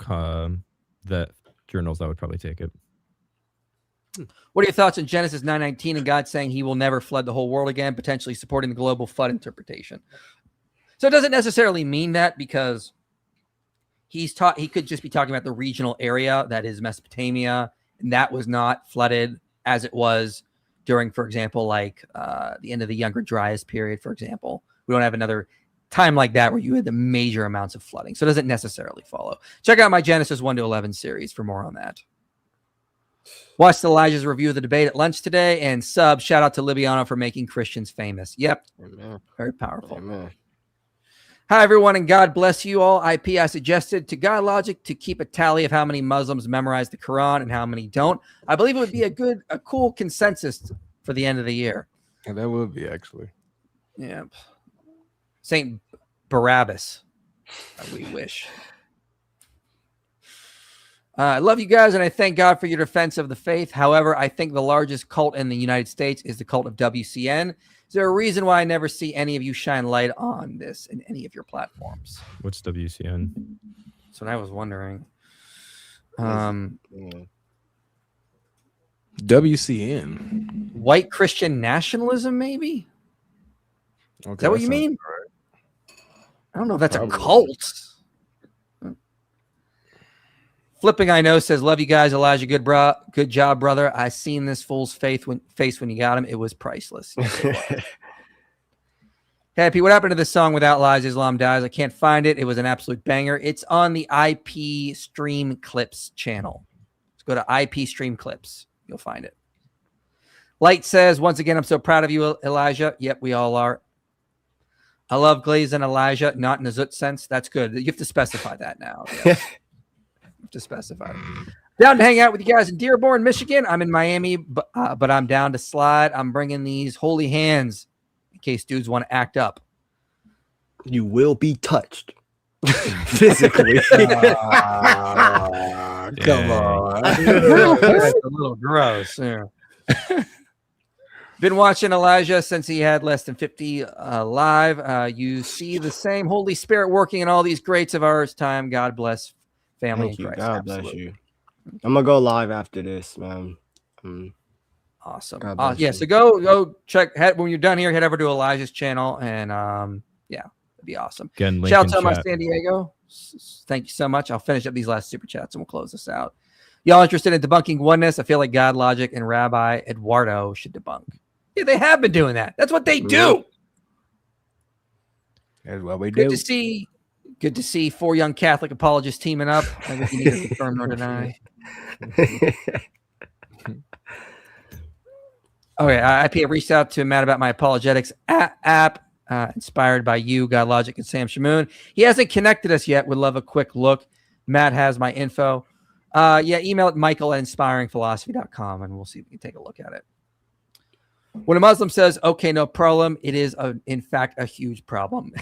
that would probably take it. What are your thoughts on Genesis 9:19 and God saying he will never flood the whole world again, potentially supporting the global flood interpretation? So it doesn't necessarily mean that, because he could just be talking about the regional area that is Mesopotamia, and that was not flooded as it was during, for example, like the end of the Younger Dryas period, for example. We don't have another time like that where you had the major amounts of flooding. So it doesn't necessarily follow. Check out my Genesis 1 to 11 series for more on that. Watched Elijah's review of the debate at lunch today, and shout out to Libiano for making Christians famous. Yep. Amen. Very powerful. Amen. Hi, everyone, and God bless you all. I suggested to God Logic to keep a tally of how many Muslims memorize the Quran and how many don't. I believe it would be a cool consensus for the end of the year. Yeah, that would be, actually. Yeah. Saint Barabbas. We wish. I love you guys, and I thank God for your defense of the faith. However, I think the largest cult in the United States is the cult of WCN. Is there a reason why I never see any of you shine light on this in any of your platforms? What's WCN? That's what I was wondering. WCN. White Christian nationalism, maybe? Okay, Is that what you mean? I don't know if that's a cult. Flipping, I know, says, love you guys, Elijah. Good job, brother. I seen this fool's face when you got him. It was priceless. Happy, what happened to this song Without Lies, Islam Dies? I can't find it. It was an absolute banger. It's on the IP Stream Clips channel. Let's go to IP Stream Clips. You'll find it. Light says, once again, I'm so proud of you, Elijah. Yep, we all are. I love Glaze and Elijah, not in a Zut sense. That's good. You have to specify that now. Yeah. To specify. Down to hang out with you guys in Dearborn, Michigan. I'm in Miami, but I'm down to slide. I'm bringing these holy hands in case dudes want to act up. You will be touched physically. Come on. That's a little gross. Yeah. Been watching Elijah since he had less than 50 live. You see the same Holy Spirit working in all these greats of ours time. God bless family Thank in you. Christ. God Absolutely. bless you. I'm gonna go live after this, man. Awesome. God Yeah, bless so go check when you're done here, head over to Elijah's channel, and yeah, it'd be awesome. Again, link shout out in to my chat. San Diego. Thank you so much. I'll finish up these last super chats and we'll close this out. Y'all interested in debunking oneness? I feel like God Logic and Rabbi Eduardo should debunk. Yeah, they have been doing that. That's what they do. That's what we Good do. to see 4 young Catholic apologists teaming up. I think you need to confirm nor deny. Okay, IP reached out to Matt about my apologetics app, inspired by you, God Logic, and Sam Shamoon. He hasn't connected us yet. Would love a quick look. Matt has my info. Yeah, email it michael@inspiringphilosophy.com, and we'll see if we can take a look at it. When a Muslim says, okay, no problem, it is, in fact, a huge problem.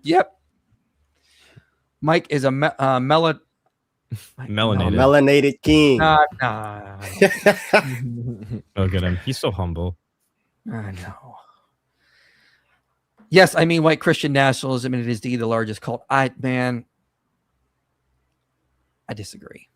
Yep. Mike is a Melanated. Melanated king. Nah. Look at him. He's so humble. I know. Yes, I mean white Christian nationalism, and it is the largest cult. I disagree.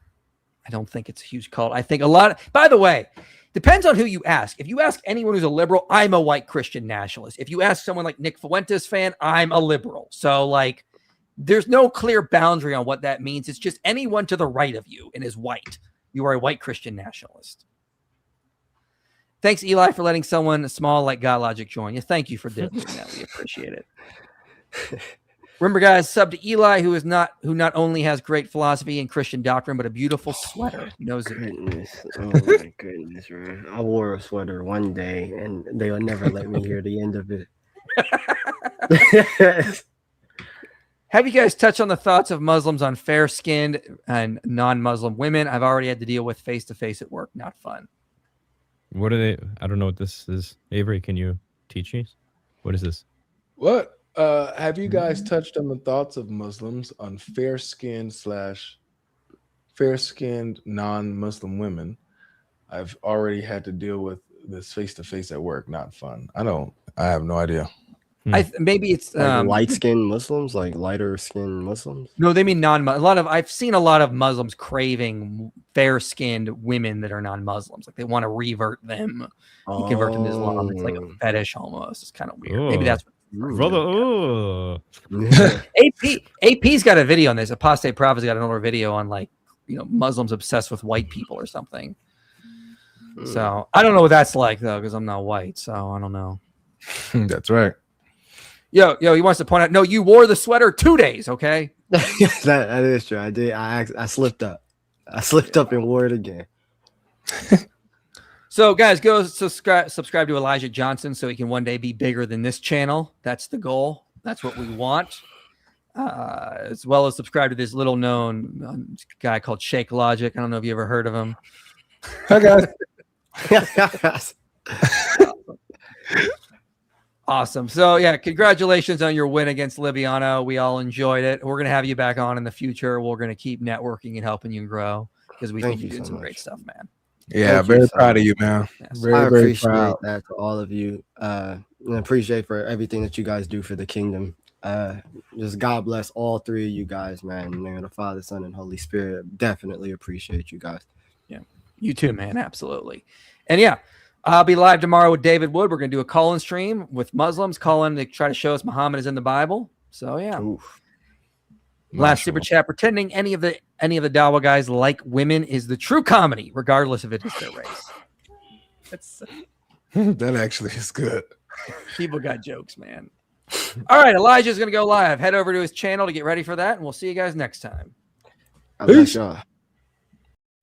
I don't think it's a huge cult. I think a lot. By the way, depends on who you ask. If you ask anyone who's a liberal, I'm a white Christian nationalist. If you ask someone like Nick Fuentes fan, I'm a liberal. So like, there's no clear boundary on what that means. It's just anyone to the right of you and is white. You are a white Christian nationalist. Thanks, Eli, for letting someone small like God Logic join you. Thank you for doing that. We appreciate it. Remember, guys, sub to Eli, who not only has great philosophy and Christian doctrine, but a beautiful sweater. He knows it. Oh my goodness, man. I wore a sweater one day and they'll never let me hear the end of it. Have you guys touched on the thoughts of Muslims on fair-skinned and non-Muslim women? I've already had to deal with face-to-face at work. Not fun. What are they? I don't know what this is. Avery, can you teach me? What is this? What? Have you guys touched on the thoughts of Muslims on fair-skinned non-Muslim women? I've already had to deal with this face-to-face at work. Not fun. I have no idea. Maybe it's like light-skinned Muslims, like lighter-skinned Muslims. No, they mean I've seen a lot of Muslims craving fair-skinned women that are non-Muslims. Like they want to revert them, convert them to Islam. It's like a fetish almost. It's kind of weird. Maybe that's what brother. AP's got a video on this. Apostate Prophet's got an older video on Muslims obsessed with white people or something. So I don't know what that's like though, because I'm not white, so I don't know. That's right. Yo, he wants to point out. No, you wore the sweater 2 days. Okay, that is true. I did. I slipped up. I slipped up and wore it again. So, guys, go subscribe to Elijah Johnson so he can one day be bigger than this channel. That's the goal. That's what we want. As well as subscribe to this little known guy called Shake Logic. I don't know if you ever heard of him. Hi, guys. Awesome. So, yeah, congratulations on your win against Libiano. We all enjoyed it. We're going to have you back on in the future. We're going to keep networking and helping you grow because we think you're doing some great stuff, man. Yeah, very proud of you, man. Yes. Very, I very appreciate proud. that to all of you. And appreciate for everything that you guys do for the kingdom. Just God bless all three of you guys, man. In the name of the Father, Son, and Holy Spirit. Definitely appreciate you guys. Yeah, you too, man. Absolutely. And yeah, I'll be live tomorrow with David Wood. We're going to do a call-in stream with Muslims, calling to try to show us Muhammad is in the Bible. So yeah. Oof. Last super chat. Pretending any of the Dawa guys like women is the true comedy, regardless if it is their race. That's That actually is good. people got jokes, man. All right, Elijah's gonna go live. Head over to his channel to get ready for that, and we'll see you guys next time. I bless y'all.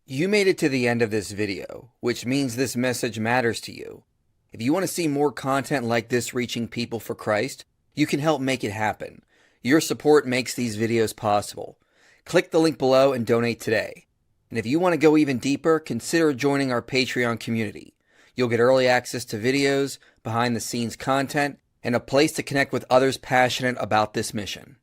You made it to the end of this video, which means this message matters to you. If you want to see more content like this reaching people for Christ, you can help make it happen. Your support makes these videos possible. Click the link below and donate today. And if you want to go even deeper, consider joining our Patreon community. You'll get early access to videos, behind-the-scenes content, and a place to connect with others passionate about this mission.